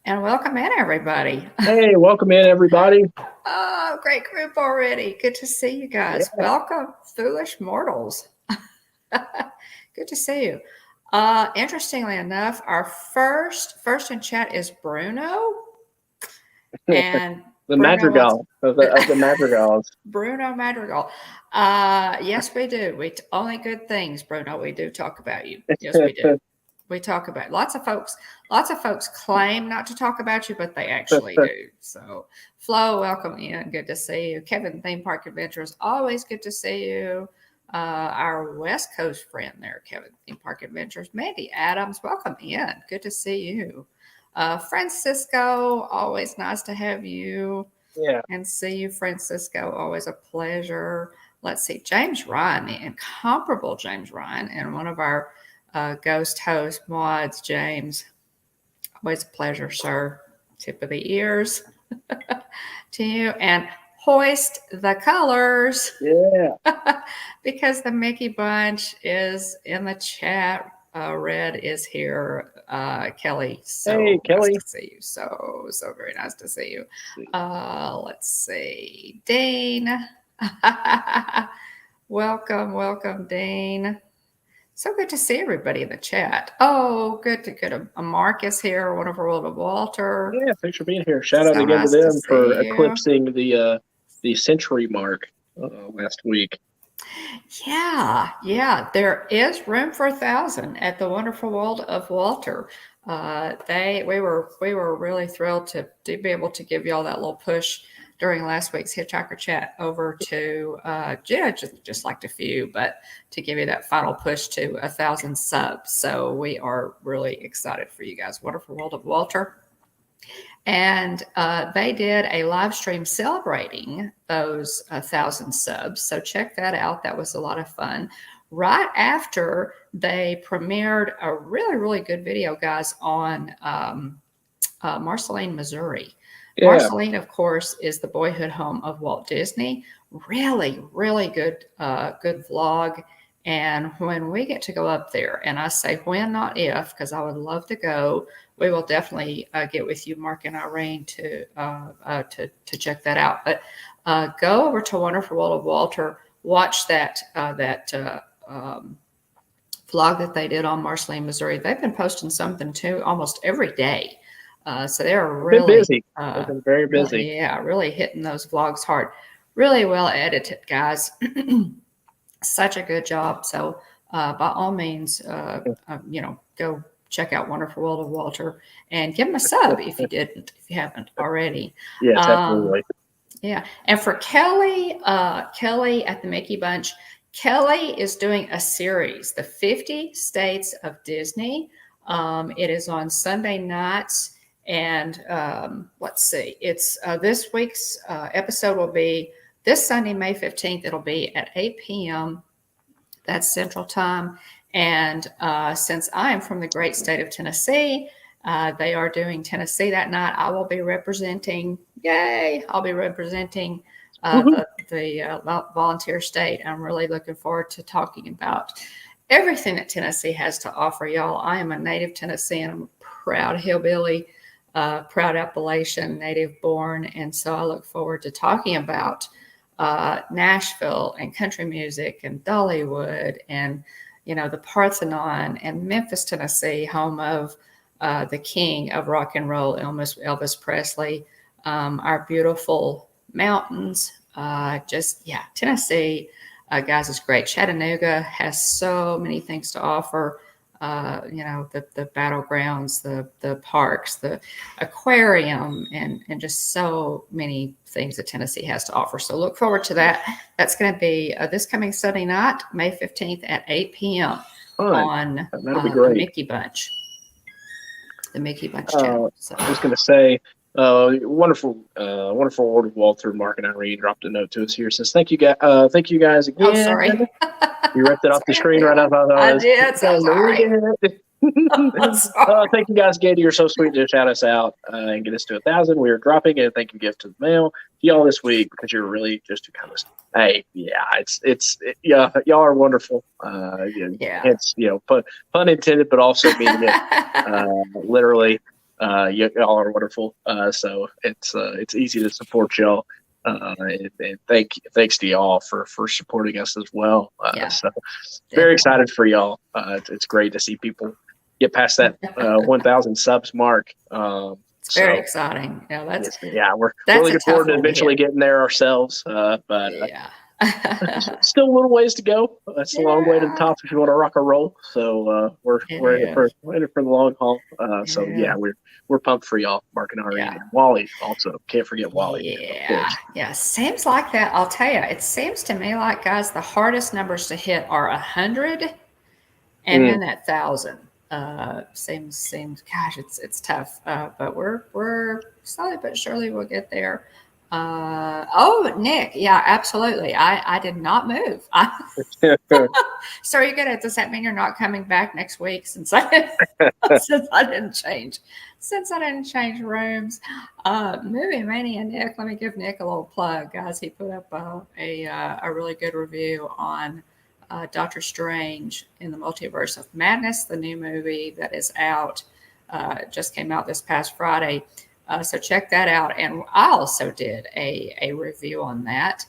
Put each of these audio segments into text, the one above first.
And welcome in, everybody. Hey, welcome in, everybody. Oh, great group already. Good to see you guys. Yeah. Welcome, foolish mortals. Good to see you. Interestingly enough, our first in chat is Bruno. And The Bruno wants Madrigal of the Madrigals. Bruno Madrigal. Yes, we do. Only good things, Bruno. We do talk about you. Yes, we do. We talk about lots of folks claim not to talk about you, but they actually do. So Flo, welcome in. Good to see you. Kevin, Theme Park Adventures, always good to see you. Our West Coast friend there, Kevin, Theme Park Adventures. Mandy Adams, welcome in. Good to see you. Francisco, always nice to have you. Yeah. And see you, Francisco. Always a pleasure. Let's see, James Ryan, the incomparable James Ryan, and one of our ghost host mods, James. Always a pleasure, sir. Tip of the ears to you. And hoist the colors. Yeah. Because the Mickey Bunch is in the chat. Red is here. Kelly. So hey, Kelly. Nice to see you. So very nice to see you. Let's see. Dean. Welcome, Dean. So good to see everybody in the chat. Oh, good to get a Marcus here, one of our World of Walter. Yeah, thanks for being here. Shout out again to them for eclipsing the century mark last week. Yeah. There is room for 1,000 at the Wonderful World of Walter. We were really thrilled to be able to give y'all that little push during last week's Hitchhiker Chat over to just like a few, but to give you that final push to 1,000 subs. So we are really excited for you guys. Wonderful World of Walter. And they did a live stream celebrating those 1,000 subs. So check that out. That was a lot of fun. Right after they premiered a really, really good video, guys, on Marceline, Missouri. Yeah. Marceline, of course, is the boyhood home of Walt Disney. Really, really good vlog. And when we get to go up there, and I say when, not if, because I would love to go, we will definitely get with you, Mark and Irene, to check that out. But go over to Wonderful World of Walter, watch that vlog that they did on Marceline, Missouri. They've been posting something too almost every day. So they're really busy. They've been very busy. Really hitting those vlogs hard. Really well edited, guys. Such a good job. So by all means, go check out Wonderful World of Walter and give them a sub if you haven't already. Yes, absolutely. Yeah. And for Kelly at the Mickey Bunch, Kelly is doing a series, the 50 States of Disney. It is on Sunday nights. And let's see, it's this week's episode will be this Sunday, May 15th. It'll be at 8 p.m. That's Central Time. And since I am from the great state of Tennessee, they are doing Tennessee that night. I will be representing, I'll be representing the volunteer state. I'm really looking forward to talking about everything that Tennessee has to offer, y'all. I am a native Tennessean. I'm a proud hillbilly, proud Appalachian, native born. And so I look forward to talking about Nashville and country music and Dollywood and, the Parthenon and Memphis, Tennessee, home of the king of rock and roll, Elvis Presley, our beautiful mountains. Tennessee, guys, is great. Chattanooga has so many things to offer. The battlegrounds, the parks, the aquarium, and just so many things that Tennessee has to offer. So look forward to that. That's going to be this coming Sunday night, May 15th at 8 p.m. on the Mickey Bunch. The Mickey Bunch channel. So. I was going to say, wonderful World of Walter. Mark and Irene dropped a note to us here. Says thank you guys again. Oh, sorry. You ripped it off the screen right off. I did. So sorry. Thank you guys again. You're so sweet to shout us out and get us to 1,000. We are dropping a thank you gift to the mail to y'all this week because you're really just kind of y'all are wonderful. It's pun intended, but also meaning it literally. Y'all are wonderful. So it's easy to support y'all. And thanks to y'all for supporting us as well. So very excited for y'all. It's great to see people get past that 1,000 subs mark. It's very exciting. We're looking forward to eventually getting there ourselves. But still a little ways to go. That's a long way to the top if you want to rock and roll. So we're in it for the long haul. We're pumped for y'all, Mark and Ari, and Wally also. Can't forget Wally. Yeah. Seems like that. I'll tell you, it seems to me like, guys, the hardest numbers to hit are 100 and then that 1,000. Seems gosh, it's tough. But we're slowly but surely we'll get there. Nick, yeah, absolutely. I did not move. So you good? Does that mean you're not coming back next week since I didn't change rooms? Movie Mania, Nick. Let me give Nick a little plug, guys. He put up a really good review on Doctor Strange in the Multiverse of Madness, the new movie that is out. Just came out this past Friday. So check that out. And I also did a review on that.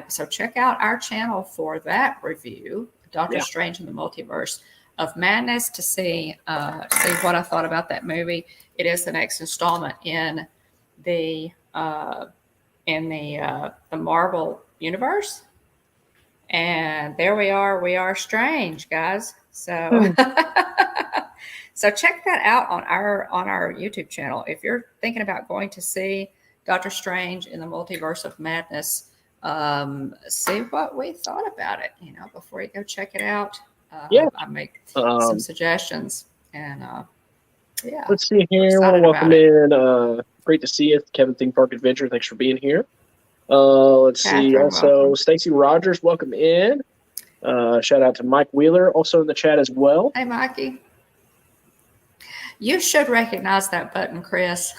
So check out our channel for that review, Doctor Strange in the Multiverse of Madness, to see what I thought about that movie. It is the next installment in the Marvel universe. And there we are. We are Strange, guys. So so check that out on our YouTube channel. If you're thinking about going to see Doctor Strange in the Multiverse of Madness, see what we thought about it, before you go check it out. I make some suggestions, and let's see here. I want to welcome in. Great to see you, Kevin Theme Park Adventure. Thanks for being here. Let's see. Also, Stacy Rogers, welcome in. Shout out to Mike Wheeler, also in the chat as well. Hey, Mikey. You should recognize that button, Chris.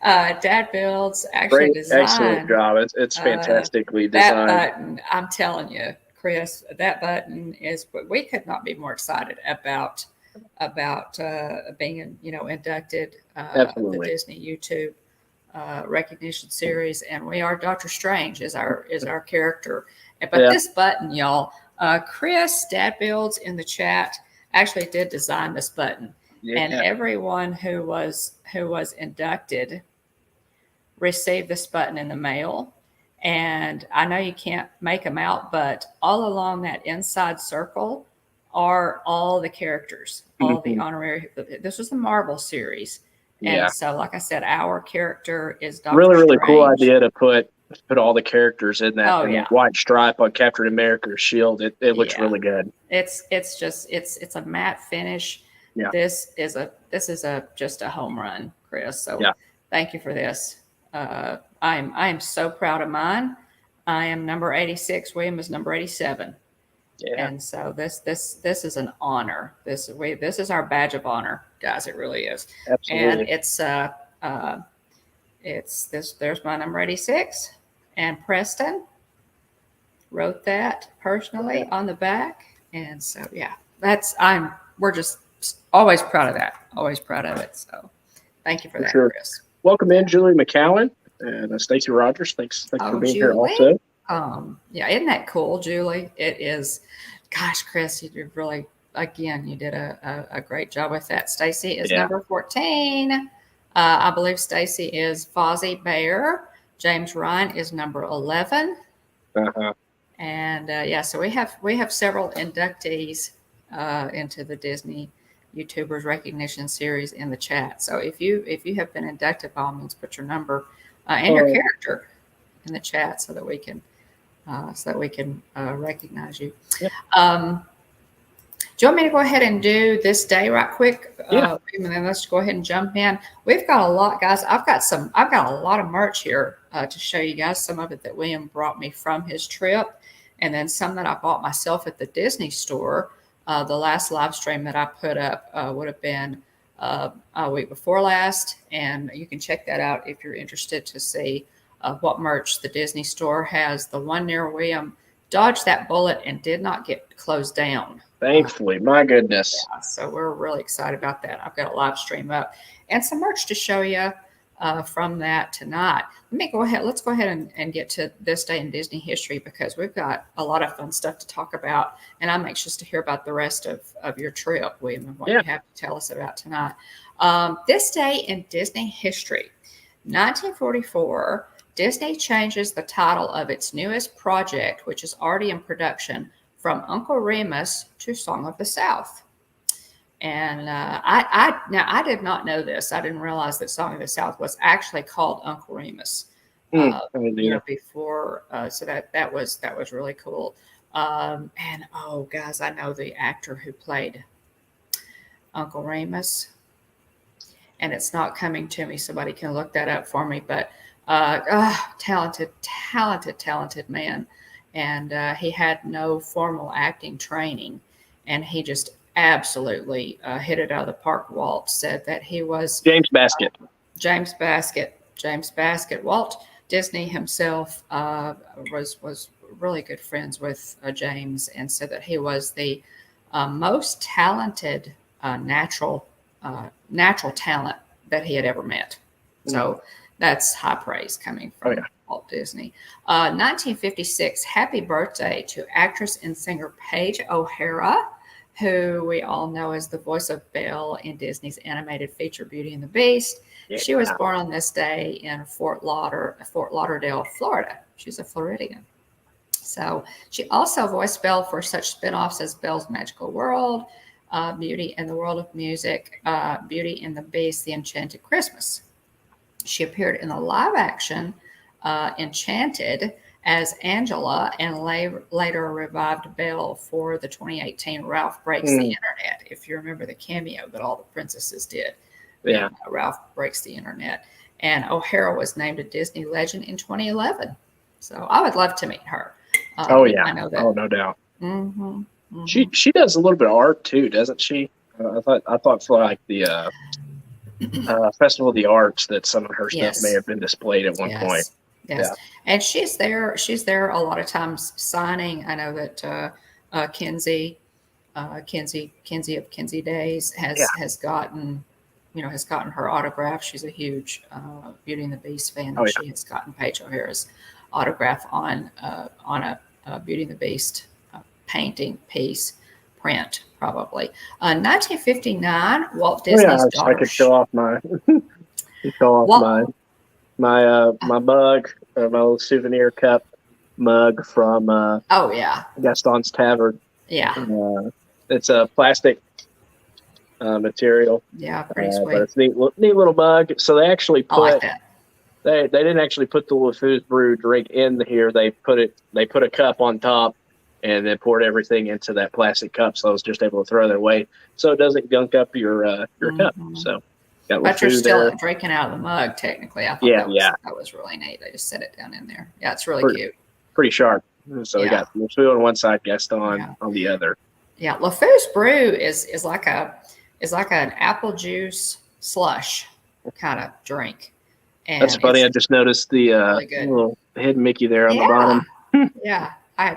Dad Builds actually designed. Excellent job. It's fantastically designed. That button, I'm telling you, Chris, that button is. We could not be more excited about being inducted the Disney YouTube recognition series, and we are Doctor Strange is our character. But this button, y'all, Chris Dad Builds in the chat actually did design this button, and everyone who was inducted received this button in the mail. And I know you can't make them out, but all along that inside circle are all the characters, all the honorary. This was the Marvel series. And so, like I said, our character is Doctor Strange. Really cool idea to put all the characters in that white stripe on Captain America's shield. It looks really good. It's a matte finish. Yeah. This is just a home run, Chris. So thank you for this. I'm so proud of mine. I am number 86. William is number 87. Yeah. And so this is an honor. This is our badge of honor, guys. It really is. Absolutely. And there's my number 86, and Preston wrote that personally on the back. And so we're just always proud of that. Always proud of it. So thank you for that, Chris. Welcome in, Julie McCowan and Stacy Rogers. Thanks for being here also. Isn't that cool, Julie? It is. Gosh, Chris, you did really, again, you did a great job with that. Stacy is number 14. I believe Stacy is Fozzie Bear. James Ryan is number 11. And so we have several inductees into the Disney YouTubers Recognition Series in the chat. So if you have been inducted, by all means, put your number and your character in the chat so that we can recognize you. Yep. Do you want me to go ahead and do this day right quick? And then let's go ahead and jump in. We've got a lot, guys. I've got a lot of merch here to show you guys. Some of it that William brought me from his trip, and then some that I bought myself at the Disney store. The last live stream that I put up would have been a week before last, and you can check that out if you're interested to see what merch the Disney store has. The one near William dodged that bullet and did not get closed down. Thankfully, my goodness. Yeah, so we're really excited about that. I've got a live stream up and some merch to show you from that tonight. Let's go ahead and get to this day in Disney history, because we've got a lot of fun stuff to talk about, and I'm anxious to hear about the rest of your trip, William, and what you have to tell us about tonight. This day in Disney history, 1944, Disney changes the title of its newest project, which is already in production, from Uncle Remus to Song of the South. And I did not know this. I didn't realize that Song of the South was actually called Uncle Remus. Before. So that was really cool. And guys, I know the actor who played Uncle Remus, and it's not coming to me. Somebody can look that up for me. But talented man. And he had no formal acting training, and he just absolutely hit it out of the park. Walt said that he was James Baskett. James Baskett. Walt Disney himself was really good friends with James, and said that he was the most talented natural talent that he had ever met. So that's high praise coming from Walt Disney. 1956, happy birthday to actress and singer Paige O'Hara, who we all know as the voice of Belle in Disney's animated feature Beauty and the Beast. Yeah. She was born on this day in Fort Lauderdale, Florida. She's a Floridian. So she also voiced Belle for such spinoffs as Belle's Magical World, Beauty and the World of Music, Beauty and the Beast, The Enchanted Christmas. She appeared in the live action Enchanted as Angela, and later revived Belle for the 2018 Ralph Breaks the Internet. If you remember the cameo that all the princesses did. Yeah. Ralph Breaks the Internet. And O'Hara was named a Disney legend in 2011. So I would love to meet her. I know that. Oh, no doubt. Mm-hmm. She does a little bit of art too, doesn't she? I thought for like the Festival of the Arts that some of her stuff may have been displayed at one point. Yes. Yeah. And she's there a lot of times signing. I know that Kenzie of Kenzie Days has gotten her autograph. She's a huge Beauty and the Beast fan. And she has gotten Paige O'Hara's autograph on a Beauty and the Beast painting piece, print probably. 1959, Walt Disney's daughter. I could show off my my mug, my little souvenir cup mug from Gaston's Tavern. Yeah. It's a plastic material. Yeah, pretty sweet. But it's neat little mug. So they actually put I like that. They didn't actually put the LeFou's Brew drink in here. They put a cup on top and then poured everything into that plastic cup, so I was just able to throw that away, so it doesn't gunk up your cup. So, but you're still drinking out of the mug, technically. I thought that was really neat. They just set it down in there. Yeah, it's really cute. Pretty sharp. So we got LeFou on one side, Gaston on the other. Yeah, LeFou's Brew is like an apple juice slush kind of drink. And that's funny. I just noticed the little hidden Mickey there on the bottom. Yeah. I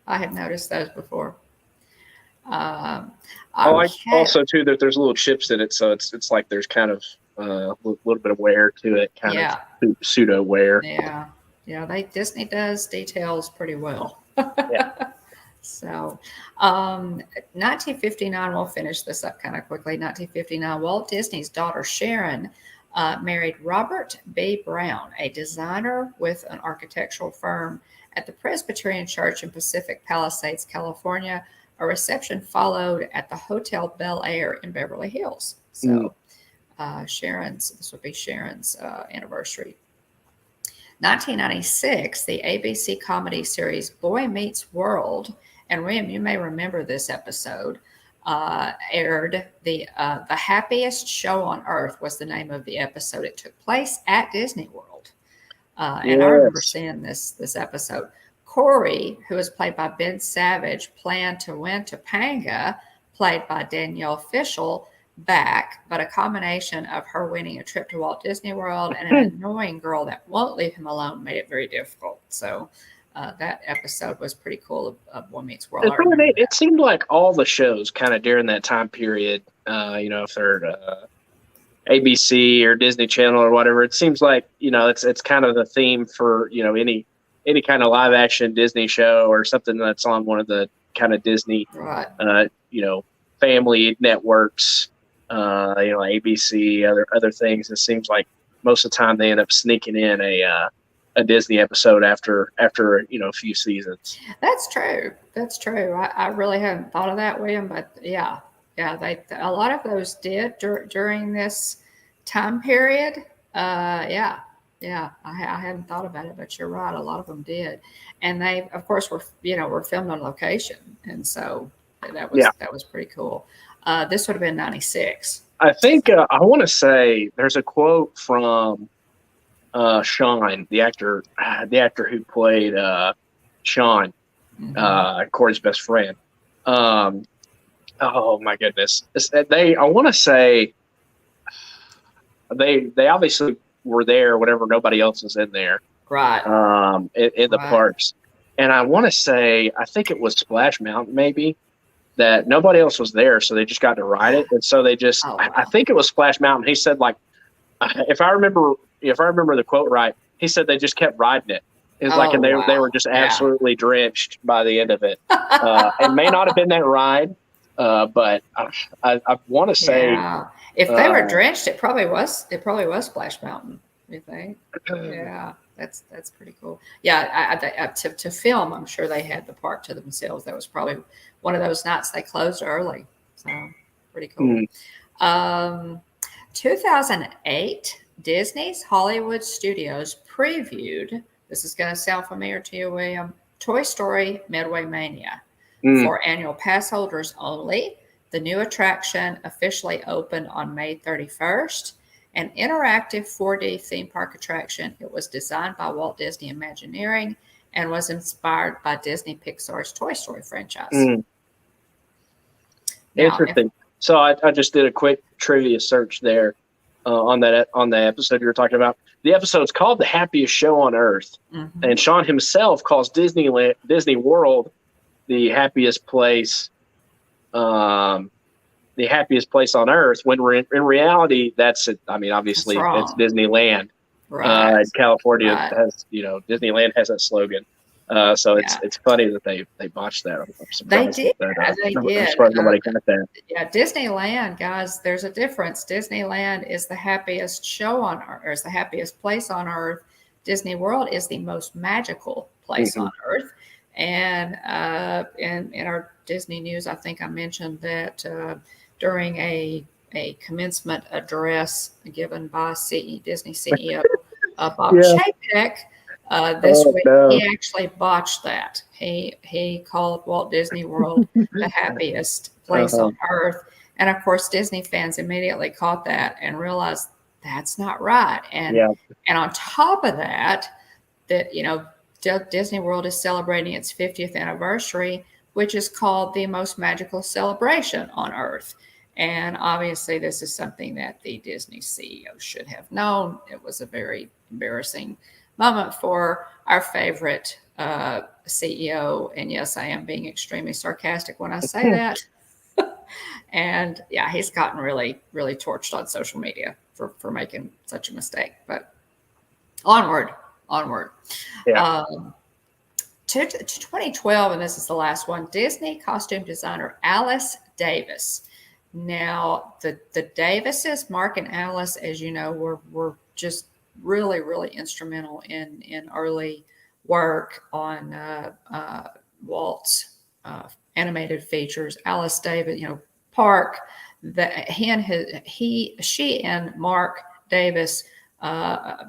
had noticed those before. Also too that there's little chips in it, so it's like there's kind of a little bit of wear to it, kind of pseudo wear. Yeah. Disney does details pretty well. Yeah. So, 1959. We'll finish this up kind of quickly. 1959. Walt Disney's daughter Sharon married Robert B. Brown, a designer with an architectural firm, at the Presbyterian Church in Pacific Palisades, California. A reception followed at the Hotel Bel Air in Beverly Hills. So this would be Sharon's anniversary. 1996, the ABC comedy series Boy Meets World, and Rem, you may remember this episode, aired. The Happiest Show on Earth was the name of the episode. It took place at Disney World. And I remember seeing this episode. Corey, who was played by Ben Savage, planned to win Topanga, played by Danielle Fishel, back, but a combination of her winning a trip to Walt Disney World and an annoying girl that won't leave him alone made it very difficult. So that episode was pretty cool of Boy Meets World. It seemed like all the shows kind of during that time period, if they're ABC or Disney Channel or whatever, it seems like, it's kind of the theme for, any kind of live action Disney show or something that's on one of the kind of Disney, right. Family networks, ABC, other things. It seems like most of the time they end up sneaking in a Disney episode after a few seasons. That's true. I really hadn't thought of that, William, but yeah, a lot of those did during this time period. I hadn't thought about it, but you're right. A lot of them did, and they, of course, were filmed on location, and so that was pretty cool. This would have been 96. I think I want to say there's a quote from Sean, the actor who played Sean, Corey's best friend. Oh my goodness! I want to say they obviously were there whenever nobody else was in there, right? In the parks, and I want to say I think it was Splash Mountain, maybe, that nobody else was there, so they just got to ride it, and so they just. Oh, wow. I think it was Splash Mountain. He said, like, if I remember the quote right, he said they just kept riding it. It was and they were just absolutely drenched by the end of it. It may not have been that ride, but I want to say if they were drenched, it probably was Splash Mountain. You think? Yeah, that's pretty cool. Yeah, to film, I'm sure they had the park to themselves. That was probably one of those nights they closed early. So pretty cool. 2008, Disney's Hollywood Studios previewed. This is going to sound familiar to you, William. Toy Story Midway Mania. For annual pass holders only. The new attraction officially opened on May 31st. An interactive 4D theme park attraction. It was designed by Walt Disney Imagineering and was inspired by Disney Pixar's Toy Story franchise. Interesting. So I just did a quick trivia search there on the episode you were talking about. The episode's called The Happiest Show on Earth. And Sean himself calls Disney World the happiest place on Earth, when we're in reality, obviously it's Disneyland. Right. California has, Disneyland has that slogan. So it's funny that they botched that. They did. They did. Nobody got that. Yeah, Disneyland, guys, there's a difference. Disneyland is the happiest show on Earth, or is the happiest place on Earth. Disney World is the most magical place on Earth. And in our Disney news, I think I mentioned that during a commencement address given by Disney CEO Bob Chapek this week, he actually botched that. He called Walt Disney World the happiest place on Earth. And of course, Disney fans immediately caught that and realized that's not right. And on top of that, Disney World is celebrating its 50th anniversary, which is called the most magical celebration on Earth. And obviously, this is something that the Disney CEO should have known. It was a very embarrassing moment for our favorite CEO. And yes, I am being extremely sarcastic when I say that. And yeah, he's gotten really, really torched on social media for making such a mistake. But onward. Yeah. To 2012, and this is the last one, Disney costume designer Alice Davis. Now, the Davises, Mark and Alice, as you know, were just really, really instrumental in early work on Walt's animated features. Alice Davis, Park, she and Mark Davis,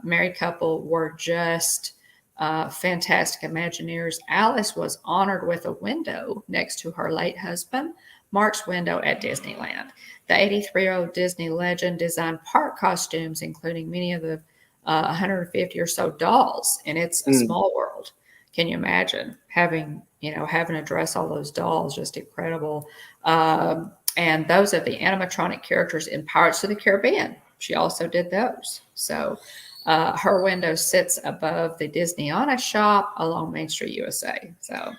married couple, were just fantastic Imagineers. Alice was honored with a window next to her late husband, Mark's window at Disneyland. The 83-year-old Disney legend designed park costumes, including many of the 150 or so dolls, and it's a small world. Can you imagine having to dress all those dolls? Just incredible. And those are the animatronic characters in Pirates of the Caribbean. She also did those. So her window sits above the Disneyana shop along Main Street, USA. So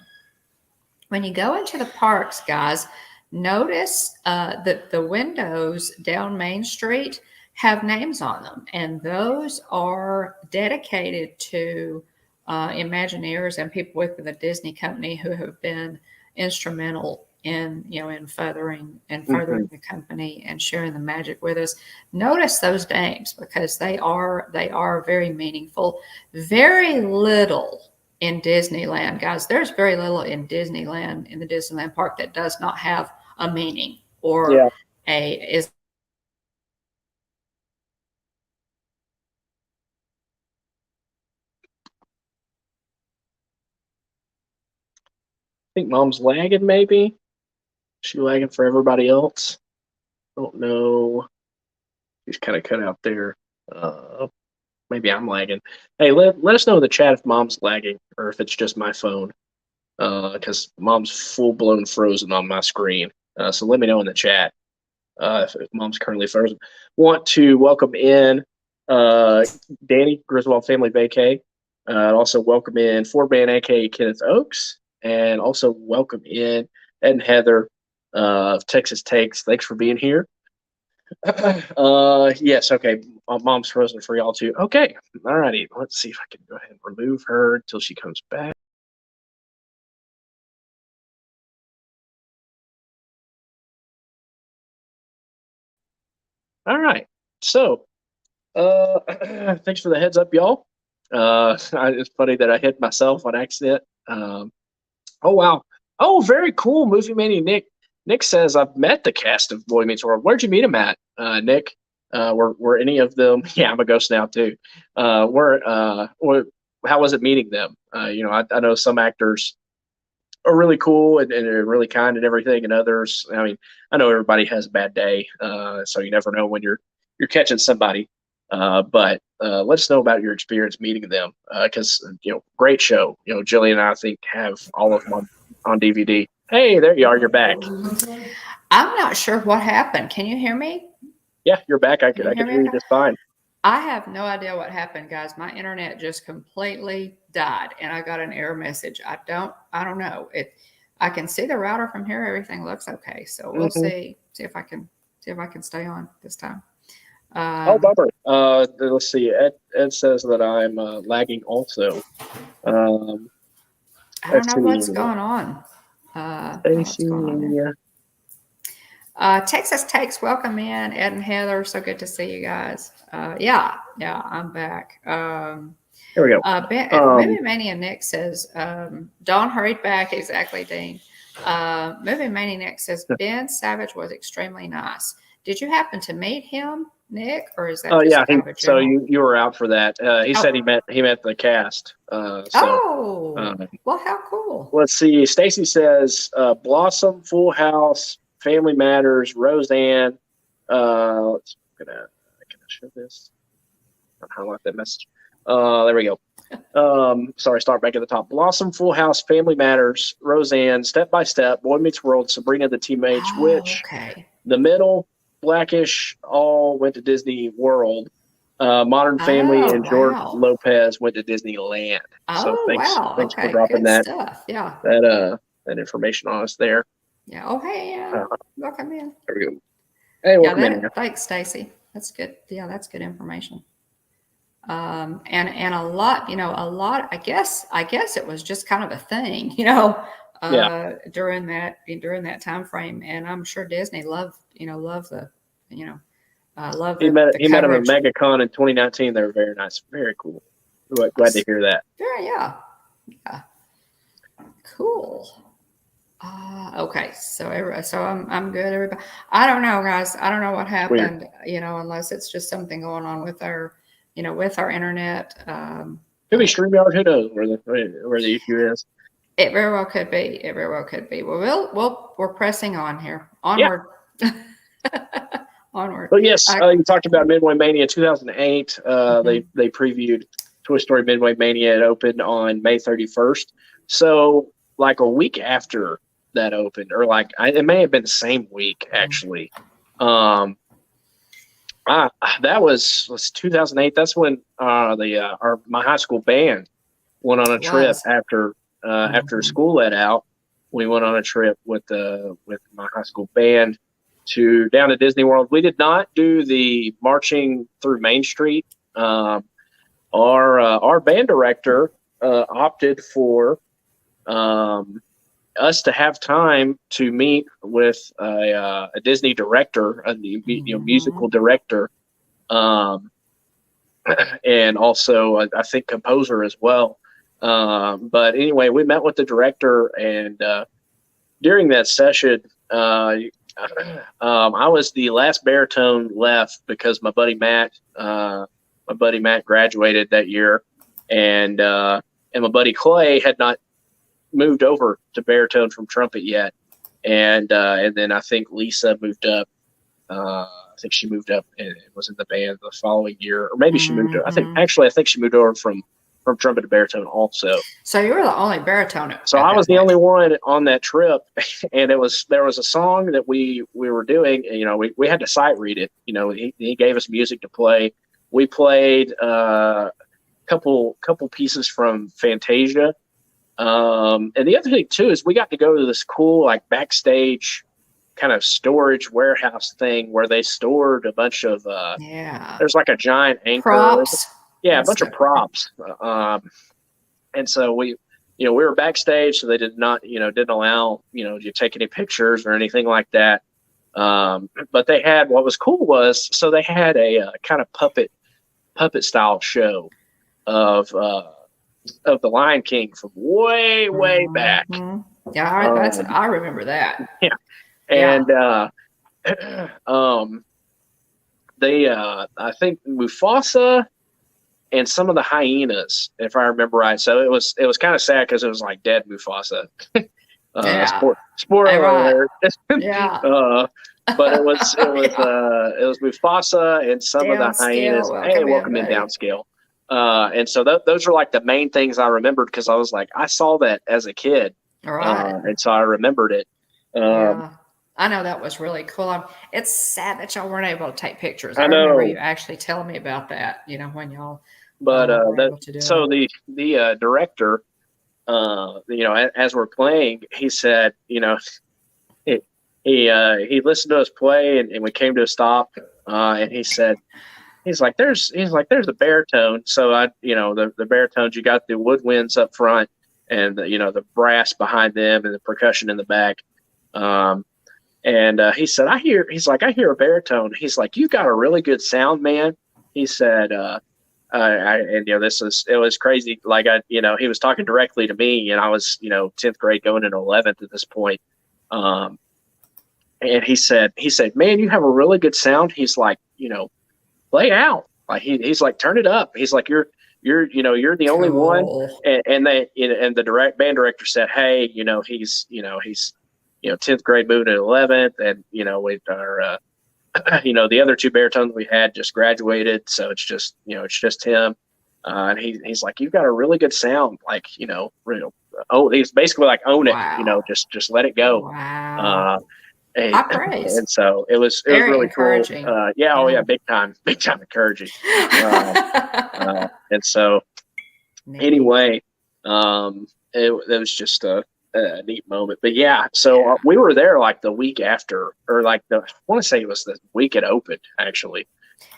when you go into the parks, guys, notice that the windows down Main Street have names on them, and those are dedicated to Imagineers and people within the Disney company who have been instrumental in furthering the company and sharing the magic with us. Notice those names because they are very meaningful. Very little in Disneyland, guys. There's very little in Disneyland, in the Disneyland park, that does not have a meaning or is. I think Mom's lagging, maybe. She lagging for everybody else. Don't know. She's kind of cut out there. Maybe I'm lagging. Hey, let us know in the chat if Mom's lagging or if it's just my phone. Because Mom's full-blown frozen on my screen. So let me know in the chat if Mom's currently frozen. Want to welcome in Danny, Griswold Family Vacay. Also welcome in Ford Man, a.k.a. Kenneth Oaks. And also welcome in Ed and Heather of Texas Takes. Thanks for being here. Yes, okay. Mom's frozen for y'all too. Okay, all righty. Let's see if I can go ahead and remove her until she comes back. All right. So, thanks for the heads up, y'all. It's funny that I hit myself on accident. Oh, wow. Oh, very cool. Movie Mania Nick. Nick says, I've met the cast of Boy Meets World. Where'd you meet him at, Nick? Were any of them? Yeah, I'm a ghost now, too. How was it meeting them? I know some actors are really cool and are really kind and everything, and others, I mean, I know everybody has a bad day, so you never know when you're catching somebody. But let us know about your experience meeting them, because great show. Jillian and I think have all of them on DVD. Hey, there you are. You're back. I'm not sure what happened. Can you hear me? Yeah, you're back. I can hear you just fine. I have no idea what happened, guys. My internet just completely died, and I got an error message. I don't know. I can see the router from here. Everything looks okay. So we'll see if I can stay on this time. Bummer. Let's see. Ed says that I'm lagging also. I don't know what's going on. Texas Takes, welcome in, Ed and Heather. So good to see you guys. Yeah, I'm back. Here we go. Movie Mania Nick says, Dawn hurried back. Exactly, Dean. Movie Mania Nick says, Ben Savage was extremely nice. Did you happen to meet him, Nick, or is that just kind of a so you were out for that. He said he met the cast. Well, how cool. Let's see. Stacy says Blossom, Full House, Family Matters, Roseanne. Can I show this? I'll highlight that message. There we go. Sorry, start back at the top. Blossom, Full House, Family Matters, Roseanne, Step by Step, Boy Meets World, Sabrina the Teenage Witch. Okay. The Middle, Blackish, all went to Disney World. Modern Family and George Lopez went to Disneyland. So thanks for dropping that. Stuff. Yeah. That information on us there. Yeah. Oh, hey, welcome in. There we go. Hey, welcome in. Thanks, Stacy. That's good. Yeah, that's good information. And a lot. I guess it was just kind of a thing, during that time frame. And I'm sure Disney loved the love. He met him at MegaCon in 2019. They were very nice, very cool. Glad to hear that. Yeah. Cool. Okay, so I'm good. Everybody, I don't know, guys. I don't know what happened. Weird. Unless it's just something going on with our internet. Could be StreamYard. Who knows where the issue is? It very well could be. Well, we're pressing on here. Onward. Yeah. Onward. But yes, you talked about Midway Mania 2008. They previewed Toy Story Midway Mania. It opened on May 31st. So like a week after that opened, or it may have been the same week actually. That was 2008. That's when my high school band went on a trip after school let out. We went on a trip with my high school band down to Disney World. We did not do the marching through Main Street. Our band director opted for us to have time to meet with a Disney director, a musical director, and also I think composer as well. But anyway, we met with the director, and during that session, I was the last baritone left because my buddy Matt graduated that year, and my buddy Clay had not moved over to baritone from trumpet yet, and then I think Lisa moved up. I think she moved up and was in the band the following year, or maybe she moved. I think she moved over from trumpet to baritone also. So you were the only baritone. So I was the only one on that trip, and there was a song that we were doing. We had to sight read it. He gave us music to play. We played a couple pieces from Fantasia. And the other thing too is we got to go to this cool backstage kind of storage warehouse thing where they stored a bunch of there's a giant anchor props. A bunch of props. And so we were backstage, so they didn't allow you take any pictures or anything like that. But they had, what was cool was, so they had a kind of puppet style show of the Lion King from way back. Yeah, I remember that. Yeah, and they I think Mufasa and some of the hyenas, if I remember right. So it was kind of sad because it was dead Mufasa. Spoiler alert. Yeah. But it was Mufasa and some of the hyenas. Welcome in downscale. And so those are the main things I remembered because I was I saw that as a kid. All right. And so I remembered it. I know that was really cool. It's sad that y'all weren't able to take pictures. I know. Remember you actually telling me about that, when y'all But were able to do it. The director, as we're playing, he said, he listened to us play and we came to a stop, and he said, there's a baritone. So the baritones, you got the woodwinds up front and the brass behind them and the percussion in the back. And he said, I hear a baritone. He's like, you got a really good sound, man. He said, it was crazy. He was talking directly to me, and I was, 10th grade going into 11th at this point. And he said, man, you have a really good sound. He's like, play out. He's like, turn it up. He's like, you're the only one. And the band director said, hey, he's 10th grade moving to 11th. And, with our, the other two baritones we had just graduated. So it's just him. And he's like, you've got a really good sound. He's basically own it, wow. Just let it go. Wow. And so it was really encouraging. Cool. Big time encouraging. And so anyway, it was just a neat moment. But we were there the week after, or I want to say it was the week it opened actually.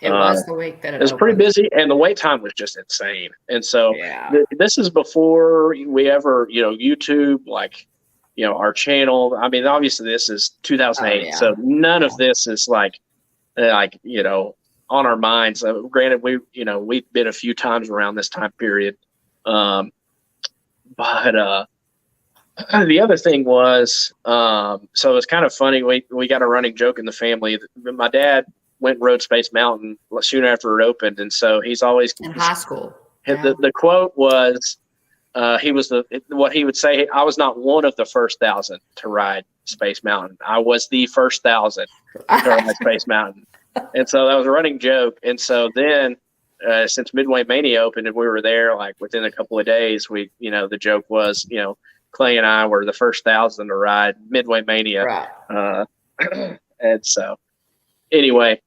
It was the week that it was opened. Pretty busy, and the wait time was just insane. And so this is before we ever YouTube our channel. I mean, obviously this is 2008, so none of this is on our minds. Granted, we've been a few times around this time period, but the other thing was, so it was kind of funny. We got a running joke in the family. My dad went and rode Space Mountain soon after it opened, and so he's always in high school. The quote was, what he would say, I was not one of the first 1,000 to ride Space Mountain. I was the first 1,000 to ride Space Mountain. And so that was a running joke. And so then, since Midway Mania opened and we were there, within a couple of days, the joke was, Clay and I were the first 1,000 to ride Midway Mania. Right. And so anyway,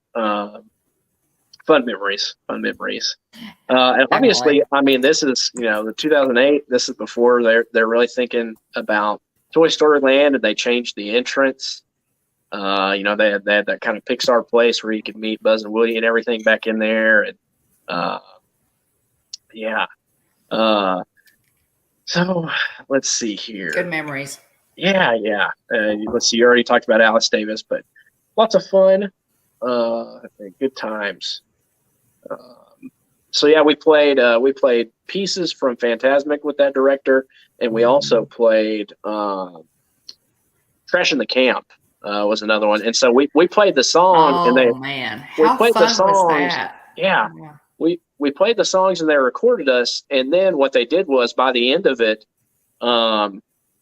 Fun memories. And obviously, I mean, this is, the 2008. This is before they're really thinking about Toy Story Land, and they changed the entrance. They had that kind of Pixar place where you could meet Buzz and Woody and everything back in there, and so let's see here. Good memories. Yeah. Let's see. You already talked about Alice Davis, but lots of fun. Good times. So yeah, we played pieces from Fantasmic with that director, and we also played Trash in the Camp was another one. And so we played the song, and how fun was that? Yeah. We played the songs, and they recorded us. And then what they did was, by the end of it,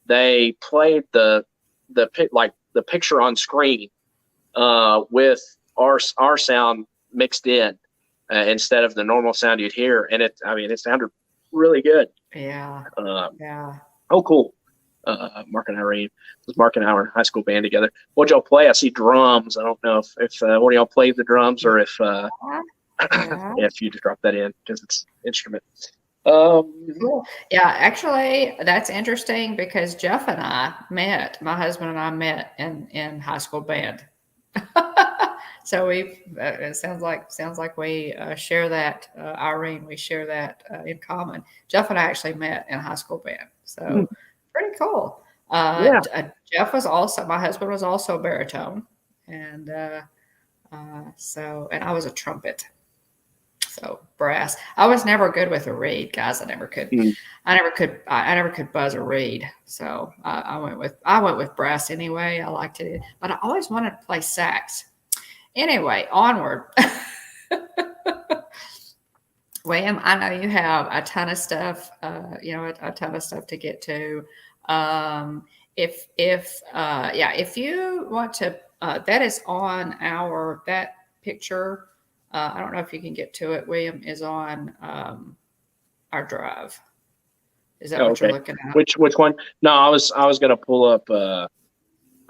they played the picture on screen with our sound mixed in instead of the normal sound you'd hear, and it sounded really good. Yeah. Oh, cool. Mark and Irene. Mark and I were in high school band together. What'd y'all play? I see drums. I don't know if one of y'all played the drums, or if you just drop that in because it's instrument. Cool. Yeah, actually, that's interesting because Jeff and I met. My husband and I met in high school band. So it sounds like we share that, Irene. We share that in common. Jeff and I actually met in high school band, so pretty cool. Jeff was also, my husband was also baritone, and and I was a trumpet. So brass. I was never good with a reed, guys. I never could buzz a reed. So I went with brass anyway. I liked it, but I always wanted to play sax. Anyway, onward. William, I know you have a ton of stuff. A ton of stuff to get to. If you want to, that is on that picture. I don't know if you can get to it. William is on our drive. Is that what you're looking at? Which one? No, I was going to pull up.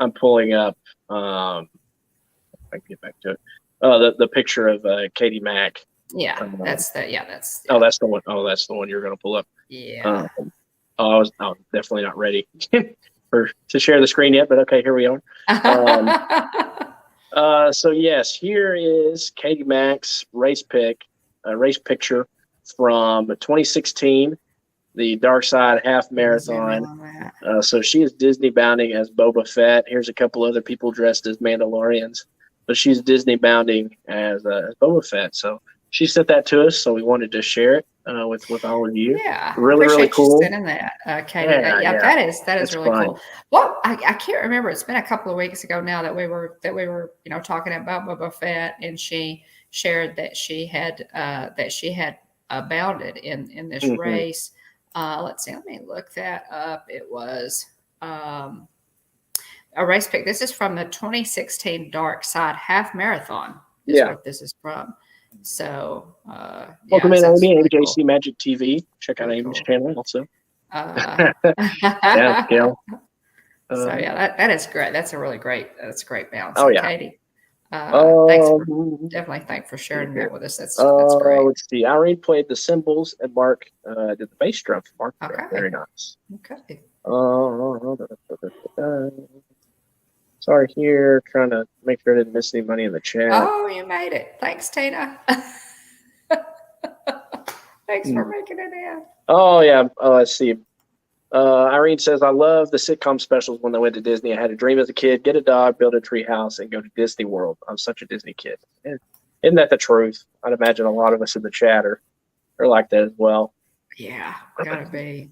I'm pulling up. I can get back to it. The picture of Katie Mack. Yeah, that's. Oh, that's the one. Oh, that's the one you're going to pull up. Yeah. I was definitely not ready to share the screen yet, but okay, here we are. So yes, here is Katie Mack's race picture from 2016, the Dark Side Half Marathon. So she is Disney bounding as Boba Fett. Here's a couple other people dressed as Mandalorians, but she's Disney bounding as Boba Fett. So she sent that to us, so we wanted to share it with all of you. Yeah, really cool. You sending that, Katie. Yeah, that is really fun. Cool. Well, I can't remember. It's been a couple of weeks ago now that we were talking about Boba Fett, and she shared that she had bounded in this race. Let's see. Let me look that up. It was a race pick. This is from the 2016 Dark Side Half Marathon. Is what this is from. So, welcome in, Amy, AJC cool. Magic TV. Check out Amy's channel also. Yeah, Gail. So that is great. That's a great bounce. Oh yeah, Katie. Thanks for sharing that with us. That's great. Let's see. Irene played the cymbals, and Mark did the bass drum for Mark. Okay. Very nice. Okay. Sorry, here, trying to make sure I didn't miss any money in the chat. Oh, you made it. Thanks, Tina. Thanks for making it in. Oh, yeah. Let's see. Irene says, I love the sitcom specials when they went to Disney. I had a dream as a kid, get a dog, build a tree house, and go to Disney World. I'm such a Disney kid. Isn't that the truth? I'd imagine a lot of us in the chat are like that as well. Yeah, gotta be.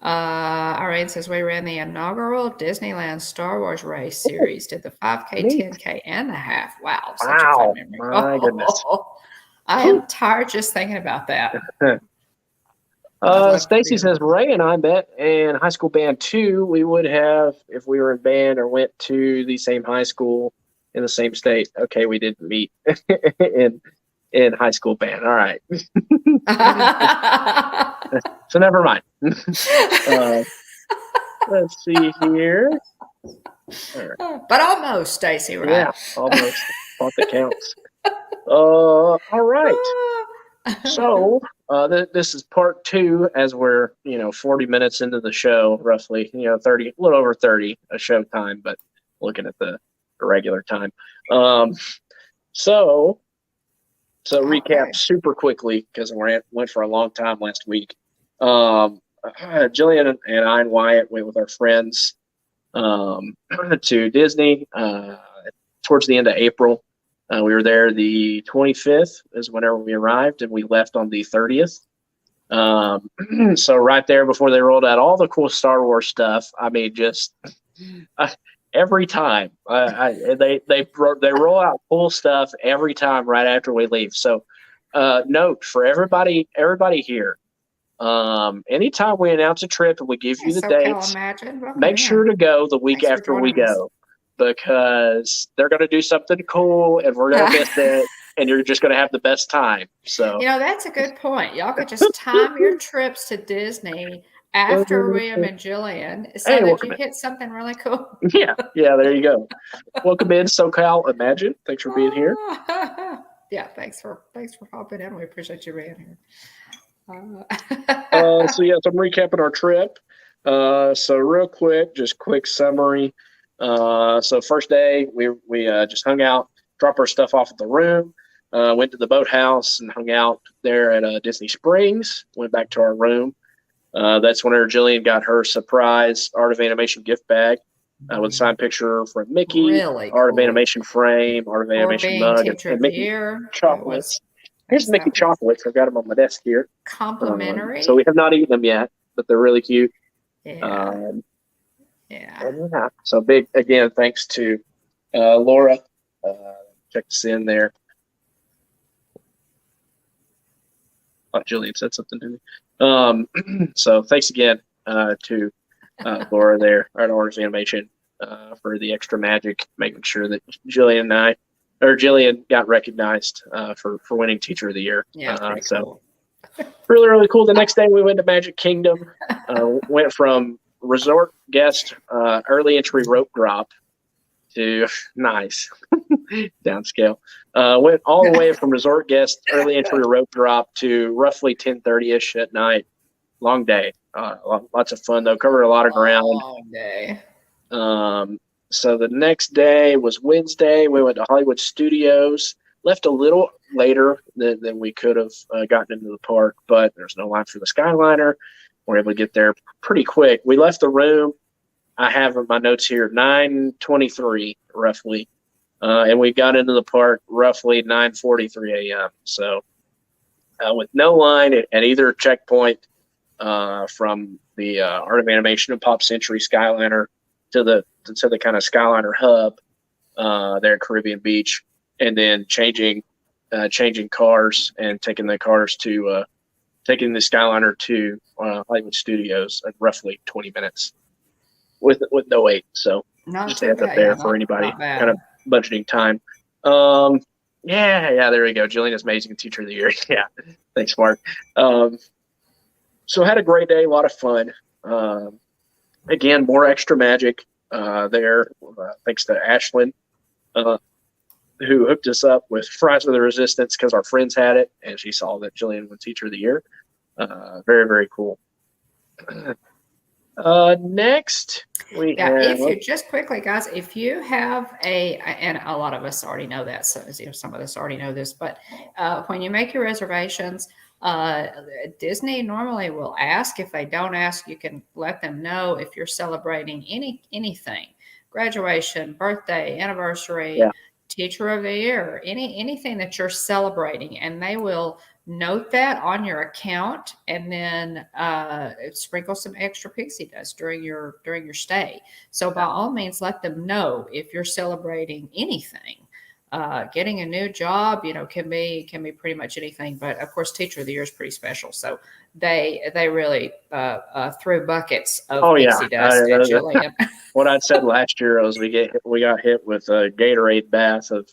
Irene says we ran the inaugural Disneyland Star Wars race series, did the 5K, 10K, and the half. Wow, such a fun memory. My goodness. I am tired just thinking about that. Stacy says Ray and I met in high school band too. We would have if we were in band or went to the same high school in the same state. Okay, we didn't meet in high school band. All right. So never mind. Let's see here. But almost, Stacy, right? Yeah, almost. Thought that counts. All right. So this is part 2, as we're 40 minutes into the show, roughly 30, a little over 30 a show time, but looking at the regular time. So recap super quickly, because we went for a long time last week. Jillian and I and Wyatt went with our friends to Disney towards the end of April. We were there the 25th is whenever we arrived, and we left on the 30th. So right there before they rolled out all the cool Star Wars stuff, I mean, just every time they roll out cool stuff every time right after we leave. So note for everybody here. Anytime we announce a trip and we give you the dates, make sure to go the week after we go, because they're going to do something cool and we're going to miss it, and you're just going to have the best time. So that's a good point. Y'all could just time your trips to Disney after William and Jillian, so that you hit something really cool. Yeah, there you go. Welcome in, SoCal Imagine. Thanks for being here. Yeah, thanks for popping in. We appreciate you being here. So I'm recapping our trip. So real quick, just quick summary. So first day we just hung out, dropped our stuff off at the room, went to the boathouse and hung out there at Disney Springs, went back to our room. That's whenever Jillian got her surprise Art of Animation gift bag with a signed picture from Mickey, really Art cool. of Animation frame, Art of Animation mug, and Mickey chocolates. Here's Mickey chocolates. I've got them on my desk here. Complimentary. So we have not eaten them yet, but they're really cute. Yeah. Yeah. So big, again, thanks to Laura. Check us in there. Oh, Jillian said something to me. So thanks again to Laura there at Art of Animation for the extra magic, making sure that Jillian got recognized for winning Teacher of the Year. Yeah, so cool. Really, really cool. The next day we went to Magic Kingdom. Went from resort guest early entry rope drop to nice downscale. Went all the way from resort guest early entry rope drop to roughly 10:30ish at night. Long day. Lots of fun though. Covered a lot of ground. Long day. So the next day was Wednesday. We went to Hollywood Studios. Left a little later than we could have gotten into the park, but there's no line for the Skyliner. We're able to get there pretty quick. We left the room. I have in my notes here 9:23 roughly, and we got into the park roughly 9:43 a.m. So with no line at either checkpoint from the Art of Animation and Pop Century Skyliner to the kind of Skyliner hub there at Caribbean Beach, and then changing cars and taking the Skyliner to Hollywood Studios at roughly 20 minutes with no wait. So just a heads up there for anybody kind of budgeting time. Yeah, there we go. Jillian is amazing Teacher of the Year. Yeah, thanks, Mark. So had a great day, a lot of fun. Again, more extra magic there, thanks to Ashlyn, who hooked us up with Fries of the Resistance because our friends had it, and she saw that Jillian won Teacher of the Year. Very, very cool. Next, we have... If you just quickly, guys, if you have and a lot of us already know that, so some of us already know this, but when you make your reservations, Disney normally will ask. If they don't ask, you can let them know if you're celebrating anything, graduation, birthday, anniversary, Teacher of the Year, anything that you're celebrating, and they will note that on your account, and then sprinkle some extra pixie dust during your stay. So by all means, let them know if you're celebrating anything. Getting a new job, can be pretty much anything, but of course, Teacher of the Year is pretty special. So they really threw buckets of pixie dust at Jillian. What I said last year was we got hit with a Gatorade bath of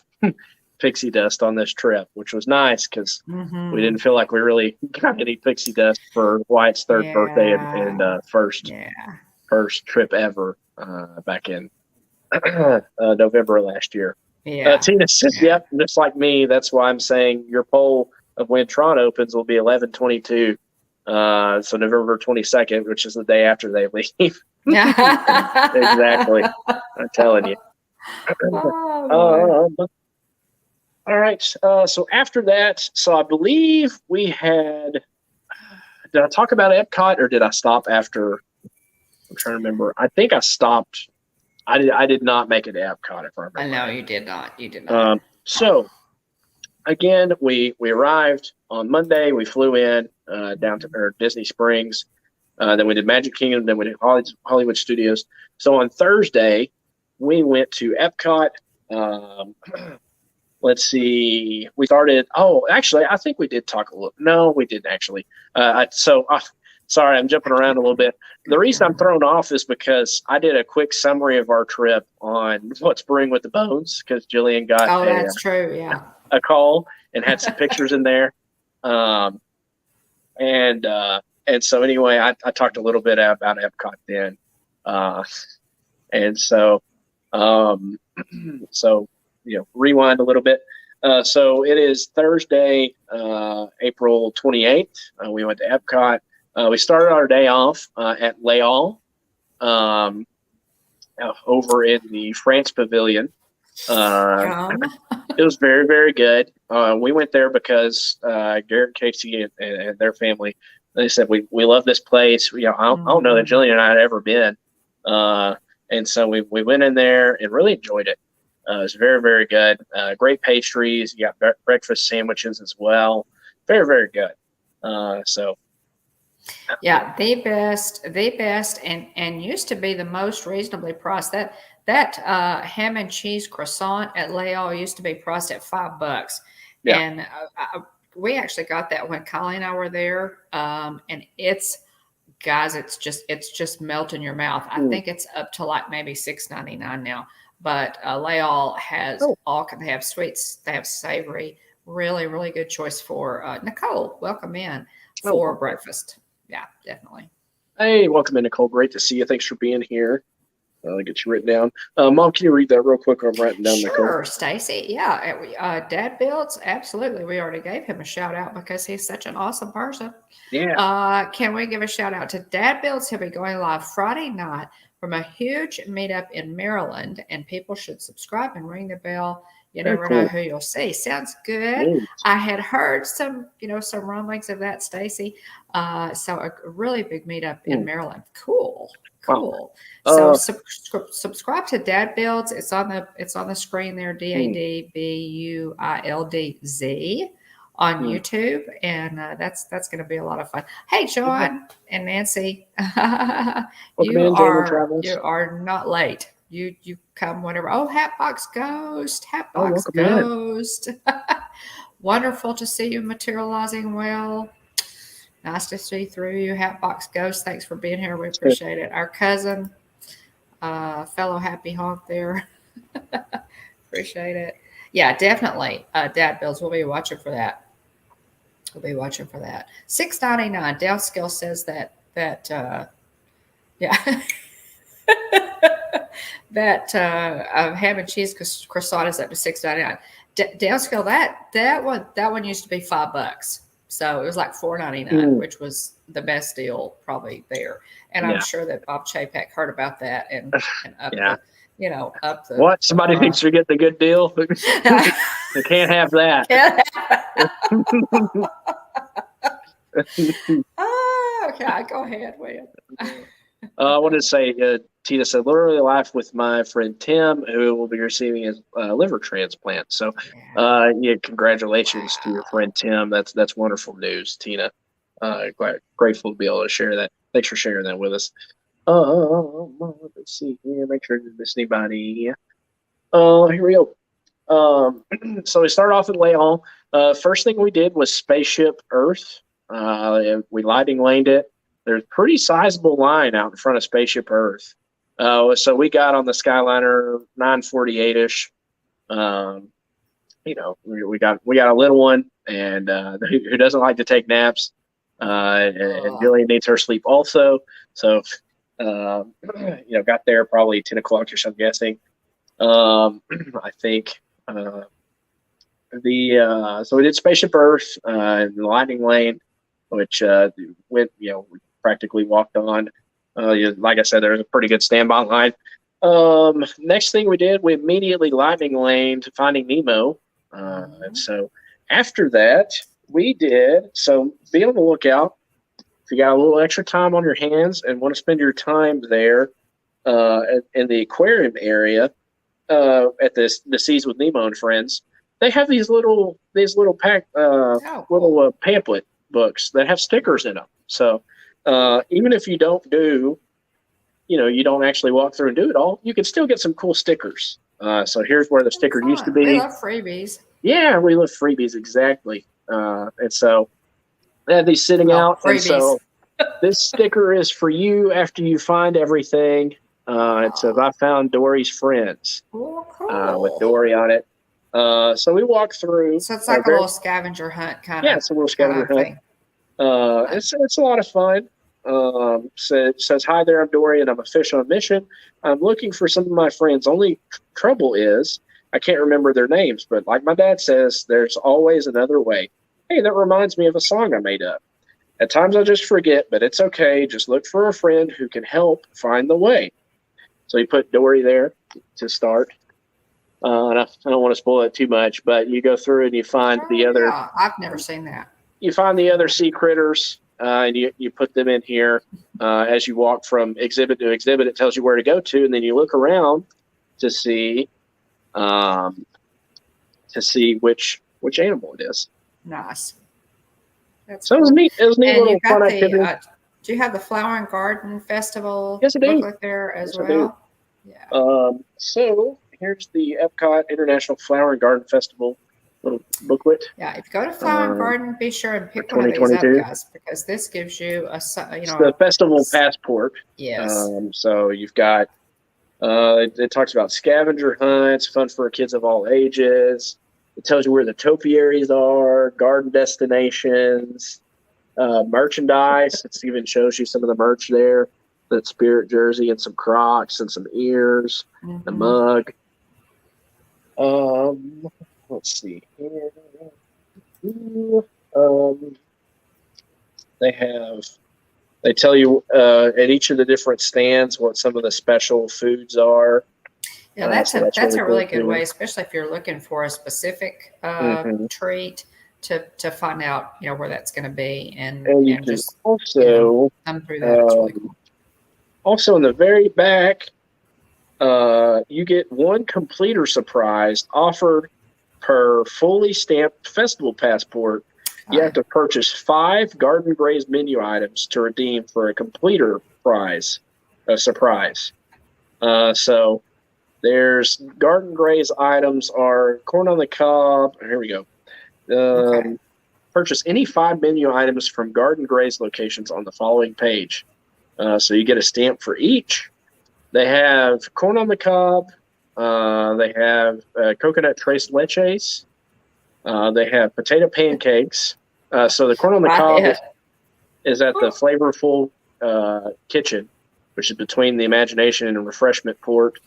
pixie dust on this trip, which was nice because we didn't feel like we really got any pixie dust for Wyatt's third birthday and first trip ever back in November of last year. Yeah. Tina says, yep, just like me. That's why I'm saying your poll of when Tron opens will be 11/22. So November 22nd, which is the day after they leave. Exactly. I'm telling you. Oh, all right. So after that, so I believe we had. Did I talk about Epcot or did I stop after? I'm trying to remember. I think I stopped. I did not make it to Epcot if I remember. I know you did not. You did not. So again, we arrived on Monday. We flew in down to Disney Springs. Then we did Magic Kingdom. Then we did Hollywood Studios. So on Thursday, we went to Epcot. Let's see. We started. Oh, actually, I think we did talk a little. No, we didn't actually. Sorry, I'm jumping around a little bit. The reason I'm thrown off is because I did a quick summary of our trip on What's Brewing with the Bones because Jillian got that's true. Yeah, a call and had some pictures in there. And so anyway, I talked a little bit about Epcot then. And so rewind a little bit. So it is Thursday, April 28th. We went to Epcot. We started our day off at Leia over in the France Pavilion. It was very, very good. We went there because Garrett, Casey, and their family, they said, we love this place. I don't know that Jillian and I had ever been. And so we went in there and really enjoyed it. It was very, very good. Great pastries. You got breakfast sandwiches as well. Very, very good. Yeah, the best, and used to be the most reasonably priced. That ham and cheese croissant at Leia used to be priced at $5. Yeah. And we actually got that when Kylie and I were there. And it's just melt in your mouth. I think it's up to like maybe $6.99 now. But Leia has they have sweets, they have savory. Really, really good choice for Nicole. Welcome in for breakfast. Yeah, definitely. Hey, welcome in, Nicole. Great to see you. Thanks for being here. I'll get you written down. Mom, can you read that real quick? I'm writing down. Sure, Stacy. Yeah, Dad Builds. Absolutely. We already gave him a shout out because he's such an awesome person. Yeah. Can we give a shout out to Dad Builds? He'll be going live Friday night from a huge meetup in Maryland, and people should subscribe and ring the bell. You never know who you'll see. Sounds good. I had heard some rumblings of that, Stacy. So a really big meetup in Maryland. Cool. So subscribe to Dad Builds. It's on the screen there. DADBUILDZ on YouTube, and that's going to be a lot of fun. Hey, John and Nancy, you are not late. You come whenever. Oh, Hatbox Ghost. Wonderful to see you materializing well. Nice to see through you, Hatbox Ghost. Thanks for being here. We appreciate it. Our cousin, fellow Happy Honk there. Appreciate it. Yeah, definitely. Dad Builds. We'll be watching for that. $6.99. Downscale says that that ham and cheese croissant is up to $6.99. Downscale that one used to be $5. So it was like $4.99, which was the best deal probably there. And I'm sure that Bob Chapek heard about that and up the what? Somebody thinks you're getting a good deal. They can't have that. Okay, go ahead, Will. I wanted to say, Tina said, literally life with my friend Tim, who will be receiving his liver transplant. So, congratulations to your friend Tim. That's wonderful news, Tina. Grateful to be able to share that. Thanks for sharing that with us. Let's see here. Make sure I didn't miss anybody. Here we go. So we started off at Leia. First thing we did was Spaceship Earth. We lightning laned it. There's a pretty sizable line out in front of Spaceship Earth. So we got on the Skyliner 9:48ish. We got a little one, and who doesn't like to take naps. And Jillian needs her sleep also. So, got there probably 10 o'clock, I'm guessing. I think So we did Spaceship Earth and the Lightning Lane, which we practically walked on. Like I said, there's a pretty good standby line. Next thing we did, we immediately Lightning Lane to Finding Nemo. And so after that, we did, so be on the lookout. If you got a little extra time on your hands and want to spend your time there in the aquarium area at the Seas with Nemo and Friends, they have these little pamphlet books that have stickers in them. So even if you don't do, you don't actually walk through and do it all, you can still get some cool stickers. So here's where the sticker used to be. We love freebies. Yeah, we love freebies, exactly. And so they had these sitting out. Freebies. And so this sticker is for you after you find everything. It says, I found Dory's friends with Dory on it. So we walk through. So it's like a little scavenger hunt kind of. Yeah, it's a little scavenger hunt. It's a lot of fun. So it says, hi there, I'm Dory, and I'm a fish on a mission. I'm looking for some of my friends. Only trouble is I can't remember their names, but like my dad says, there's always another way. Hey, that reminds me of a song I made up. At times I just forget, but it's okay. Just look for a friend who can help find the way. So you put Dory there to start. And I don't want to spoil it too much, but you go through and you find the other. Yeah, I've never seen that. You find the other sea critters, and you put them in here. As you walk from exhibit to exhibit, it tells you where to go to, and then you look around to see which animal it is. Nice. That's so cool. It was neat little fun activity. Do you have the Flower and Garden Festival? Yes, I do. Booklet there as well? Yeah. So here's the Epcot International Flower and Garden Festival little booklet. Yeah, if you go to Flower and Garden, be sure and pick one of these up, guys, because this gives you it's the festival passport. Yes. So you've got it talks about scavenger hunts, fun for kids of all ages. It tells you where the topiaries are, garden destinations, merchandise. It even shows you some of the merch there. That Spirit jersey and some Crocs and some ears, the mug. Let's see here. They tell you at each of the different stands what some of the special foods are. Yeah, that's a really good way, especially if you're looking for a specific treat to find out where that's going to be and you can just also come through that. It's really cool. Also, in the very back, you get one completer surprise offered per fully stamped festival passport. You have to purchase 5 Garden Grazed menu items to redeem for a completer prize, a surprise. So there's Garden Grazed items are corn on the cob. Here we go. Purchase any 5 menu items from Garden Grazed locations on the following page. So you get a stamp for each. They have corn on the cob. They have coconut tres leches. They have potato pancakes. So the corn on the cob is at the Flavorful Kitchen, which is between the Imagination and Refreshment Port.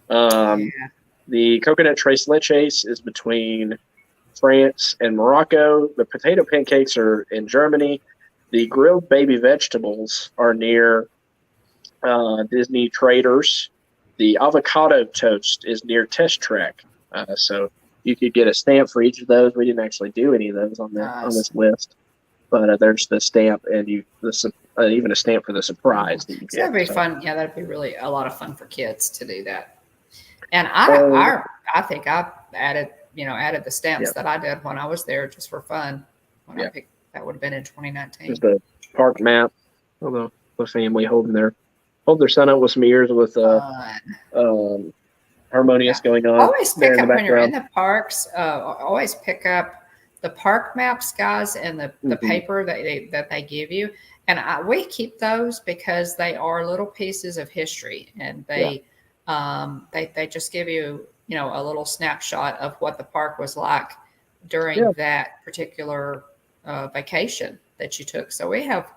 The coconut tres leches is between France and Morocco. The potato pancakes are in Germany. The grilled baby vegetables are near Disney Traders. The avocado toast is near Test Track. So you could get a stamp for each of those. We didn't actually do any of those on this list, but there's the stamp and even a stamp for the surprise. That you get. That'd be fun. Yeah, that'd be really a lot of fun for kids to do that. And I think I added the stamps that I did when I was there just for fun. I picked. That would have been in 2019. Just a park map. Although the family hold their son up with some ears with harmonious going on. Always pick up when you're in the parks. Always pick up the park maps, guys, and the paper that they give you. And we keep those because they are little pieces of history, and they just give you a little snapshot of what the park was like during that particular vacation that you took. So we have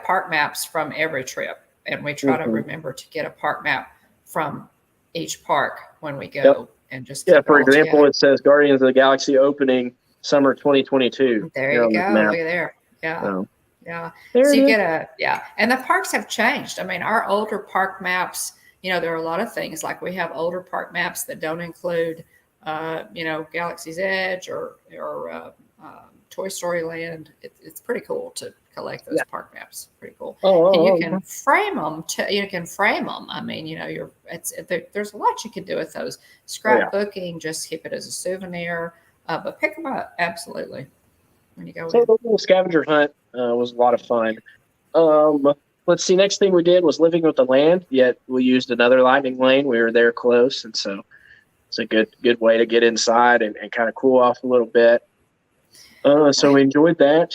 park maps from every trip, and we try to remember to get a park map from each park when we go and just for example, it says Guardians of the Galaxy opening summer 2022. There you go. Look at there. Yeah. So, yeah. So you get and the parks have changed. I mean, our older park maps, there are a lot of things like we have older park maps that don't include, Galaxy's Edge or Toy Story Land. It's pretty cool to collect those park maps. Pretty cool. And you can frame them. You can frame them. I mean, there's a lot you can do with those. Scrapbooking, just keep it as a souvenir, but pick them up absolutely when you go. So the little scavenger hunt was a lot of fun. Let's see. Next thing we did was Living with the Land. Yet we used another lightning lane. We were there close, and so it's a good way to get inside and kind of cool off a little bit. So we enjoyed that.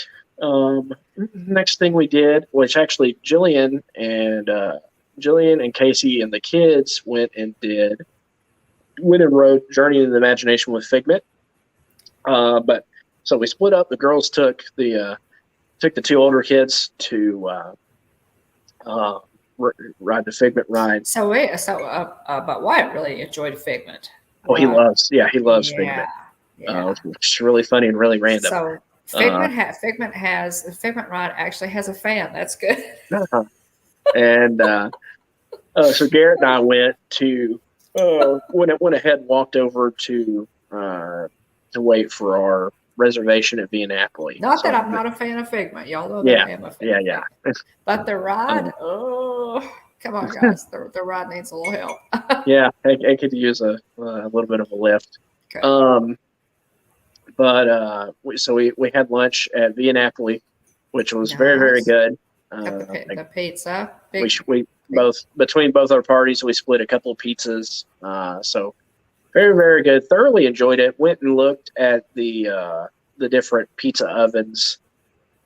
Next thing we did, which actually Jillian and Casey and the kids went and rode Journey into the Imagination with Figment. But so we split up. The girls took the 2 older kids to ride the Figment ride. But Wyatt really enjoyed Figment. Oh, he loves Figment. Yeah. It's really funny and really random. So Figment ride actually has a fan. That's good. And so Garrett and I went ahead and walked over to wait for our reservation at Napoli. Not that I'm not a fan of Figment. Y'all know that I am a fan. Yeah. But the ride, come on, guys. The ride needs a little help. Yeah, I could use a little bit of a lift. Okay. But we had lunch at Napoli, which was very, very good. The pizza. We between both our parties, we split a couple of pizzas. So very, very good. Thoroughly enjoyed it. Went and looked at the different pizza ovens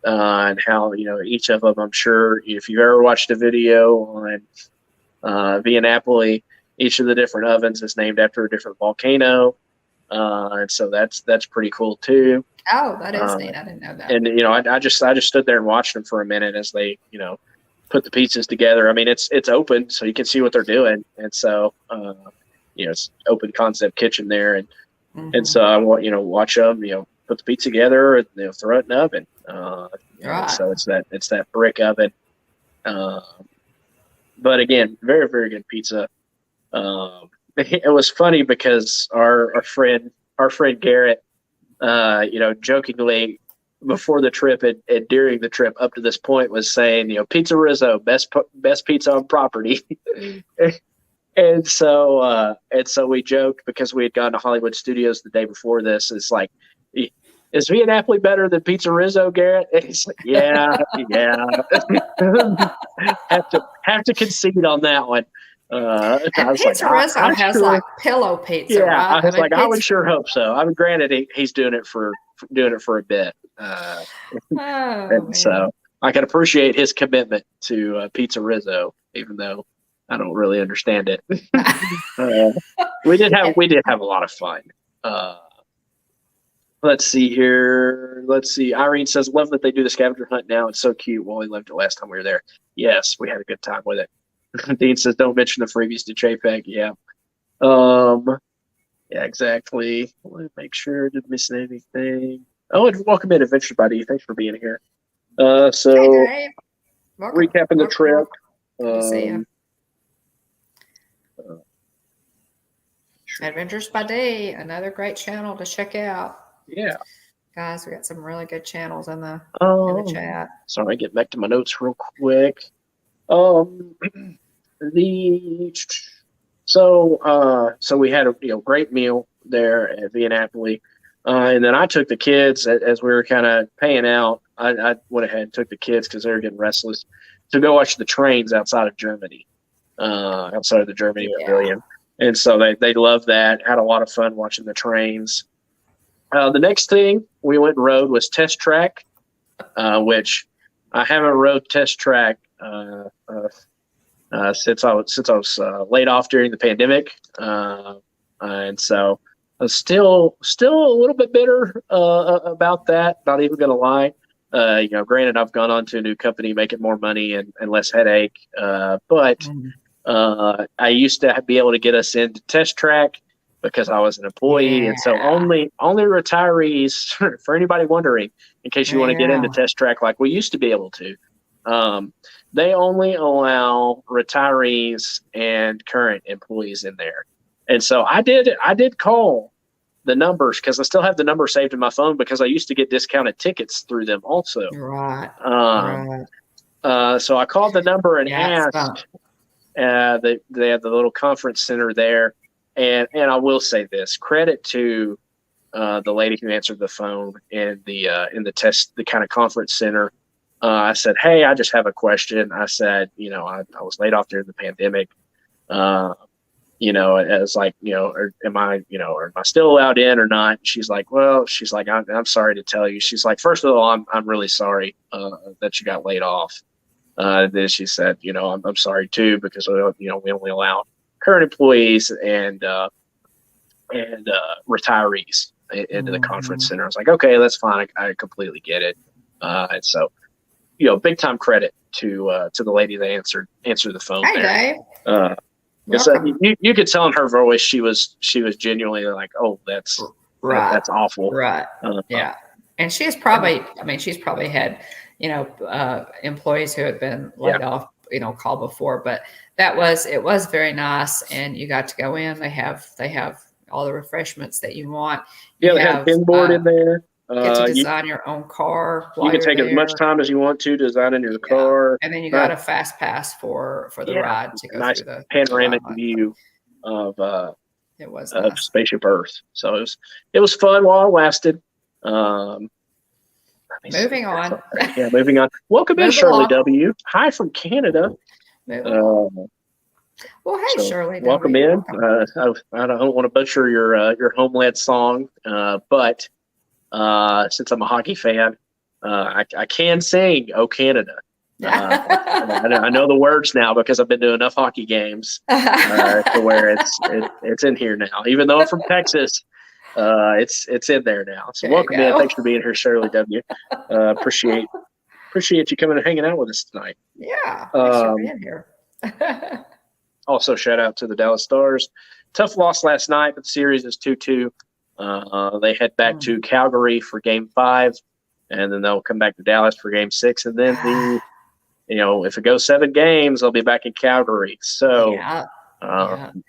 and how each of them. I'm sure if you've ever watched a video on Napoli, each of the different ovens is named after a different volcano. And so that's pretty cool too. Oh, that is neat. I didn't know that. And I just stood there and watched them for a minute as they put the pizzas together. I mean, it's open, so you can see what they're doing, and so it's open concept kitchen there, and so I watch them put the pizza together and throw it in the oven. Right. So it's that brick oven. But again, very, very good pizza. It was funny because our friend Garrett, jokingly before the trip and during the trip up to this point was saying, Pizza Rizzo, best pizza on property. and so we joked because we had gone to Hollywood Studios the day before this. It's like, is Napoli better than Pizza Rizzo, Garrett? And he's like, yeah. have to concede on that one. Pizza Rizzo has like pillow pizza. Yeah, right? I was I would sure hope so. I mean, granted, he's doing it for a bit, so I can appreciate his commitment to Pizza Rizzo, even though I don't really understand it. We did have a lot of fun. Let's see here. Irene says, "Love that they do the scavenger hunt now. It's so cute." Wally loved it last time we were there. Yes, we had a good time with it. Dean says, "Don't mention the freebies to JPEG." Yeah. Yeah, exactly. Let me make sure I didn't miss anything. Oh, and welcome in, Adventure Buddy. Thanks for being here. Hey, recapping the trip. See you. Adventures by Day, another great channel to check out. Yeah. Guys, we got some really good channels in the chat. Sorry, get back to my notes real quick. So we had a great meal there at Napoli, and then I took the kids as we were kind of paying out. I went ahead and took the kids because they were getting restless to go watch the trains outside of Germany, outside of the Germany Pavilion, and so they loved that. Had a lot of fun watching the trains. The next thing we went and rode was Test Track, which I haven't rode Test Track since I was laid off during the pandemic, and so I was still a little bit bitter about that. Not even going to lie. Granted, I've gone on to a new company, making more money and less headache. But I used to be able to get us into Test Track, because I was an employee. And so only retirees, for anybody wondering, in case you want to get into Test Track like we used to be able to, they only allow retirees and current employees in there. And so I did call the numbers because I still have the number saved in my phone because I used to get discounted tickets through them also. Right. So I called the number and asked. They have the little conference center there, and I will say this: credit to the lady who answered the phone in the kind of conference center. I said, "Hey, I just have a question." I said, I was laid off during the pandemic. It's like, am I still allowed in or not? She's like, I'm sorry to tell you. She's like, first of all, I'm really sorry that you got laid off. Then she said, I'm sorry too, because we only allow current employees and retirees into the conference center. I was like, okay, that's fine. I completely get it. And so, big time credit to the lady that answered the phone. Hey, there. Dave. You could tell in her voice she was genuinely like, oh, that's right. That's awful. Right. Yeah. And she's probably had, employees who had been laid off, call before, but it was very nice. And you got to go in, they have all the refreshments that you want. Yeah. They have a pin board in there. Get to design your own car. You can take as much time as you want to designing your car. And then you got a fast pass for the ride to go through the panoramic view of it was Spaceship Earth. So it was fun while it lasted. Moving on. Moving on. Welcome in, Shirley W. Hi from Canada. Well, hey, Shirley. Welcome in. I don't want to butcher your Homeland song, but since I'm a hockey fan, I can sing "Oh Canada." I know the words now because I've been to enough hockey games to where it's in here now. Even though I'm from Texas, it's in there now. So welcome in. Thanks for being here, Shirley W. Appreciate you coming and hanging out with us tonight. Yeah, thanks for being here. Also, shout out to the Dallas Stars. Tough loss last night, but the series is 2-2. They head back to Calgary for Game 5, and then they'll come back to Dallas for Game 6, and then if it goes 7 games, they'll be back in Calgary. So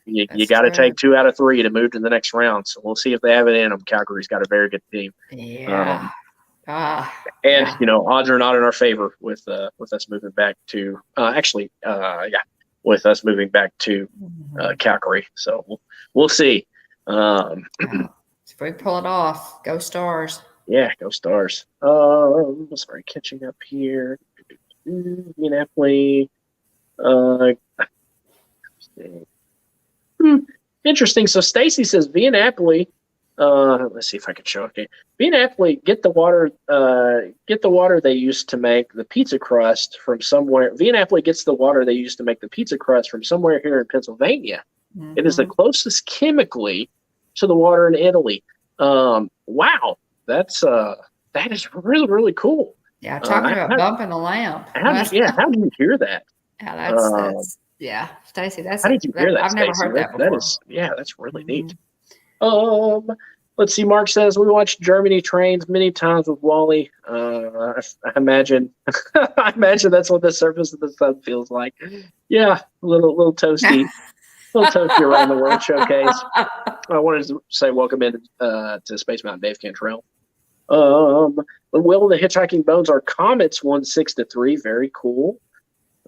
you got to take 2 out of 3 to move to the next round. So we'll see if they have it in them. Calgary's got a very good team. Yeah. Odds are not in our favor with us moving back to with us moving back to Calgary. So we'll see. If we pull it off, go Stars. Yeah, go Stars. Sorry, catching up here. Napoli. Interesting. So Stacy says Via Napoli. Let's see if I can show it. Okay. Via Napoli get the water they used to make the pizza crust from somewhere. Via Napoli gets the water they used to make the pizza crust from somewhere here in Pennsylvania. Mm-hmm. It is the closest chemically to the water in Italy. Wow, that is really, really cool. Yeah, talking about bumping the lamp. How did you hear that? Yeah, that's Stacy. How did you hear that? I've never heard that before. That's really neat. Let's see. Mark says we watched Germany Trains many times with Wally. I imagine that's what the surface of the sun feels like. Yeah, a little toasty. A little toasty around the world showcase. I wanted to say welcome in to Space Mountain Dave Cantrell. Will the Hitchhiking Bones are Comets 1-6-3. Very cool.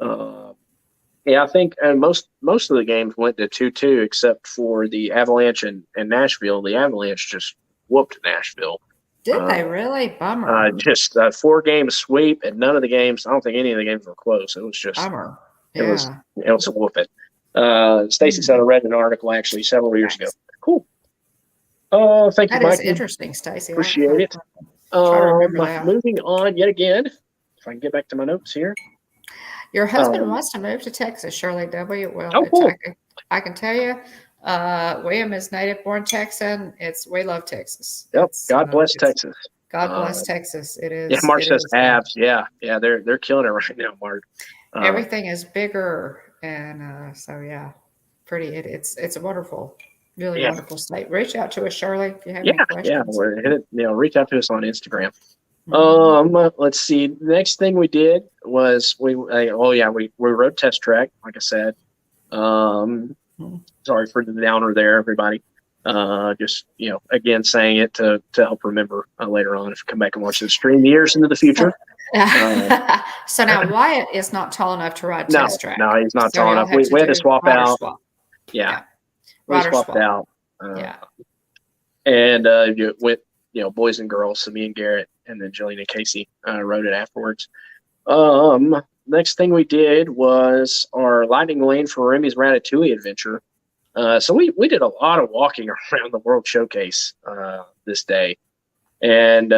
I think most of the games went to 2-2 except for the Avalanche and Nashville. The Avalanche just whooped Nashville. Did they really? Bummer. Just a 4-game sweep, and none of the games. I don't think any of the games were close. It was just bummer. It was a whooping. Stacy said I read an article actually several years ago. Cool. Thank you, Mike. That is interesting, Stacy. Appreciate it. Moving on yet again. If I can get back to my notes here. Your husband wants to move to Texas, Shirley W. Well, cool. I can tell you, William is native-born Texan. We love Texas. Yep. God bless Texas. God bless Texas. It is. Yeah, Mark says abs. Yeah, they're killing it right now, Mark. Everything is bigger, and pretty. It's wonderful. Really wonderful state. Reach out to us, Shirley, if you have any questions. Reach out to us on Instagram. Let's see. The next thing we did was we rode Test Track, like I said. Sorry for the downer there, everybody. Just again saying it to help remember later on if you come back and watch the stream years into the future. So now Wyatt is not tall enough to ride Test Track. No, he's not tall enough. We had to swap out. Yeah. We swapped out. And you went, boys and girls. So me and Garrett, and then Jillian and Casey rode it afterwards. Next thing we did was our lightning lane for Remy's Ratatouille adventure. So we did a lot of walking around the World Showcase this day, and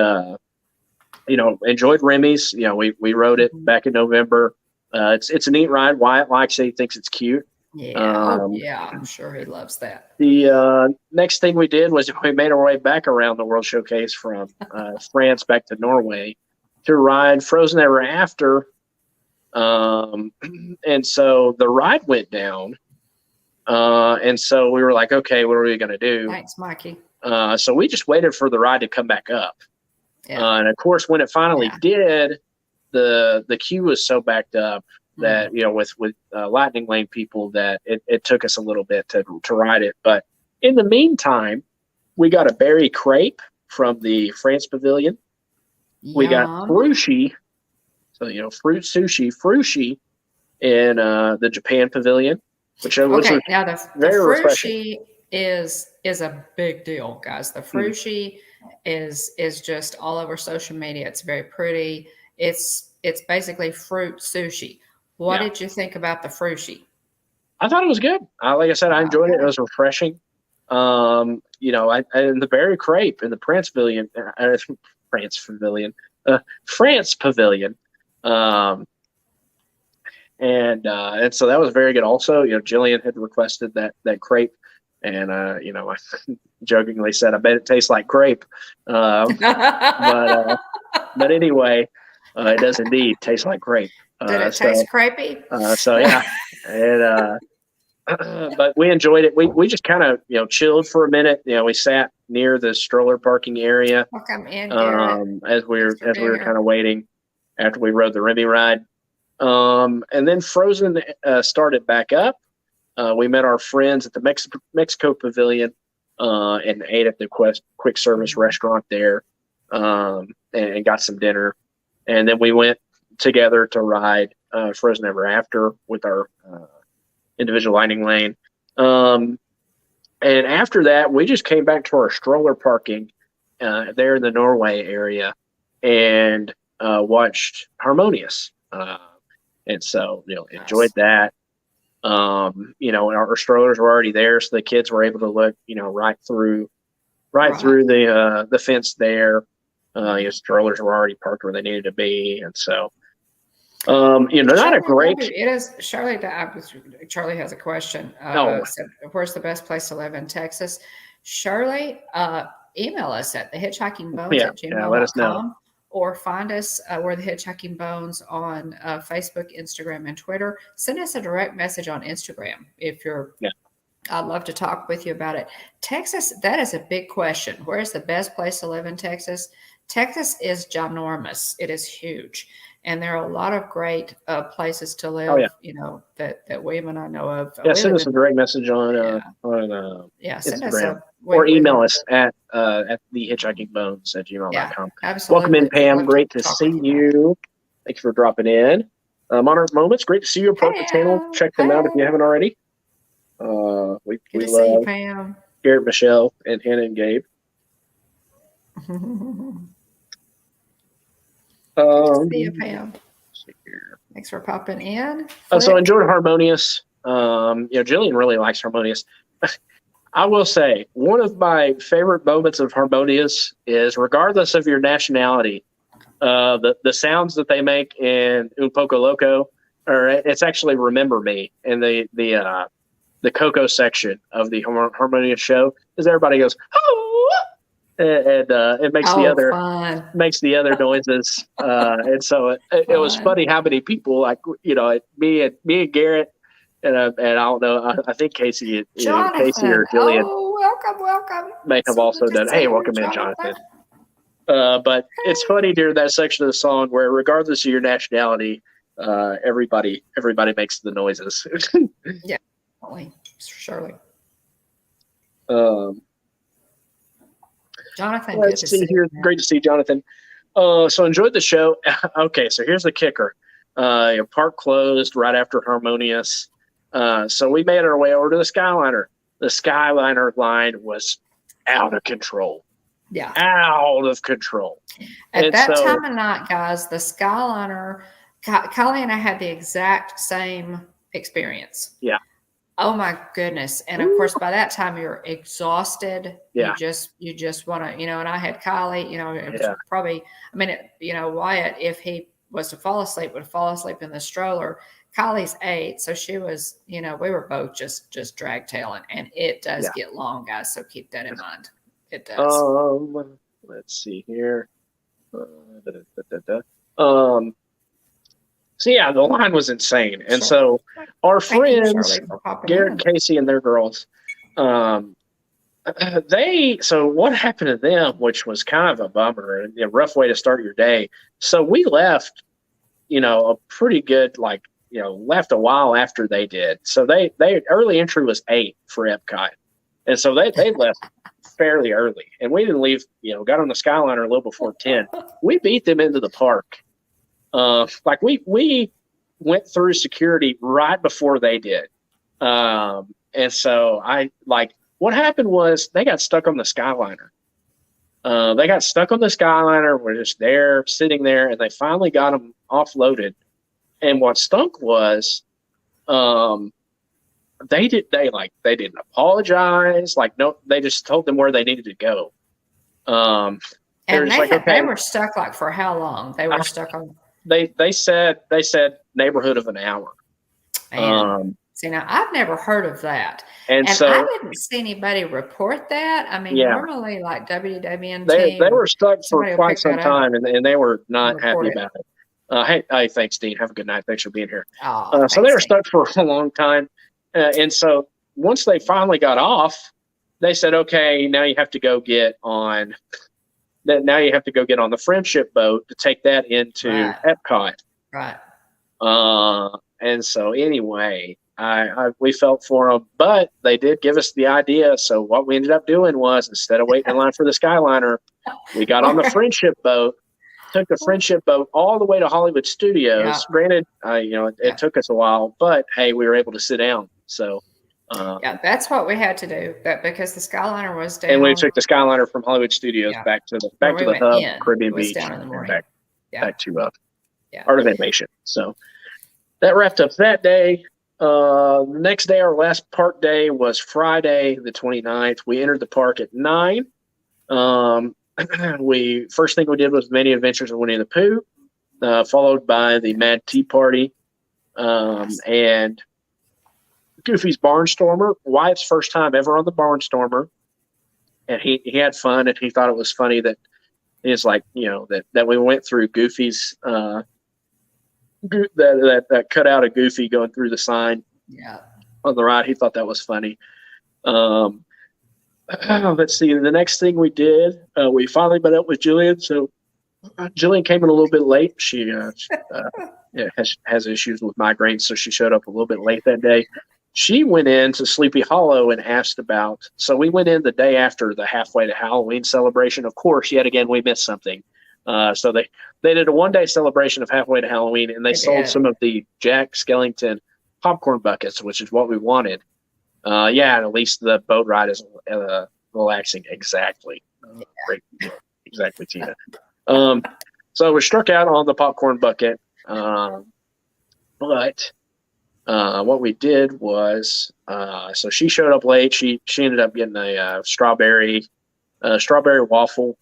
enjoyed Remy's. We rode it back in November. It's a neat ride. Wyatt likes it. He thinks it's cute. Yeah, I'm sure he loves that. The next thing we did was we made our way back around the World Showcase from France back to Norway to ride Frozen Ever After. And so the ride went down. And so we were like, okay, what are we going to do? Thanks, Mikey. So we just waited for the ride to come back up. Yeah. And of course, when it finally did, the queue was so backed up that, with lightning lane people that it took us a little bit to ride it. But in the meantime, we got a berry crepe from the France pavilion. Yum. We got frushi. So, fruit sushi in the Japan pavilion, which was now the frushi is a big deal, guys. The frushi is just all over social media. It's very pretty. It's basically fruit sushi. What did you think about the frushi? I thought it was good. Like I said, I enjoyed it. It was refreshing. And the berry crepe in the France pavilion. And so that was very good. Also, Jillian had requested that crepe, and I jokingly said, "I bet it tastes like crepe." But anyway, it does indeed taste like crepe. Did it taste crepey? So yeah, and but we enjoyed it. We just kind of chilled for a minute. We sat near the stroller parking area. Welcome in, as we were kind of waiting after we rode the Remy ride. And then Frozen started back up. We met our friends at the Mexico Pavilion and ate at the quick service restaurant there and got some dinner. And then we went together to ride Frozen Ever After with our individual lightning lane. And after that, we just came back to our stroller parking there in the Norway area and watched Harmonious. And so, enjoyed that. Our strollers were already there, so the kids were able to look, right through the fence there. Strollers were already parked where they needed to be, and so, not a great. It is Charlie. Charlie has a question. Said, where's the best place to live in Texas? Charlie, email us at thehitchhikingbones@gmail.com. Let us know. Or find us, we're the Hitchhiking Bones on Facebook, Instagram, and Twitter. Send us a direct message on Instagram if you're. Yeah. I'd love to talk with you about it. Texas, that is a big question. Where is the best place to live in Texas? Texas is ginormous. It is huge. And there are a lot of great places to live, that William and I know of. Yeah, send us a direct message on send Instagram. us or email us at thehitchhikingbones@gmail.com. Absolutely. Welcome in, Pam. Great to see you. Thanks for dropping in. Monarch Moments. Great to see you. Part of the channel. Check them out if you haven't already. We see love you, Pam. Garrett, Michelle, and Hannah and Gabe. See you, Pam. Thanks for popping in. So enjoyed Harmonious. Jillian really likes Harmonious. I will say one of my favorite moments of Harmonious is, regardless of your nationality, the sounds that they make in Un Poco Loco, or it's actually Remember Me, in the Coco section of the Harmonious show, is everybody goes, oh! And it makes the other noises, and so it was funny how many people, like me and Garrett And I don't know. I think Casey or Jillian. Oh, welcome. May have also done. Hey, welcome in, Jonathan. But it's funny during that section of the song where, regardless of your nationality, everybody makes the noises. Yeah, surely. Jonathan, let's see here. Great to see Jonathan. So enjoyed the show. Okay, so here's the kicker. Park closed right after Harmonious. So we made our way over to the Skyliner. The Skyliner line was out of control. Yeah. Out of control. At that time of night, guys, the Skyliner, Kylie and I had the exact same experience. Yeah. Oh my goodness. And of course, by that time you're exhausted. Yeah. You just want to, and I had Kylie, it was probably, Wyatt, if he was to fall asleep, would fall asleep in the stroller. Kylie's 8. So she was, we were both just drag tailing, and it does get long, guys. So keep that in mind. It does. Let's see here. So yeah, the line was insane. And so our friends, Garrett, Casey, and their girls, so what happened to them, which was kind of a bummer and a rough way to start your day. So we left, a pretty good, left a while after they did. So they early entry was 8 for Epcot. And so they left fairly early, and we didn't leave, got on the Skyliner a little before 10. We beat them into the park. We went through security right before they did. And so what happened was they got stuck on the Skyliner. We're just there, sitting there, and they finally got them offloaded. And what stunk was, they didn't apologize. No, they just told them where they needed to go. And they were stuck for how long? They were stuck on. They said neighborhood of an hour. See, now I've never heard of that, and so I didn't see anybody report that. I mean, normally WWN they were stuck for quite some time, and they were not happy about it. Hey, thanks, Dean. Have a good night. Thanks for being here. So they were stuck for a long time, and so once they finally got off, they said, "Okay, now you have to go get on." Now you have to go get on the Friendship boat to take that into Epcot. Right. And so anyway, we felt for them, but they did give us the idea. So what we ended up doing was, instead of waiting in line for the Skyliner, we got on the Friendship boat, took the Friendship boat all the way to Hollywood Studios. Yeah. Granted, it took us a while, but hey, we were able to sit down. So. That's what we had to do. Because the Skyliner was down, and we took the Skyliner from Hollywood Studios back to the hub, Caribbean Beach, and back to Art of Animation. So that wrapped up that day. The next day, our last park day was Friday, the 29th. We entered the park at 9. First thing we did was Many Adventures of Winnie the Pooh, followed by the Mad Tea Party, and Goofy's Barnstormer. Wyatt's first time ever on the Barnstormer, and he had fun, and he thought it was funny that it's that we went through Goofy's that cutout of Goofy going through the sign on the ride. He thought that was funny. Let's see. The next thing we did, we finally met up with Jillian. So Jillian came in a little bit late. She has issues with migraines, so she showed up a little bit late that day. She went into Sleepy Hollow and asked about. So we went in the day after the Halfway to Halloween celebration. Of course, yet again, we missed something. So they did a one-day celebration of Halfway to Halloween, and they sold some of the Jack Skellington popcorn buckets, which is what we wanted. And at least the boat ride is relaxing. Exactly. Great. Exactly, Tina. So we struck out on the popcorn bucket. But what we did was, so she showed up late. She ended up getting a strawberry waffle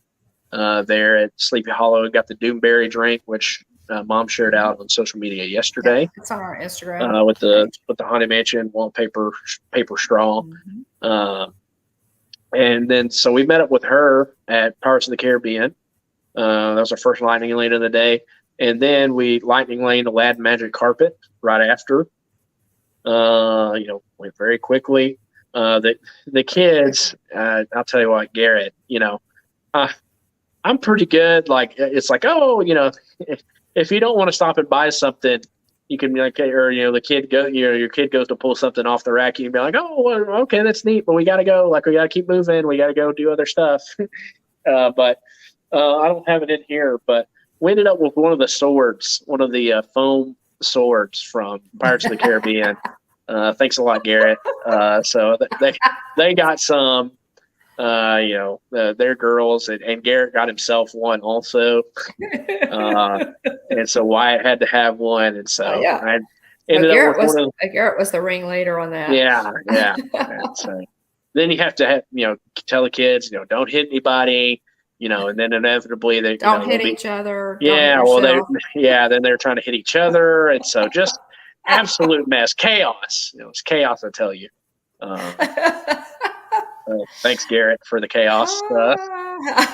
there at Sleepy Hollow. Got the Doomberry drink, which Mom shared out on social media yesterday. It's on our Instagram with the Haunted Mansion wallpaper paper straw. Mm-hmm. And then so we met up with her at Pirates of the Caribbean. That was our first lightning lane of the day. And then we lightning lane Aladdin Magic Carpet right after. Went very quickly. The kids, I'll tell you what, Garrett, I'm pretty good. Like, it's like, oh, if you don't want to stop and buy something, you can be like, or, your kid goes to pull something off the rack. You can be like, oh, well, okay, that's neat, but we got to go. Like, we got to keep moving. We got to go do other stuff. But I don't have it in here, but we ended up with one of the swords, one of the foam swords from Pirates of the Caribbean. Thanks a lot, Garrett. So they got some, their girls, and Garrett got himself one also. And so Wyatt had to have one. And so I ended up with Garrett was the ringleader on that. Yeah. And so then you have to tell the kids, don't hit anybody, and then inevitably they don't hit each other. Yeah. Then they're trying to hit each other. And so just absolute mess, chaos. It's chaos, I tell you. Thanks, Garrett, for the chaos.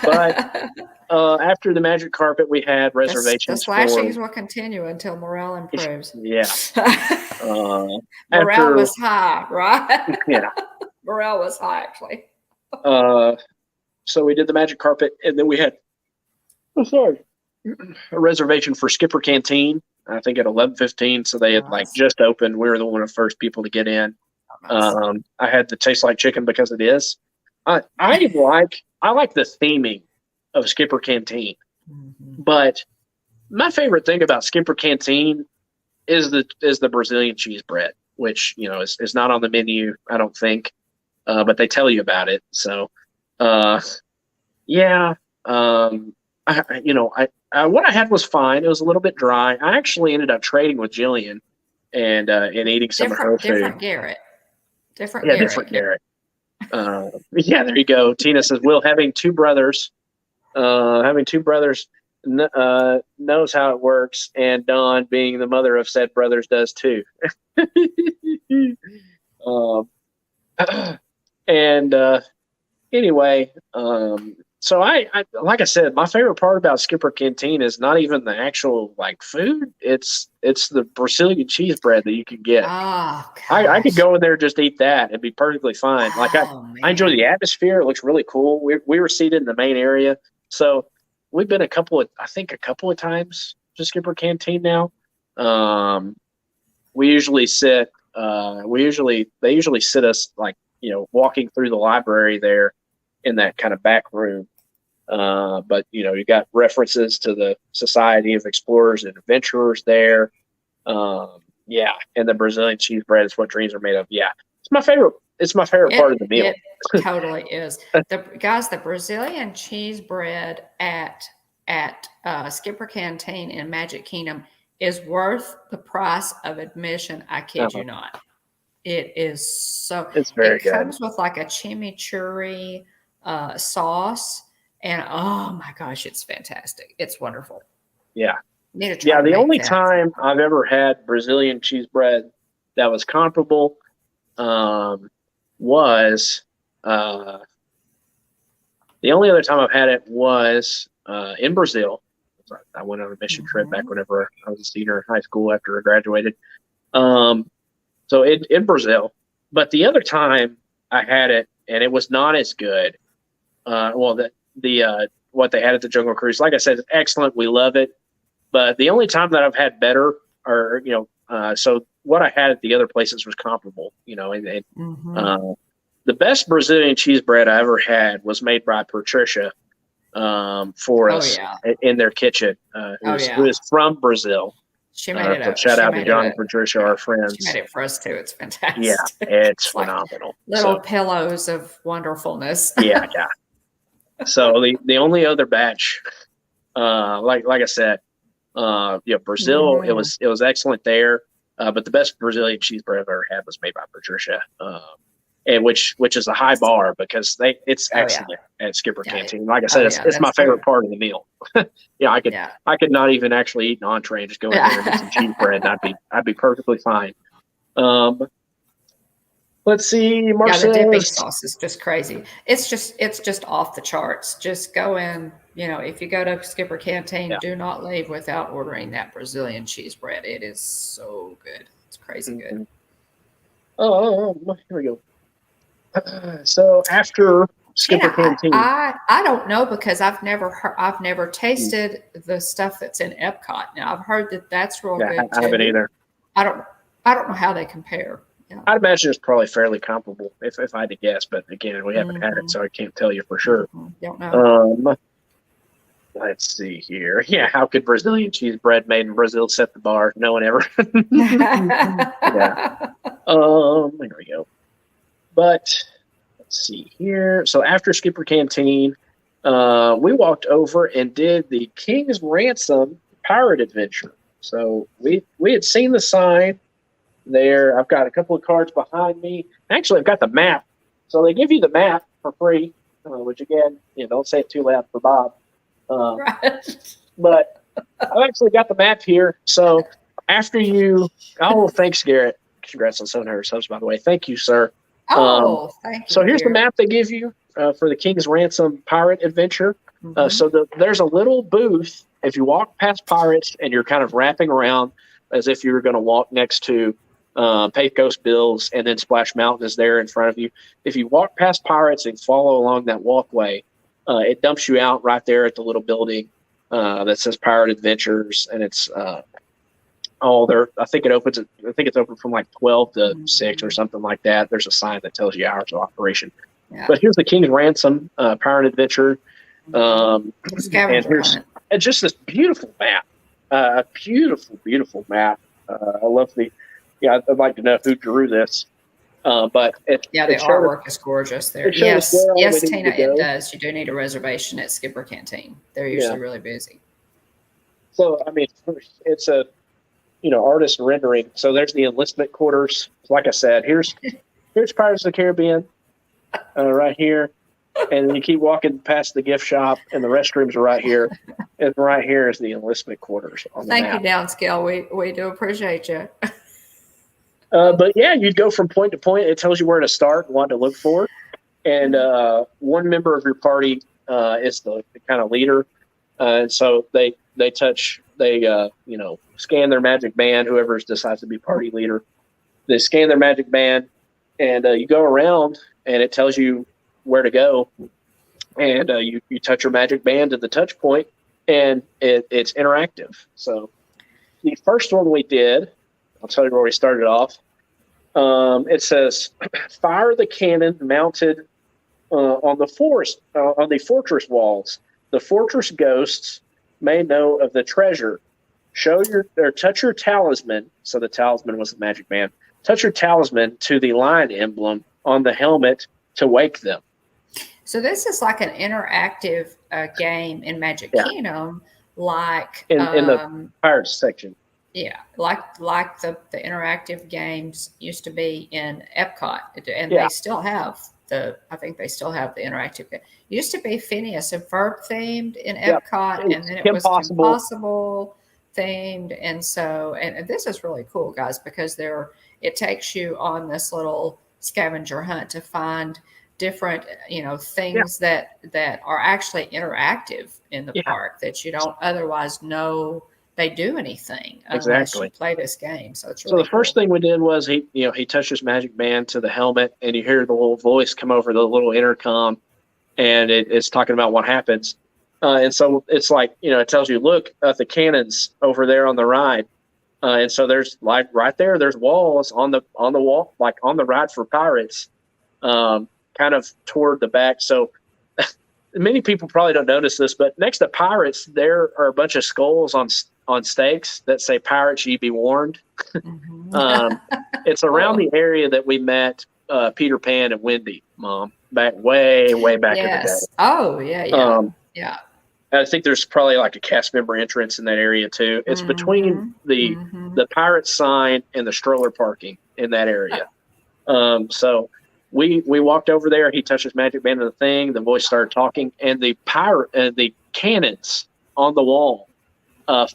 But after the magic carpet, we had reservations. The slashings will continue until morale improves. Yeah. Morale was high, right? Yeah. Morale was high, actually. So we did the magic carpet, and then we had a reservation for Skipper Canteen, I think at 11:15. So they had just opened. We were one of the first people to get in. I had the taste like chicken because it is. I like the theming of Skipper Canteen, but my favorite thing about Skipper Canteen is the Brazilian cheese bread, which is not on the menu, I don't think, but they tell you about it. So, what I had was fine. It was a little bit dry. I actually ended up trading with Jillian and eating some of her food. Different Garrett. Different Garrett. There you go. Tina says, Will, having two brothers knows how it works, and Dawn, being the mother of said brothers, does too. Anyway, so I like I said, my favorite part about Skipper Canteen is not even the actual food. It's the Brazilian cheese bread that you can get. Oh, I could go in there and just eat that and be perfectly fine. I enjoy the atmosphere. It looks really cool. We were seated in the main area, so we've been a couple of times to Skipper Canteen now. They usually sit us walking through the library there in that kind of back room. But you got references to the Society of Explorers and Adventurers there. And the Brazilian cheese bread is what dreams are made of. Yeah. It's my favorite part of the meal. It totally is. The Brazilian cheese bread at Skipper Canteen in Magic Kingdom is worth the price of admission. I kid you not. It is so. It's very good. It comes with a chimichurri sauce, and oh my gosh, it's fantastic. It's wonderful. Yeah. The only time I've ever had Brazilian cheese bread that was comparable was the only other time I've had it was in Brazil. I went on a mission trip back whenever I was a senior in high school after I graduated. So in Brazil, but the other time I had it and it was not as good. What they had at the Jungle Cruise, like I said, it's excellent. We love it. But the only time that I've had better, so what I had at the other places was comparable. The best Brazilian cheese bread I ever had was made by Patricia for us in their kitchen, who is from Brazil. She made it up. Shout out to John and Patricia, our friends. She made it for us too. It's fantastic. Yeah, it's phenomenal. Little pillows of wonderfulness. Yeah. So the only other batch, like I said, Brazil, it was excellent there. But the best Brazilian cheese bread I've ever had was made by Patricia, and which is a high bar because it's excellent at Skipper Canteen. Like I said, it's my favorite part of the meal. I could not even actually eat an entree and just go in there and get some cheese bread, and I'd be perfectly fine. Let's see, Marcel. The dipping sauce is just crazy. It's just off the charts. Just go in. If you go to Skipper Canteen, do not leave without ordering that Brazilian cheese bread. It is so good. It's crazy good. Here we go. So after Skipper Canteen, I don't know because I've never tasted the stuff that's in Epcot. Now I've heard that that's real good too. I haven't either. I don't know how they compare. Yeah. I'd imagine it's probably fairly comparable if I had to guess, but again, we haven't had it, so I can't tell you for sure. Don't know. Let's see here. Yeah, how could Brazilian cheese bread made in Brazil set the bar? No one ever. Yeah. There we go. But let's see here. So after Skipper Canteen, we walked over and did the King's Ransom Pirate Adventure. So we had seen the sign there. I've got a couple of cards behind me. Actually, I've got the map. So they give you the map for free, which again, don't say it too loud for Bob. Right. But I've actually got the map here. So after thanks, Garrett. Congrats on 700 subs, by the way. Thank you, sir. Oh, thank you. So here's the map they give you for the King's Ransom Pirate Adventure. So there's a little booth. If you walk past Pirates and you're kind of wrapping around as if you were going to walk next to Pecos Bills, and then Splash Mountain is there in front of you. If you walk past Pirates and follow along that walkway, it dumps you out right there at the little building that says Pirate Adventures, and it's all there. I think it's open from like 12 to 6 or something like that. There's a sign that tells you hours of operation. Yeah. But here's the King's Ransom Pirate Adventure, and here's just this beautiful map. A beautiful map. I love I'd like to know who drew this. But the artwork is gorgeous there. Yes, Tina, it does. You do need a reservation at Skipper Canteen. They're usually really busy. So, I mean, it's a, artist rendering. So there's the enlistment quarters. Like I said, here's Pirates of the Caribbean right here. And then you keep walking past the gift shop, and the restrooms are right here. And right here is the enlistment quarters on the map. Thank you, Downscale. We do appreciate you. But yeah, you'd go from point to point. It tells you where to start and what to look for. And one member of your party is the kind of leader. And so they scan their magic band, whoever decides to be party leader. They scan their magic band, and you go around, and it tells you where to go. And you touch your magic band to the touch point, and it's interactive. So the first one we did, I'll tell you where we started off. It says, fire the cannon mounted on the fortress walls. The fortress ghosts may know of the treasure. Touch your talisman. So the talisman was the magic band. Touch your talisman to the lion emblem on the helmet to wake them. So this is like an interactive game in Magic Kingdom, like in the Pirates section. Yeah, like the interactive games used to be in Epcot, and they still have I think they still have the interactive game. It used to be Phineas and Ferb themed in Epcot, and then it was Impossible themed, and this is really cool, guys, because it takes you on this little scavenger hunt to find different things that are actually interactive in the park that you don't otherwise know they do anything unless you play this game. So it's really the first thing we did was he touched his magic band to the helmet, and you hear the little voice come over the little intercom, and it's talking about what happens. And so it's like, it tells you, look at the cannons over there on the ride. And so there's like right there, there's walls on the wall, like on the ride for Pirates, kind of toward the back. So many people probably don't notice this, but next to Pirates, there are a bunch of skulls on stakes that say "Pirates, ye be warned." It's around the area that we met Peter Pan and Wendy, Mom, way back in the day. Oh yeah. I think there's probably like a cast member entrance in that area too. It's between the Pirates sign and the stroller parking in that area. So we walked over there. He touched his magic band of the thing. The voice started talking, and the cannons on the wall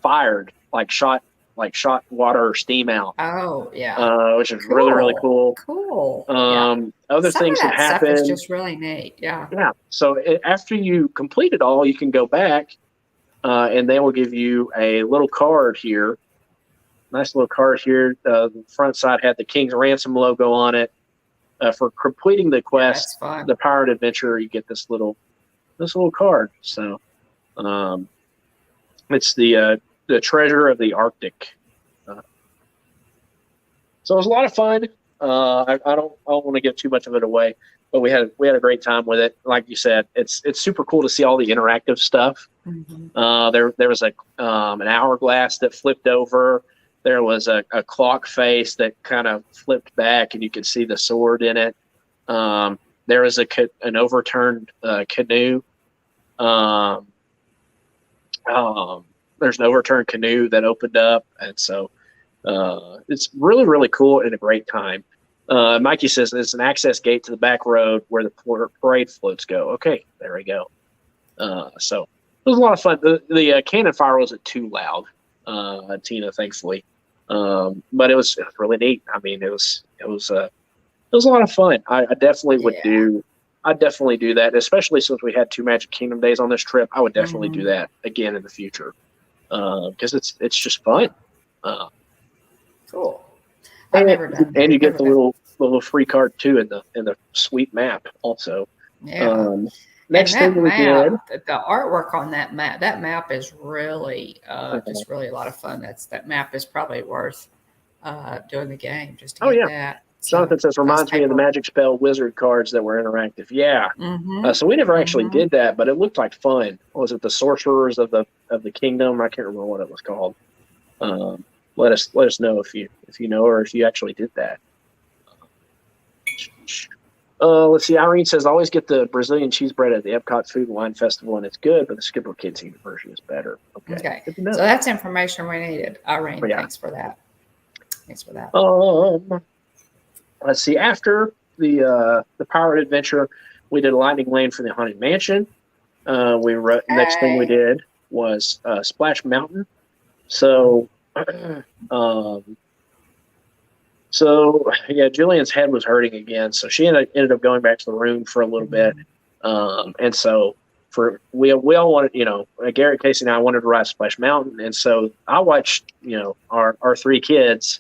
fired, shot water or steam out. Oh yeah, which is really cool. Cool. Other things that happen is just really neat. Yeah. Yeah. So after you complete it all, you can go back, and they will give you a little card here. nice little card here. The front side had the King's Ransom logo on it. For completing the quest, the Pirate Adventure, you get this little card. So, it's the Treasure of the Arctic. So it was a lot of fun. I don't want to give too much of it away, but we had a great time with it. Like you said, it's super cool to see all the interactive stuff. Mm-hmm. There was an hourglass that flipped over. There was a clock face that kind of flipped back, and you could see the sword in it. There was an overturned canoe. There's an overturned canoe that opened up, and so it's really, really cool and a great time. Mikey says there's an access gate to the back road where the parade floats go. Okay, there we go. So it was a lot of fun. The cannon fire wasn't too loud, Tina, thankfully. But it was really neat. I mean, it was a lot of fun. I definitely would do. I'd definitely do that, especially since we had 2 Magic Kingdom days on this trip. I would definitely do that again in the future, because it's just fun. Cool. And you get the little free card too in the sweet map also. Yeah. Next thing we did, the artwork on that map is really just really a lot of fun. That map is probably worth doing the game just to get that. Jonathan says, reminds me of the Magic Spell Wizard cards that were interactive. Yeah. Mm-hmm. So we never actually did that, but it looked like fun. Was it the Sorcerers of the Kingdom? I can't remember what it was called. Let us know if you know, or if you actually did that. Let's see. Irene says, always get the Brazilian cheese bread at the Epcot Food and Wine Festival, and it's good, but the Skipper Kids Eat version is better. Okay. Good to know. So that's information we needed. Irene, thanks for that. Let's see. After the Pirate Adventure, we did a Lightning Lane for the Haunted Mansion. Next thing we did was Splash Mountain. So, Julian's head was hurting again, so she ended up going back to the room for a little bit. And so we all wanted, Garrett, Casey, and I wanted to ride Splash Mountain, and so I watched, our 3 kids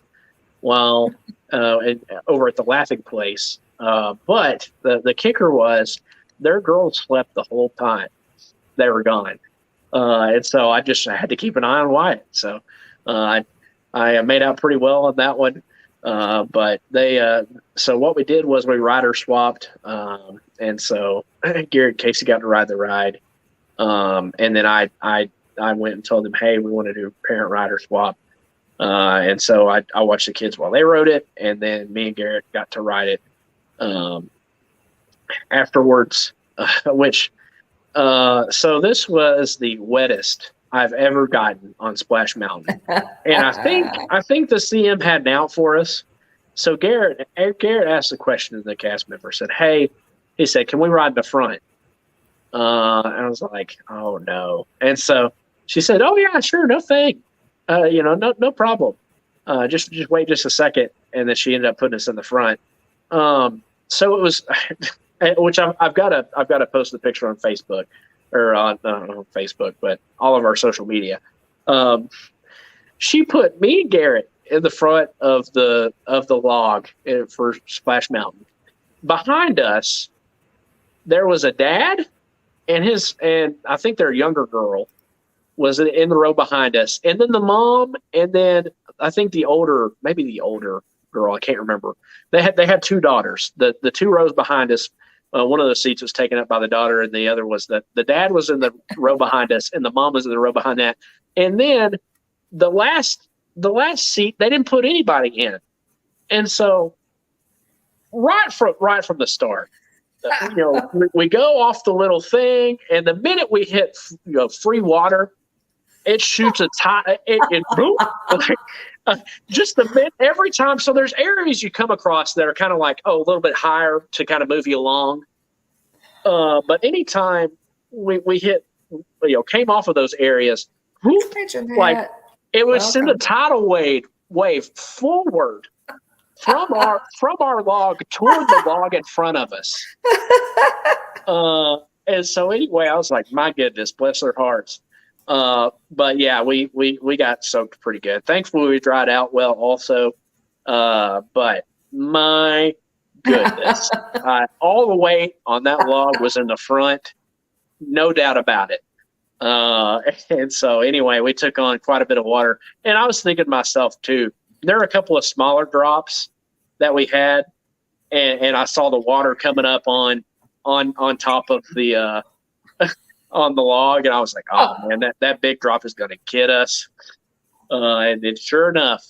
while over at the Laughing Place. But the kicker was their girls slept the whole time they were gone, and so I had to keep an eye on Wyatt. So I made out pretty well on that one. But so what we did was we rider swapped. And so Garrett and Casey got to ride the ride. And then I went and told them, hey, we want to do parent rider swap. And so I watched the kids while they rode it. And then me and Garrett got to ride it, afterwards, so this was the wettest I've ever gotten on Splash Mountain. And I think the CM had an out for us. So Garrett asked a question to the cast member, said, hey, he said, can we ride the front? And I was like, oh no. And so she said, oh yeah, sure. No thing. No problem. Just wait just a second. And then she ended up putting us in the front. So it was, which I've got to post the picture on Facebook. Or on Facebook, but all of our social media. She put me and Garrett in the front of the log for Splash Mountain. Behind us, there was a dad and I think their younger girl was in the row behind us, and then the mom, and then I think the older girl, I can't remember. They had 2 daughters. The 2 rows behind us. One of the seats was taken up by the daughter, and the other was the dad was in the row behind us, and the mom was in the row behind that. And then the last seat, they didn't put anybody in. And so right from the start, we go off the little thing, and the minute we hit free water, it shoots a tie. It boom. Just the minute every time. So there's areas you come across that are kind of like, a little bit higher to kind of move you along. But anytime we hit, came off of those areas, like it would send a tidal wave forward from our log toward the log in front of us. And so anyway, I was like, my goodness, bless their hearts. But yeah, we got soaked pretty good. Thankfully, we dried out well also. But my goodness, all the weight on that log was in the front, no doubt about it. And so anyway, we took on quite a bit of water. And I was thinking to myself too, there are a couple of smaller drops that we had, and I saw the water coming up on top of the on the log, and I was like, oh man, that big drop is going to get us. And then sure enough,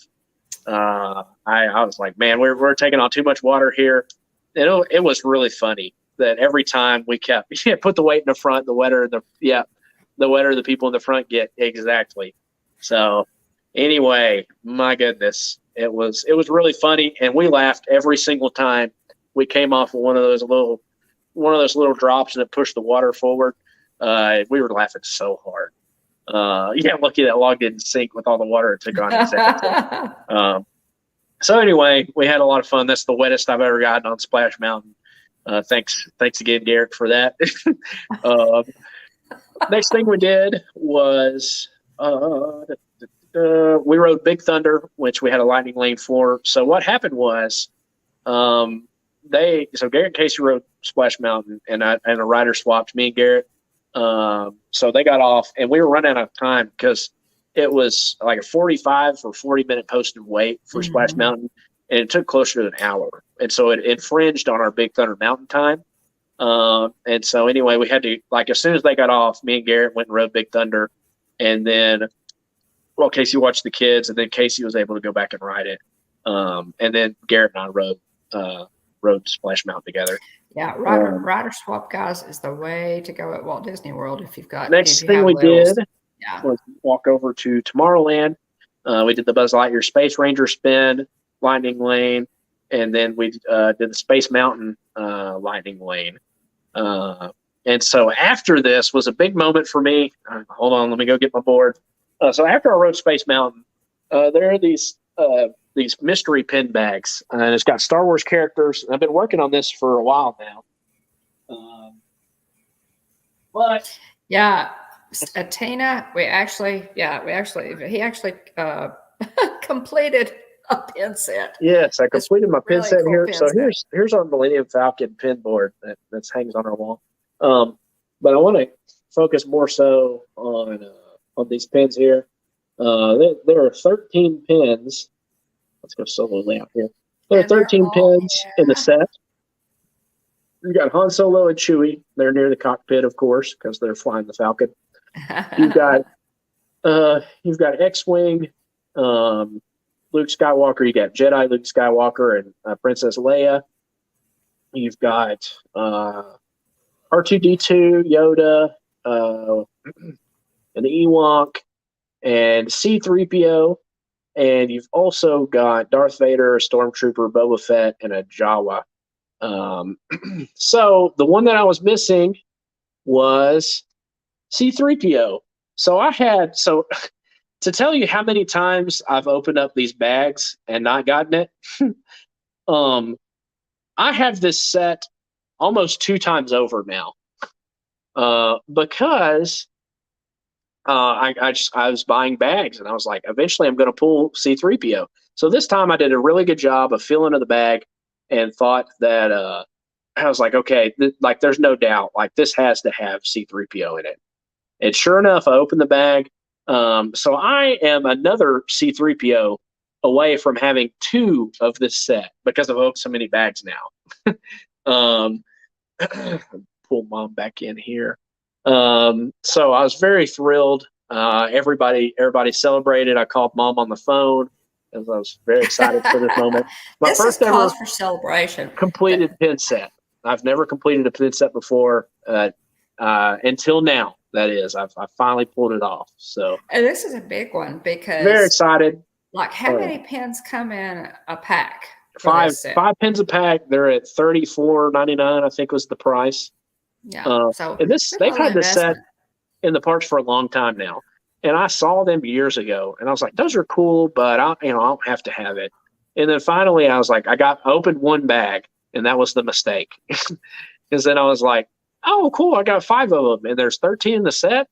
I was like, man, we're taking on too much water here. And it was really funny that every time we kept put the weight in the front, the wetter the people in the front get. Exactly. So anyway, my goodness, it was really funny, and we laughed every single time we came off of one of those little drops and it pushed the water forward. We were laughing so hard. Lucky that log didn't sink with all the water it took on it. So anyway, we had a lot of fun. That's the wettest I've ever gotten on Splash Mountain. Thanks again, Garrett, for that. Next thing we did was we rode Big Thunder, which we had a lightning lane for. So what happened was Garrett and Casey rode Splash Mountain, and a rider swapped me and Garrett. So they got off, and we were running out of time because it was like a 45 or 40-minute posted wait for Splash Mountain, and it took closer to an hour. And so it infringed on our Big Thunder Mountain time. And so anyway, we had to, like, as soon as they got off, me and Garrett went and rode Big Thunder, and then, Casey watched the kids, and then Casey was able to go back and ride it. And then Garrett and I rode Splash Mountain together. Yeah, rider swap, guys, is the way to go at Walt Disney World if you've got. Next thing we did was walk over to Tomorrowland. We did the Buzz Lightyear Space Ranger spin, lightning lane, and then we did the Space Mountain lightning lane. And so after this was a big moment for me. Hold on, let me go get my board. So after I rode Space Mountain, there are these mystery pin bags, and it's got Star Wars characters. I've been working on this for a while now. But yeah, Tina, he actually completed a pin set. Yes, I completed my pin set here. So here's our Millennium Falcon pin board that hangs on our wall. But I want to focus more so on these pins here. There are 13 pins. Let's go slowly out here. There are 13 pins in the set. You got Han Solo and Chewie. They're near the cockpit, of course, because they're flying the Falcon. You've got X-wing, Luke Skywalker. You got Jedi Luke Skywalker and Princess Leia. You've got R2-D2, Yoda, an Ewok, and C-3PO. And you've also got Darth Vader, a Stormtrooper, Boba Fett, and a Jawa. So the one that I was missing was C-3PO. So to tell you how many times I've opened up these bags and not gotten it, I have this set almost 2 times over now, because I was buying bags, and I was like, eventually I'm going to pull C-3PO. So this time I did a really good job of feeling in the bag and thought that I was like, okay, there's no doubt, like, this has to have C-3PO in it. And sure enough, I opened the bag. So I am another C-3PO away from having 2 of this set because I've opened so many bags now. Pull Mom back in here. So I was very thrilled. Everybody celebrated. I called Mom on the phone, and I was very excited for this moment. My first ever for celebration completed pin set. I've never completed a pin set before, until now. That is, I finally pulled it off. So, and this is a big one because very excited. Like, how many pins come in a pack? 5 pins a pack. They're at $34.99. I think was the price. Yeah. And they've had this set in the parks for a long time now, and I saw them years ago, and I was like, those are cool, but I don't have to have it. And then finally, I was like, I opened one bag, and that was the mistake, because then I was like, oh, cool, I got 5 of them, and there's 13 in the set.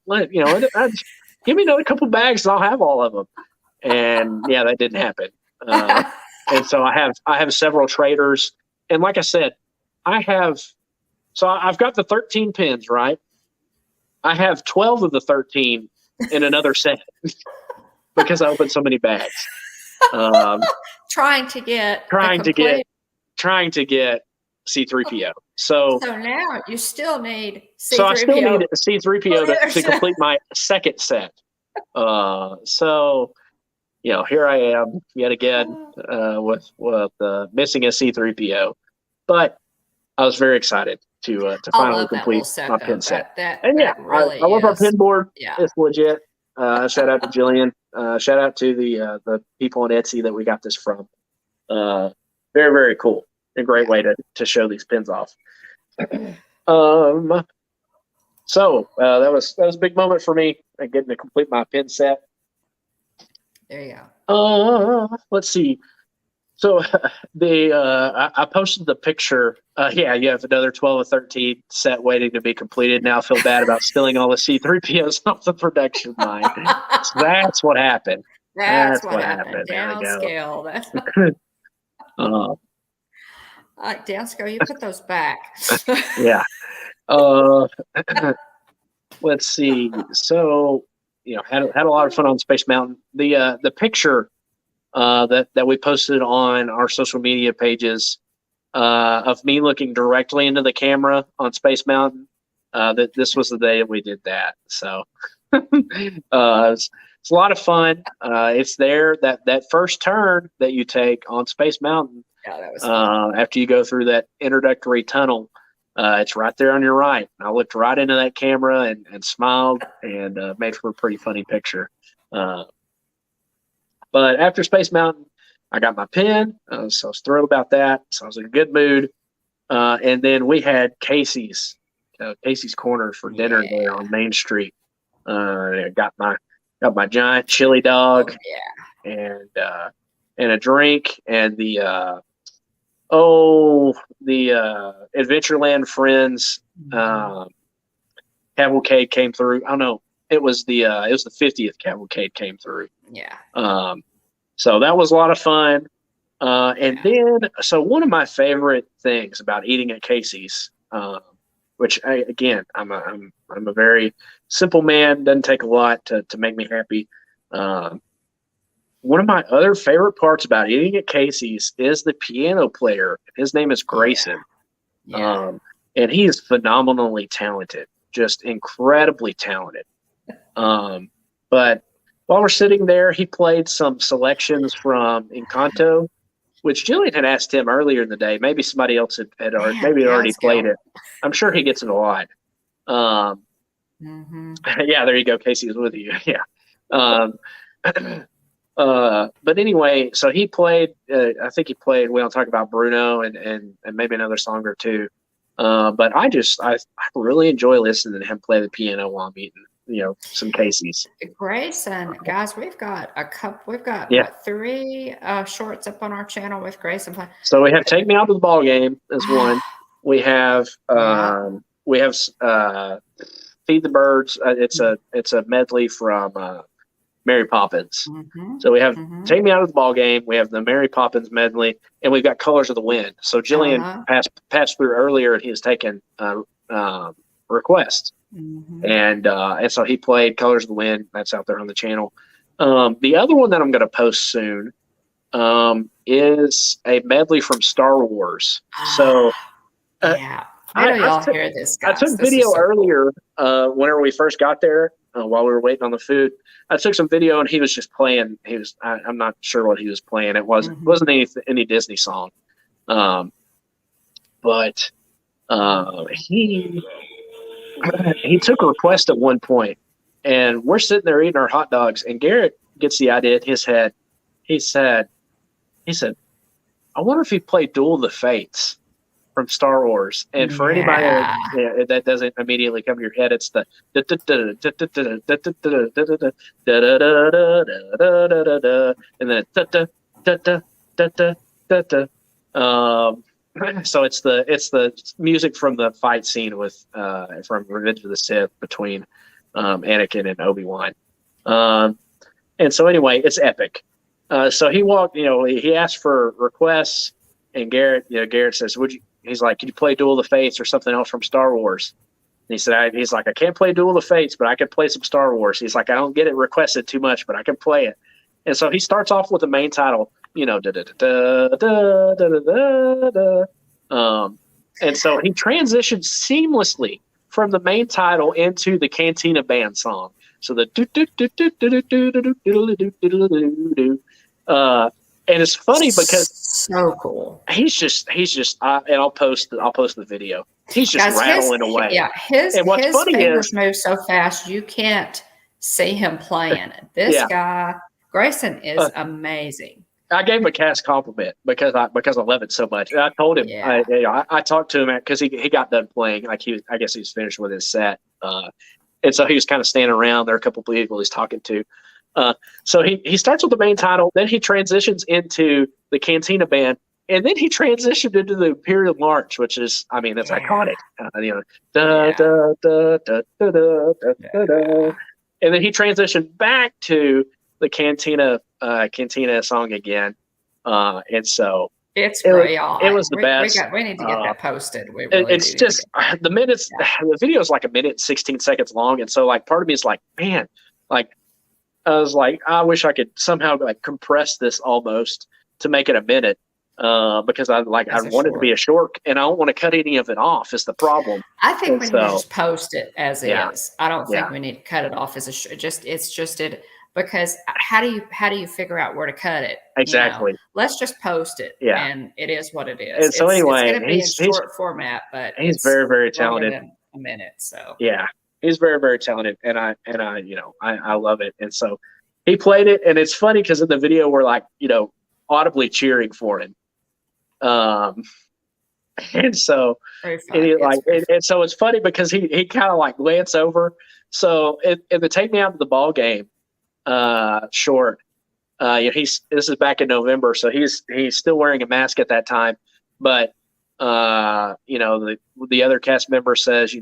give me another couple bags and I'll have all of them. And yeah, that didn't happen. And so I have several traders. And like I said, I've got the 13 pins, right? I have 12 of the 13 in another set because I opened so many bags. Trying to get C-3PO. So now you still need C-3PO. So I still need C-3PO to complete my second set. So, here I am yet again with missing a C-3PO. But I was very excited to finally complete my pin set. I love our pin board. Yeah. It's legit. Shout out to Jillian. Shout out to the people on Etsy that we got this from. Very, very cool. A great way to show these pins off. So that was a big moment for me, getting to complete my pin set. There you go. Let's see. So I posted the picture. You have another 12 or 13 set waiting to be completed. Now I feel bad about stealing all the C-3POs off the production line. So that's what happened. That's what happened. Downscale. That's downscale. You put those back. Yeah. Let's see. So had a lot of fun on Space Mountain. The picture that we posted on our social media pages of me looking directly into the camera on Space Mountain. That this was the day that we did that. So it's a lot of fun. It's there that first turn that you take on Space Mountain. Yeah, that was fun. After you go through that introductory tunnel. It's right there on your right. I looked right into that camera and smiled and made for a pretty funny picture. But after Space Mountain, I got my pin, so I was thrilled about that. So I was in a good mood. And then we had Casey's Corner for dinner there on Main Street. I got my giant chili dog and a drink and the Adventureland Friends cavalcade came through. I don't know. It was the 50th cavalcade came through. Yeah. So that was a lot of fun. And then, so one of my favorite things about eating at Casey's, which I'm a very simple man. Doesn't take a lot to make me happy. One of my other favorite parts about eating at Casey's is the piano player. His name is Grayson. Yeah. And he is phenomenally talented, just incredibly talented. But while we're sitting there, he played some selections from Encanto, which Jillian had asked him earlier in the day. Maybe somebody else had already played it. I'm sure he gets it a lot. Yeah, there you go. Casey is with you. Yeah. But anyway, so he played, I think he played, we don't talk about Bruno and maybe another song or two. But I really enjoy listening to him play the piano while I'm eating, some Casey's. Grayson, guys, we've got what, 3 shorts up on our channel with Grayson playing. So we have Take Me Out to the Ball Game as one. We have, Feed the Birds. It's a medley from, Mary Poppins. So we have Take Me Out of the Ball Game. We have the Mary Poppins medley, and we've got Colors of the Wind. So Jillian passed through earlier, and he was taking requests, and so he played Colors of the Wind. That's out there on the channel. The other one that I'm going to post soon is a medley from Star Wars. So I hear this, guys. I took video earlier whenever we first got there. While we were waiting on the food, I took some video and he was just playing. I'm not sure what he was playing. It wasn't any Disney song, but he took a request at one point, and we're sitting there eating our hot dogs, and Garrett gets the idea in his head. He said, "I wonder if he played Duel of the Fates from Star Wars." And for anybody that doesn't immediately come to your head, it's the and then so it's the music from the fight scene with from Revenge of the Sith between Anakin and Obi-Wan. And so anyway, it's epic. So he walked, he asked for requests, and Garrett says, he's like, could you play Duel of the Fates or something else from Star Wars? And he said, he's like, I can't play Duel of the Fates, but I can play some Star Wars. He's like, I don't get it requested too much, but I can play it. And so he starts off with the main title, da da da da da da da. And so he transitioned seamlessly from the main title into the Cantina Band song. So the do do do do do do do do do do do. And it's funny because so cool. He's just, and I'll post the video. He's just rattling away. Yeah, his fingers move so fast you can't see him playing. This guy, Grayson, is amazing. I gave him a cast compliment because I love it so much. And I told him, I talked to him because he got done playing. Like I guess he was finished with his set. And so he was kind of standing around. There are a couple of people he's talking to. So he starts with the main title, then he transitions into the Cantina Band, and then he transitioned into the Imperial March, which is, it's iconic. Da, da, da, da, da, da, da, da. And then he transitioned back to the Cantina song again. And so it's great. It was the best. We need to get that posted. It's just the minutes. The video is like 1 minute and 16 seconds long, and so like part of me is like, man, like I was like, I wish I could somehow like compress this almost to make it a minute, because I want it to be a short, and I don't want to cut any of it off. Is the problem? I think we need to just post it as is. I don't think we need to cut it off as a because how do you figure out where to cut it? Exactly. Let's just post it. Yeah. And it is what it is. And so anyway, it's going to be in short format, but he's very, very talented. A minute. So yeah, he's very, very talented, and I love it. And so he played it, and it's funny because in the video we're like, audibly cheering for him. And so and so it's funny because he kind of like glanced over. So in the Take Me Out to the Ball Game short, this is back in November, so he's still wearing a mask at that time, but the other cast member says, who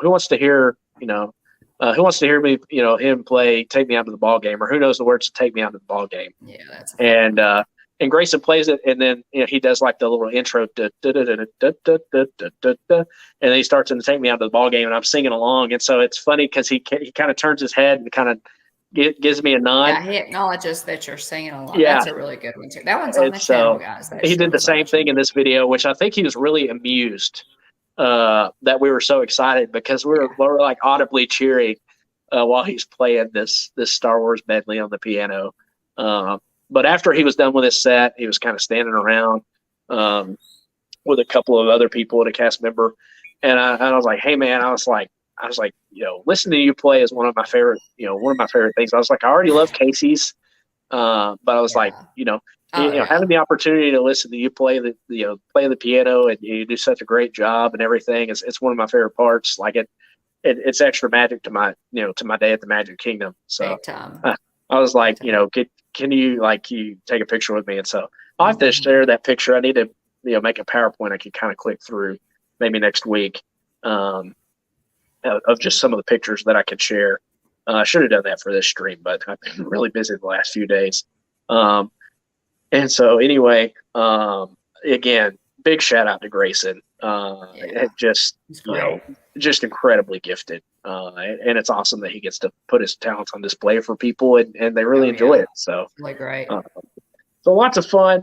wants to hear, who wants to hear me, him play Take Me Out to the Ball Game, or who knows the words to Take Me Out to the Ball Game. Yeah, that's and Grayson plays it, and then he does like the little intro, and then he starts in the Take Me Out to the Ball Game, and I'm singing along, and so it's funny because he kind of turns his head and kind of gives me a nod. Yeah, he acknowledges that you're singing along. Yeah. That's a really good one too. That one's on the channel, guys. He did the same thing in this video, which I think he was really amused that we were so excited because we're like audibly cheering while he's playing this Star Wars medley on the piano. But after he was done with his set, he was kind of standing around with a couple of other people and a cast member, and I was like, "Hey, man!" I was like, listening to you play is one of my favorite things. I was like, I already love Casey's, but I was like, having the opportunity to listen to you play the piano, and you do such a great job and everything. It's one of my favorite parts. Like it's extra magic to my day at the Magic Kingdom. So I was like, can you take a picture with me? And so I'll have to share that picture. I need to, make a PowerPoint I can kind of click through maybe next week of just some of the pictures that I could share. I should have done that for this stream, but I've been really busy the last few days. And so anyway, again, big shout out to Grayson. Just incredibly gifted. And it's awesome that he gets to put his talents on display for people, and they really enjoy it. So really great. So lots of fun.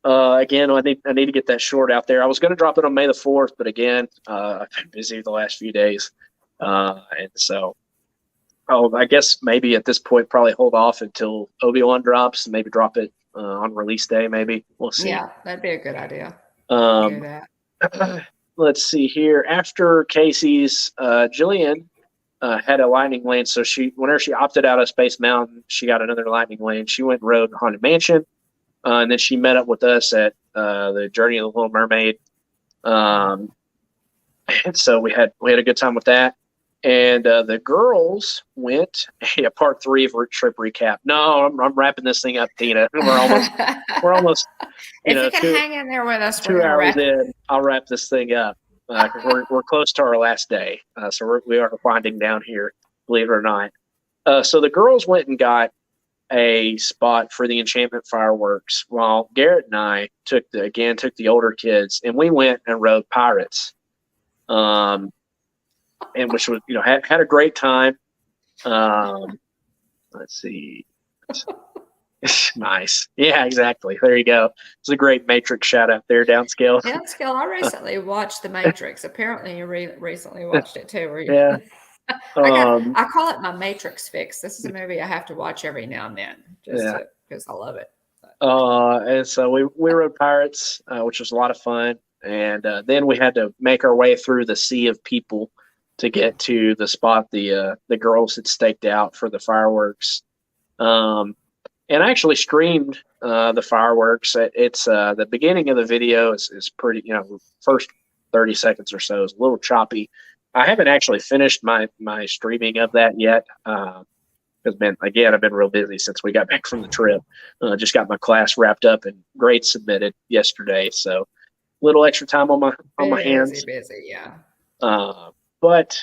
Again, I need to get that short out there. I was going to drop it on May the 4th, but again, I've been busy the last few days. And so I guess maybe at this point, probably hold off until Obi-Wan drops and maybe drop it on release day. Maybe we'll see. Yeah, that'd be a good idea. Do that. Let's see here. After Casey's, Jillian had a lightning lane. So whenever she opted out of Space Mountain, she got another lightning lane. She went and rode Haunted Mansion. And then she met up with us at the Journey of the Little Mermaid. And so we had a good time with that. And the girls went part 3 of our trip recap. No, I'm wrapping this thing up, Tina. We're almost if you can hang in there with us, 2 hours in, I'll wrap this thing up. We're close to our last day. So we are winding down here, believe it or not. So the girls went and got a spot for the enchantment fireworks, while Garrett and I took the older kids, and we went and rode pirates, and which was had a great time. Let's see. Nice. Yeah, exactly. There you go. It's a great Matrix shout out there, Downscale. Downscale. I recently watched The Matrix. Apparently, you recently watched it too. Yeah. I call it my Matrix fix. This is a movie I have to watch every now and then, just because I love it. And so we rode pirates, which was a lot of fun, and then we had to make our way through the sea of people to get to the spot the girls had staked out for the fireworks. And I actually streamed the fireworks. It's the beginning of the video is pretty, first 30 seconds or so is a little choppy. I haven't actually finished my streaming of that yet. Because I've been real busy since we got back from the trip. Just got my class wrapped up and grades submitted yesterday, so a little extra time on my hands. Busy, yeah. But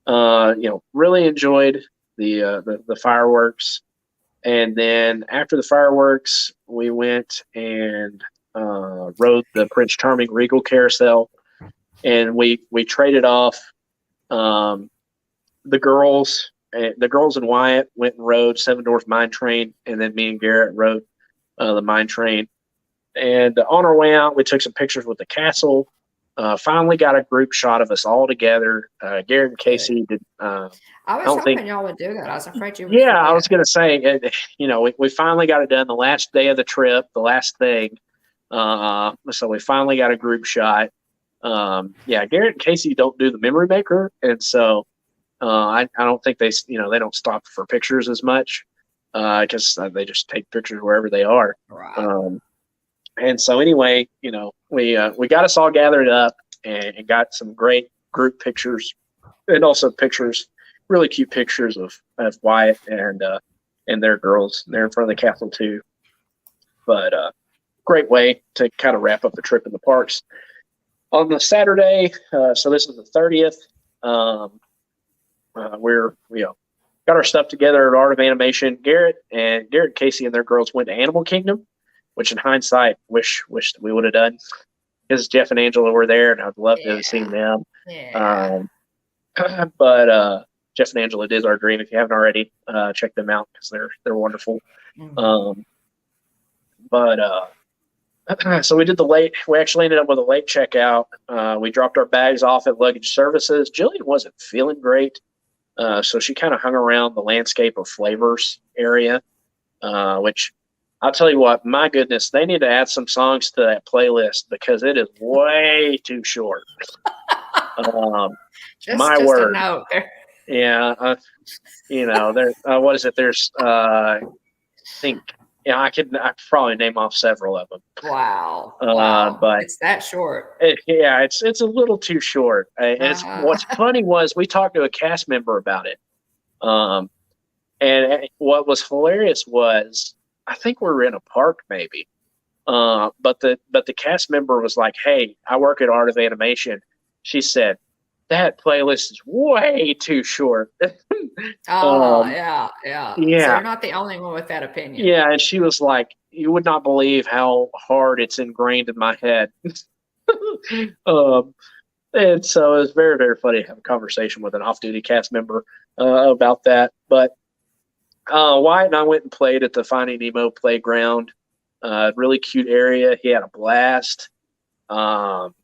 really enjoyed the fireworks, and then after the fireworks, we went and rode the Prince Charming Regal Carousel, and we traded off the girls. The girls and Wyatt went and rode Seven Dwarfs Mine Train, and then me and Garrett rode the Mine Train. And on our way out, we took some pictures with the castle. Finally got a group shot of us all together. Garrett and Casey did. I was hoping y'all would do that. I was afraid you would. Yeah, I was going to say, we finally got it done the last day of the trip, the last thing. So we finally got a group shot. Garrett and Casey don't do the memory maker, and so I don't think they don't stop for pictures as much because they just take pictures wherever they are. Right. And so anyway, we got us all gathered up and got some great group pictures, and also really cute pictures of Wyatt and their girls. They're in front of the castle too. But great way to kind of wrap up the trip in the parks. On the Saturday, so this is the 30th. We're got our stuff together at Art of Animation. Garrett Casey and their girls went to Animal Kingdom, which in hindsight wish we would have done, because Jeff and Angela were there, and I'd love to have seen them. Yeah. But Jeff and Angela Diz Our Dream. If you haven't already, check them out because they're wonderful. Mm-hmm. So we actually ended up with a late checkout. We dropped our bags off at Luggage Services. Jillian wasn't feeling great, so she kind of hung around the Landscape of Flavors area, which I'll tell you what, my goodness, they need to add some songs to that playlist because it is way too short. Just a note there. Yeah, there. What is it? There's, I think. Yeah, I could probably name off several of them. Wow. But it's that short. It's a little too short. And what's funny was we talked to a cast member about it. And what was hilarious was, I think we were in a park maybe. But the cast member was like, "Hey, I work at Art of Animation." She said, "That playlist is way too short." Yeah. So you're not the only one with that opinion. Yeah, and she was like, "You would not believe how hard it's ingrained in my head." And so it was very, very funny to have a conversation with an off-duty cast member about that. But Wyatt and I went and played at the Finding Nemo playground. Really cute area. He had a blast. And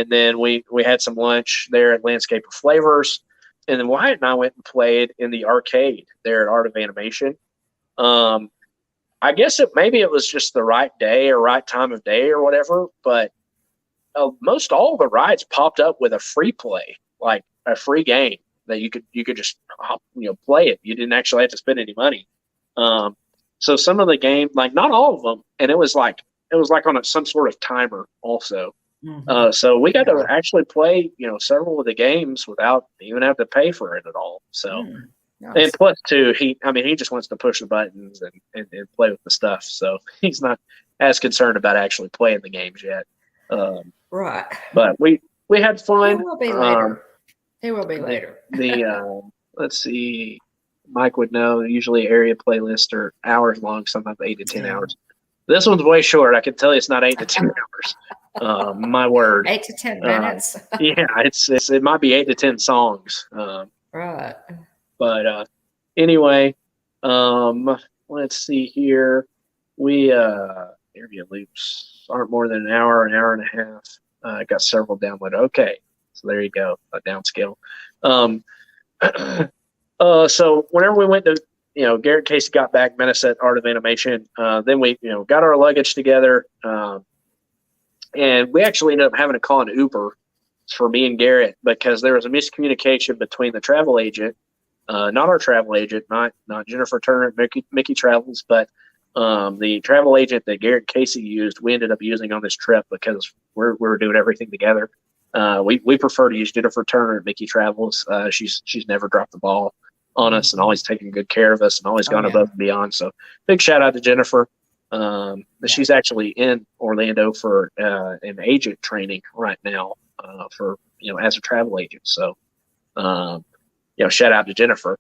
then we had some lunch there at Landscape of Flavors. And then Wyatt and I went and played in the arcade there at Art of Animation. I guess maybe it was just the right day or right time of day or whatever, but most all the rides popped up with a free play, like a free game that you could just play it. You didn't actually have to spend any money. So some of the game, like not all of them, and it was like on some sort of timer also. Mm-hmm. So we got to actually play, several of the games without even have to pay for it at all. So, nice. And plus too, he just wants to push the buttons and play with the stuff. So he's not as concerned about actually playing the games yet. Right. But we had fun. It will be later. Let's see. Mike would know. Usually area playlists are hours long, sometimes 8 to 10 hours. This one's way short. I can tell you it's not 8 to 10 hours. My word. 8 to 10 minutes. Yeah, it might be 8 to 10 songs. Right. But anyway, let's see here. We area loops aren't more than an hour and a half. Got several downloaded. Okay, so there you go, a downscale. So whenever we went to, Garrett Casey got back, met us at Art of Animation. Then we, got our luggage together, and we actually ended up having to call an Uber for me and Garrett because there was a miscommunication between the travel agent, not our travel agent, not Jennifer Turner at Mickey Travels, but the travel agent that Garrett Casey used. We ended up using on this trip because we're doing everything together. We prefer to use Jennifer Turner at Mickey Travels. She's never dropped the ball on us and always taken good care of us and always gone above and beyond. So big shout out to Jennifer. She's actually in Orlando for an agent training right now for as a travel agent. So shout out to Jennifer.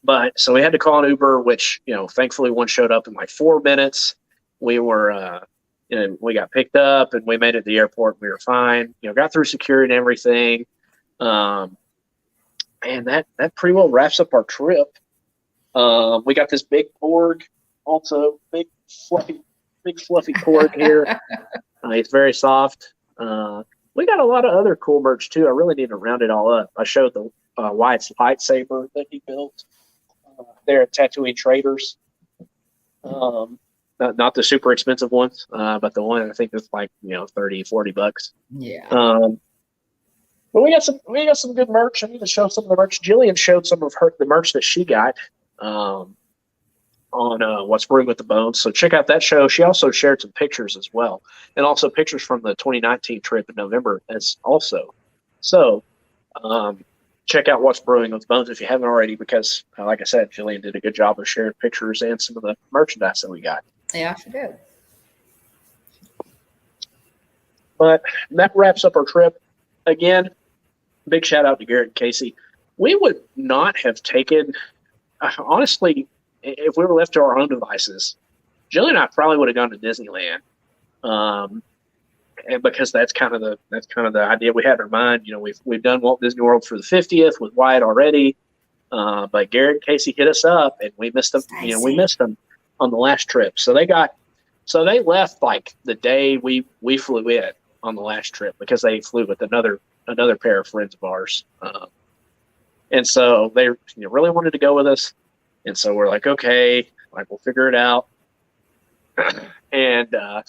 But so we had to call an Uber, which thankfully one showed up in like 4 minutes. We were we got picked up and we made it to the airport. We were fine. Got through security and everything. And that pretty well wraps up our trip. We got this big Korg, also big fluffy Korg here. It's very soft. We got a lot of other cool merch too. I really need to round it all up. I showed the Wyatt's lightsaber that he built there at Tatooine Traders. Not the super expensive ones, but the one I think that's like $30-$40. Yeah. But we got some good merch. I need to show some of the merch. Jillian showed some of the merch that she got on What's Brewing with the Bones. So check out that show. She also shared some pictures as well, and also pictures from the 2019 trip in November as also. So check out What's Brewing with the Bones if you haven't already, because like I said, Jillian did a good job of sharing pictures and some of the merchandise that we got. Yeah, she did. But that wraps up our trip. Again, big shout out to Garrett and Casey. We would not have taken, honestly, if we were left to our own devices, Jillian and I probably would have gone to Disneyland, and because that's kind of the idea we had in our mind. We've done Walt Disney World for the 50th with Wyatt already, but Garrett and Casey hit us up, and we missed them. We missed them on the last trip. So they left like the day we flew in on the last trip because they flew with another pair of friends of ours. And so they really wanted to go with us. And so we're like, okay, like we'll figure it out. And, I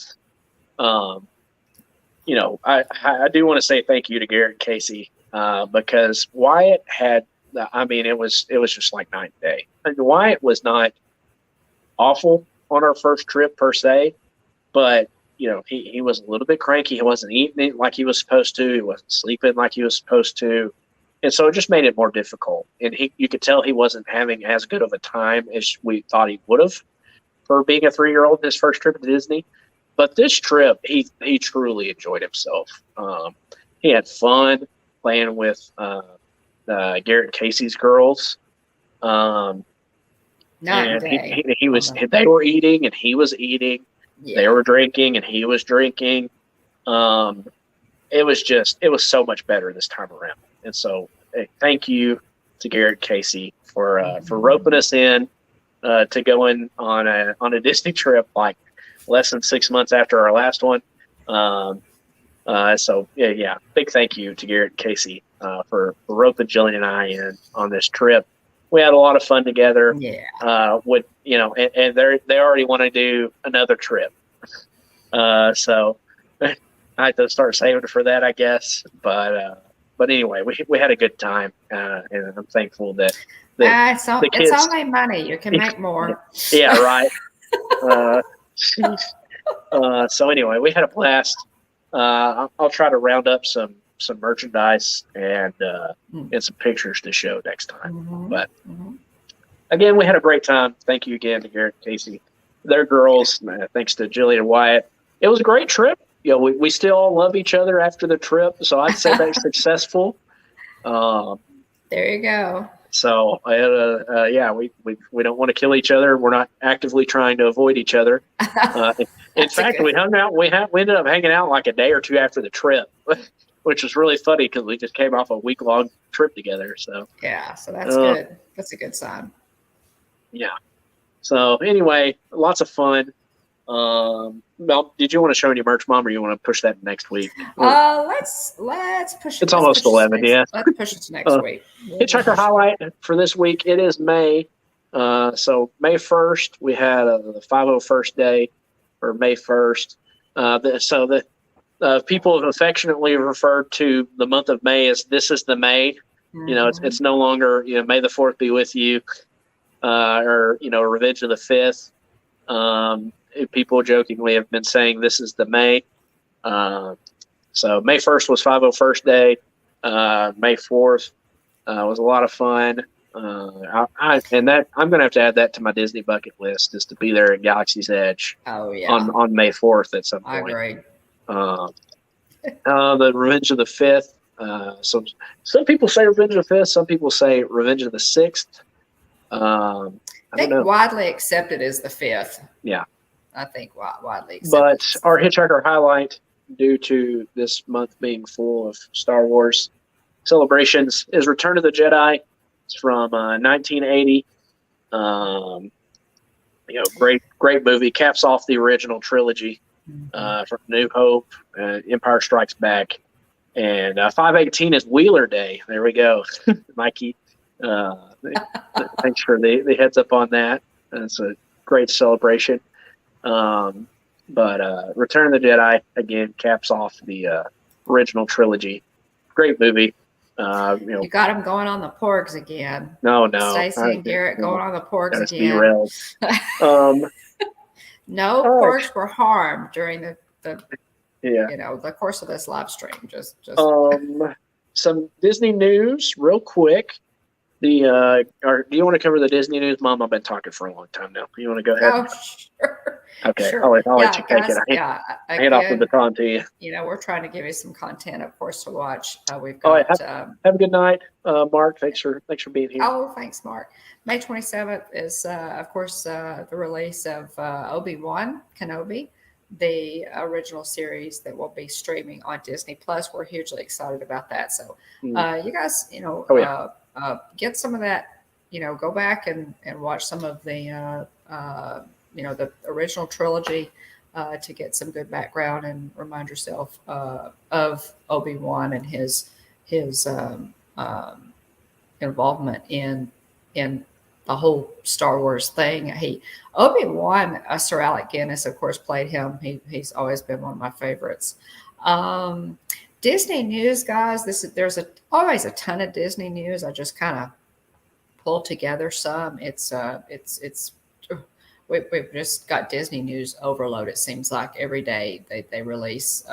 do want to say thank you to Garrett and Casey because Wyatt had, it was just like night and day. And Wyatt was not awful on our first trip per se, but he was a little bit cranky. He wasn't eating like he was supposed to. He wasn't sleeping like he was supposed to. And so it just made it more difficult. And you could tell he wasn't having as good of a time as we thought he would have for being a 3-year-old in his first trip to Disney. But this trip, he truly enjoyed himself. He had fun playing with Garrett Casey's girls. They were eating and he was eating. Yeah. They were drinking and he was drinking. It was so much better this time around. And so thank you to Garrett Casey for roping us in to going on a Disney trip like less than 6 months after our last one. So big thank you to Garrett Casey for roping Jillian and I in on this trip. We had a lot of fun together. Yeah. And they already want to do another trip. So I have to start saving for that, I guess. But anyway, we had a good time, and I'm thankful that it's only money. You can make more. Yeah, right. So anyway, we had a blast. I'll try to round up some merchandise and some pictures to show next time. Mm-hmm. But again, we had a great time. Thank you again to Garrett and Casey, their girls. Thanks to Jillian and Wyatt. It was a great trip. We still all love each other after the trip, so I'd say that's successful. There you go. So I had we don't want to kill each other. We're not actively trying to avoid each other. In fact, we hung out. We ended up hanging out like a day or two after the trip, which was really funny because we just came off a week-long trip together. So yeah, so that's good. That's a good sign. Yeah. So anyway, lots of fun. Well, did you want to show any merch, Mom, or you want to push that next week? Let's push it. It's almost 11, yeah. Let's push it to next week. Hitchhiker highlight for this week. It is May. So May 1st, we had the 501st day, or May 1st. People have affectionately referred to the month of May as "This is the May." Mm-hmm. You know, it's no longer May the 4th be with you, or Revenge of the 5th. People jokingly have been saying this is the May. So May 1st was 501st day. May 4th was a lot of fun. I'm going to have to add that to my Disney bucket list, is to be there at Galaxy's Edge. Oh yeah. On May 4th at some point. I agree. The Revenge of the 5th. Some people say Revenge of the 5th. Some people say Revenge of the 6th. I think widely accepted is the 5th. Yeah. I think widely accepted. But our Hitchhiker highlight, due to this month being full of Star Wars celebrations, is Return of the Jedi. It's from 1980. Great movie. Caps off the original trilogy, from New Hope, Empire Strikes Back, and 5/18 is Wheeler Day. There we go, Mikey. Thanks for the heads up on that. It's a great celebration. But Return of the Jedi, again, caps off the original trilogy. Great movie. You got them going on the porgs again. No. Stacey and Garrett going on the porgs again. No porgs were harmed during the the course of this live stream. Just some Disney news real quick. Do you want to cover the Disney news, Mom? I've been talking for a long time now. You want to go ahead? Oh, sure. Okay, sure. I'll let you take it. I hand off the baton to you. We're trying to give you some content, of course, to watch. We've got. Have a good night, Mark. Thanks for being here. Oh, thanks, Mark. May 27th is, of course, the release of Obi-Wan Kenobi, the original series that will be streaming on Disney Plus. We're hugely excited about that. So, you guys, get some of that. Go back and watch some of the the original trilogy to get some good background and remind yourself of Obi-Wan and his involvement in the whole Star Wars thing. Obi-Wan, Sir Alec Guinness, of course, played him. He's always been one of my favorites. Disney news, guys. There's always a ton of Disney news. I just kind of pulled together some. We've just got Disney news overload. It seems like every day they release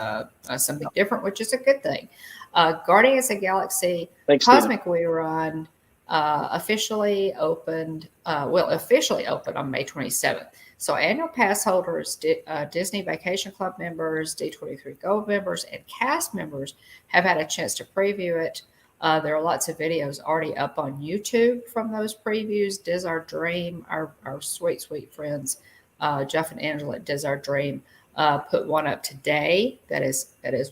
something different, which is a good thing. Guardians of the Galaxy Cosmic Rerun officially opened on May 27th. So annual pass holders, Disney Vacation Club members, D23 Gold members, and cast members have had a chance to preview it. There are lots of videos already up on YouTube from those previews. Diz Our Dream, our sweet, sweet friends, Jeff and Angela at Diz Our Dream, put one up today. That is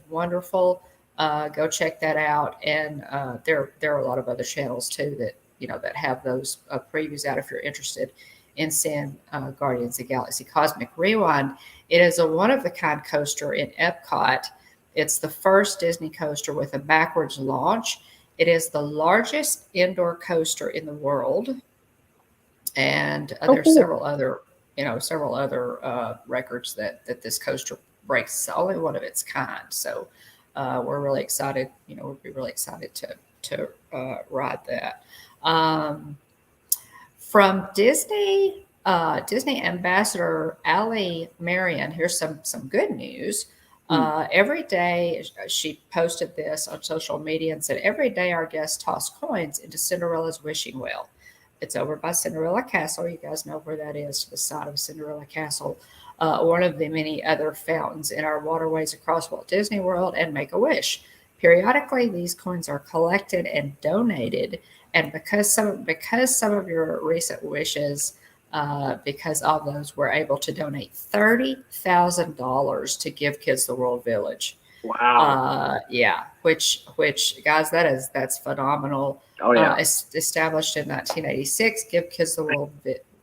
wonderful. Go check that out. And there are a lot of other channels too that have those previews out if you're interested in seeing Guardians of the Galaxy Cosmic Rewind. It is a one-of-a-kind coaster in Epcot. It's the first Disney coaster with a backwards launch. It is the largest indoor coaster in the world, and there's several other records that this coaster breaks. It's the only one of its kind. So we're really excited. We'd be really excited to ride that. From Disney ambassador Ali Marian, here's some good news. Every day, she posted this on social media and said, every day our guests toss coins into Cinderella's wishing well. It's over by Cinderella Castle. You guys know where that is, to the side of Cinderella Castle. One of the many other fountains in our waterways across Walt Disney World and Make-A-Wish. Periodically, these coins are collected and donated and because some of your recent wishes, because all those were able to donate $30,000 to Give Kids the World Village. Wow. Yeah, which guys, that's phenomenal. Oh yeah. Established in 1986, Give Kids the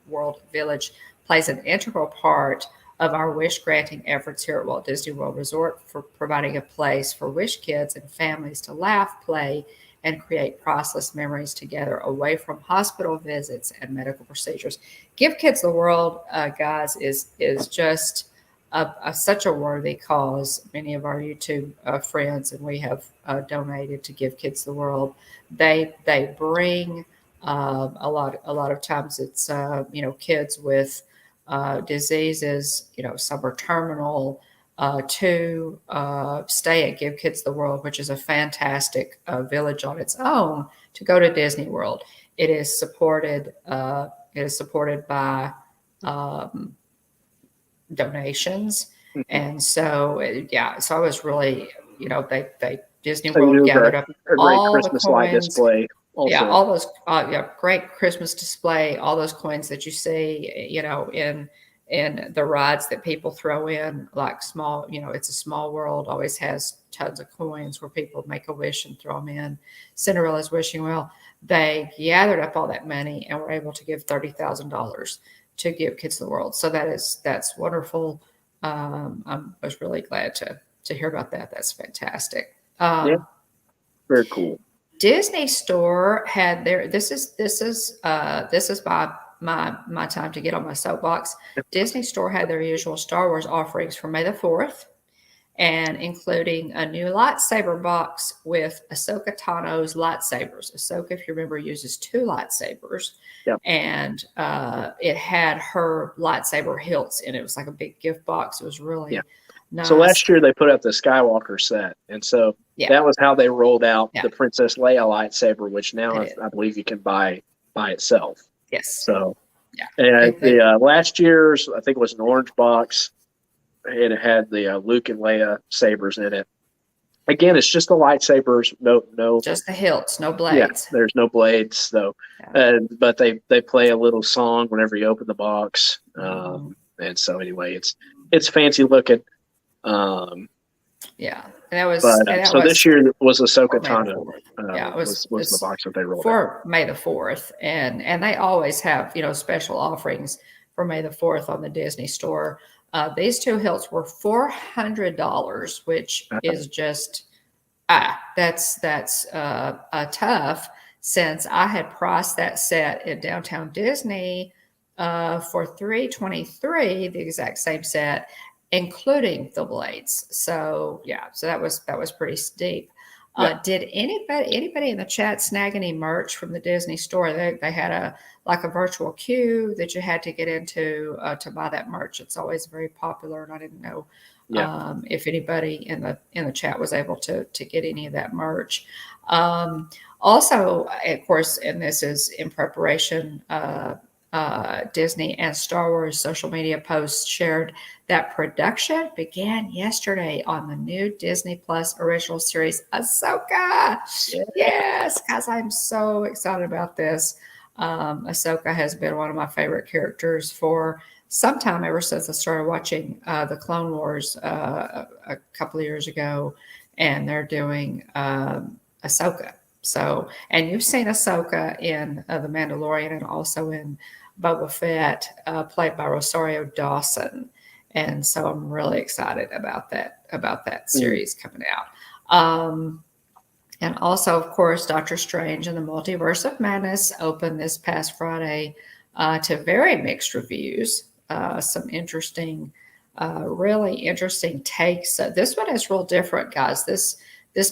World Village plays an integral part of our wish granting efforts here at Walt Disney World Resort, for providing a place for wish kids and families to laugh, play, and create priceless memories together away from hospital visits and medical procedures. Give Kids the World, guys, is just such a worthy cause. Many of our YouTube friends and we have donated to Give Kids the World. They bring a lot of times it's kids with diseases, some are terminal, to stay at Give Kids the World, which is a fantastic village on its own, to go to Disney World. It is supported. It is supported by donations, and so So I was really, they Disney World gathered up all Christmas the coins. light display. Also. Yeah, all those great Christmas display, all those coins that you see, in the rides that people throw in, like small, It's a Small World always has tons of coins where people make a wish and throw them in. Cinderella's Wishing Well, they gathered up all that money and were able to give $30,000 to Give Kids the World. So that's wonderful. I was really glad to hear about that. That's fantastic. Yeah, very cool. Disney Store had their. This is my time to get on my soapbox. Disney Store had their usual Star Wars offerings for May the 4th, and including a new lightsaber box with Ahsoka Tano's lightsabers. Ahsoka, if you remember, uses 2 lightsabers, and it had her lightsaber hilts in it. It was like a big gift box. It was really nice. So last year they put out the Skywalker set, and so that was how they rolled out the Princess Leia lightsaber, which now I believe you can buy by itself. Yes. So, and the last year's, I think it was an orange box, and it had the Luke and Leia sabers in it. Again, it's just the lightsabers, no, just the hilts, no blades. Yeah, there's no blades, so, but they play a little song whenever you open the box, and so anyway, it's fancy looking. And that was. So this year was Ahsoka Tano. It was the box that they rolled for May the 4th, and they always have special offerings for May the 4th on the Disney Store. These 2 hilts were $400, which is just that's tough, since I had priced that set in Downtown Disney for $323, the exact same set, including the blades. So that was pretty steep. Did anybody in the chat snag any merch from the Disney Store? They had a virtual queue that you had to get into to buy that merch. It's always very popular, and I didn't know if anybody in the chat was able to get any of that merch. Also, of course, and this is in preparation, Disney and Star Wars social media posts shared that production began yesterday on the new Disney Plus original series, Ahsoka. Yes, guys, I'm so excited about this. Ahsoka has been one of my favorite characters for some time, ever since I started watching the Clone Wars a couple of years ago, and they're doing Ahsoka. So, and you've seen Ahsoka in The Mandalorian and also in Boba Fett, played by Rosario Dawson, and so I'm really excited about that series coming out. And also, of course, Doctor Strange and the Multiverse of Madness opened this past Friday to very mixed reviews. Some interesting, really interesting takes. This one is real different, guys. This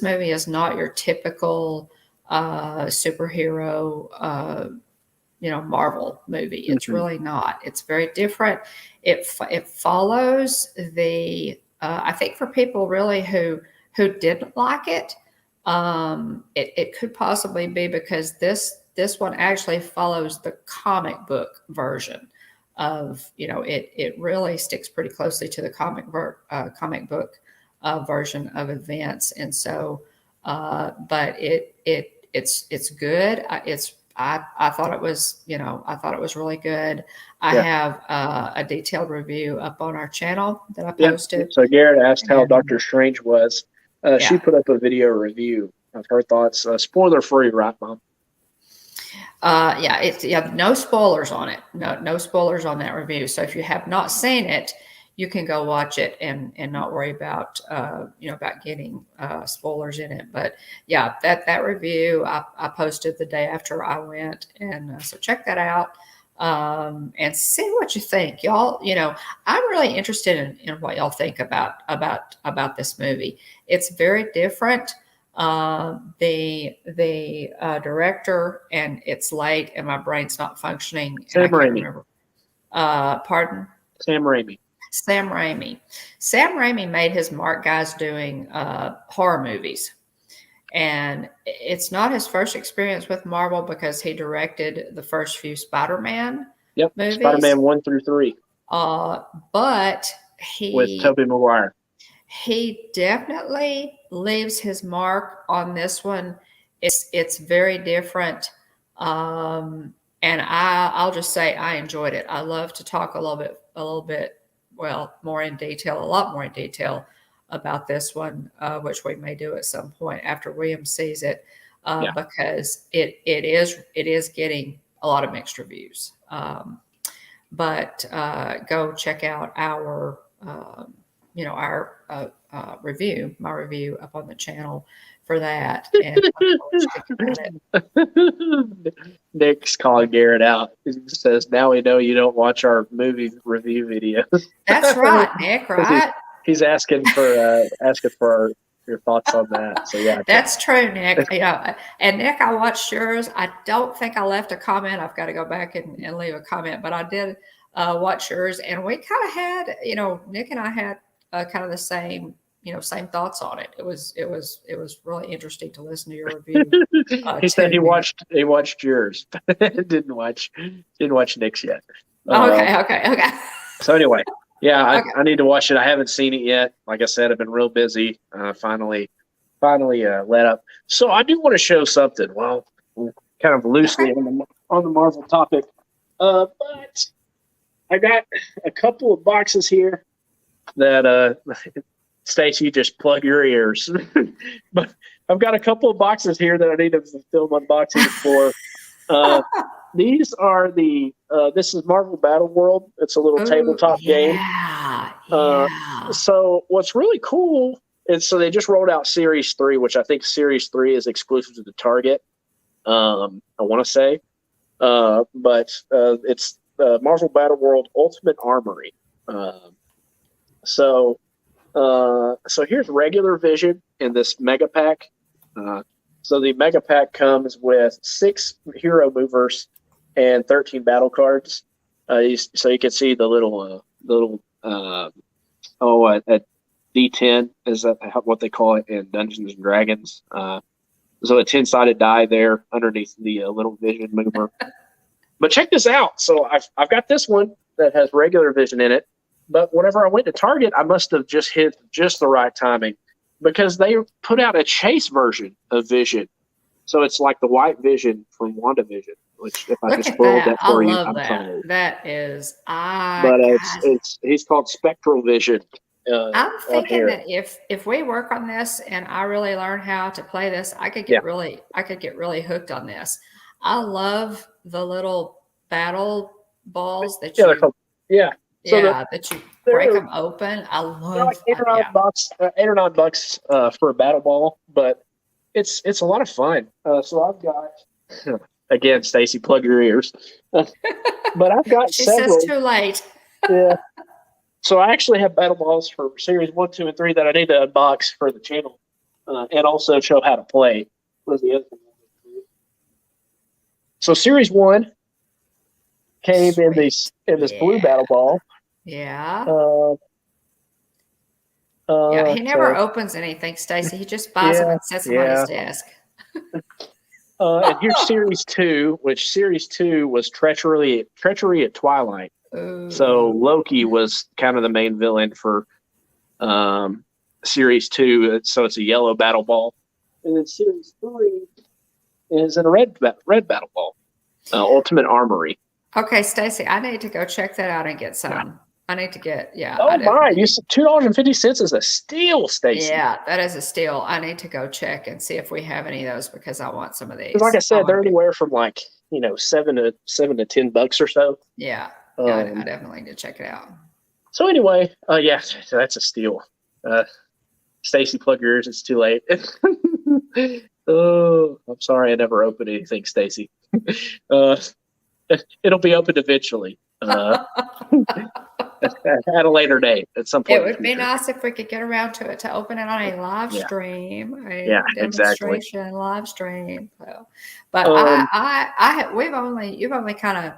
movie is not your typical superhero. Marvel movie. It's really not. It's very different. It follows the. I think for people really who didn't like it, it could possibly be because this one actually follows the comic book version of. It really sticks pretty closely to the comic book version of events, and so, but it it's good. I thought it was, I thought it was really good. I have a detailed review up on our channel that I posted. So Garrett asked how Doctor Strange was. She put up a video review of her thoughts. Spoiler free, right, Mom? No spoilers on it. No spoilers on that review. So if you have not seen it, you can go watch it and not worry about about getting spoilers in it. But yeah, that review I posted the day after I went, and so check that out and see what you think, y'all. I'm really interested in what y'all think about this movie. It's very different. The director, and it's late and my brain's not functioning. Sam Raimi. Remember. Pardon? Sam Raimi. Sam Raimi made his mark, guys, doing horror movies. And it's not his first experience with Marvel because he directed the first few Spider-Man movies. Spider-Man 1 through 3. But with Tobey Maguire. He definitely leaves his mark on this one. It's very different. And I'll just say I enjoyed it. I love to talk a little bit, more in detail, a lot more in detail about this one, which we may do at some point after William sees it, because it is getting a lot of mixed reviews. But go check out our review, my review up on the channel for that. And Nick's calling Garrett out. He says, now we know you don't watch our movie review videos. That's right, Nick, right? He's asking for your thoughts on that. So yeah. That's true, Nick. And Nick, I watched yours. I don't think I left a comment. I've got to go back and leave a comment, but I did watch yours, and we kind of had, Nick and I had kind of the same thoughts on it. It was really interesting to listen to your review. He said he watched yours, didn't watch Nick's yet. Okay. So anyway, I need to watch it. I haven't seen it yet. Like I said, I've been real busy. Finally let up. So I do want to show something. Well, kind of loosely on the Marvel topic, but I got a couple of boxes here that Stacy, just plug your ears. But I've got a couple of boxes here that I need to film unboxing for. These are this is Marvel Battle World. It's a little tabletop game. So what's really cool is, so they just rolled out Series 3, which I think Series 3 is exclusive to the Target. I want to say. But it's Marvel Battle World Ultimate Armory. So here's regular Vision in this mega pack. So the mega pack comes with 6 hero movers and 13 battle cards. So you can see the little a D10 is what they call it in Dungeons and Dragons. So a 10-sided die there underneath the little Vision mover. But check this out. So I've got this one that has regular Vision in it. But whenever I went to Target, I must have just hit just the right timing, because they put out a chase version of Vision. So it's like the white Vision from WandaVision, which if I just spoiled that for you, I'm sorry. That is, he's called Spectral Vision. I'm thinking that if we work on this and I really learn how to play this, I could get really hooked on this. I love the little battle balls that that you break them open. I love like $8 or $9 for a battle ball, but it's a lot of fun. So I've got, again, Stacy, plug your ears. But I've got she several. Says too late. Yeah. So I actually have battle balls for Series 1, 2, and 3 that I need to unbox for the channel, and also show how to play. Was the other thing. So Series 1 came in this blue battle ball. Yeah. He never opens anything, Stacy. He just buys them and sets them on his desk. And here's Series 2, which Series 2 was Treachery at Twilight. Ooh. So Loki was kind of the main villain for Series 2. So it's a yellow battle ball. And then Series 3 is in a red battle ball, Ultimate Armory. Okay, Stacy, I need to go check that out and get some. Yeah. I need to get, Oh my! You said $2.50 is a steal, Stacy. Yeah, that is a steal. I need to go check and see if we have any of those because I want some of these. Like I said, they're anywhere from like $7 to $10 or so. Yeah, I definitely need to check it out. So anyway, that's a steal. Stacy, plug yours. It's too late. Oh, I'm sorry, I never opened anything, Stacy. It'll be opened eventually. At a later date, at some point. It would be nice if we could get around to it to open it on a live stream, demonstration live stream. So, but you've only kind of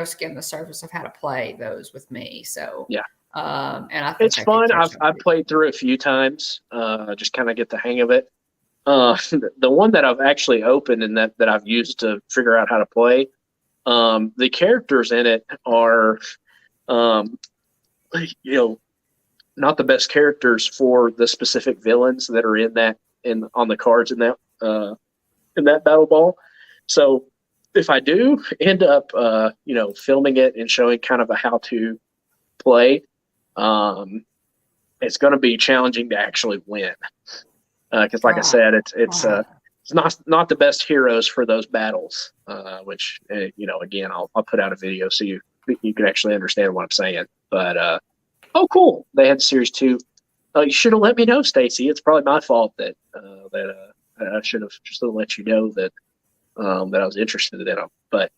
skimmed the surface of how to play those with me. So yeah, and I think it's fun. I've played through it a few times, just kind of get the hang of it. The one that I've actually opened and that I've used to figure out how to play, the characters in it are, not the best characters for the specific villains that are on the cards in that battle ball. So if I do end up, filming it and showing kind of a how to play, it's going to be challenging to actually win. Because like I said, it's not the best heroes for those battles, which, again, I'll put out a video so you can actually understand what I'm saying. But, oh, cool. They had Series 2. You should have let me know, Stacy. It's probably my fault that I should have just let you know that I was interested in them. But,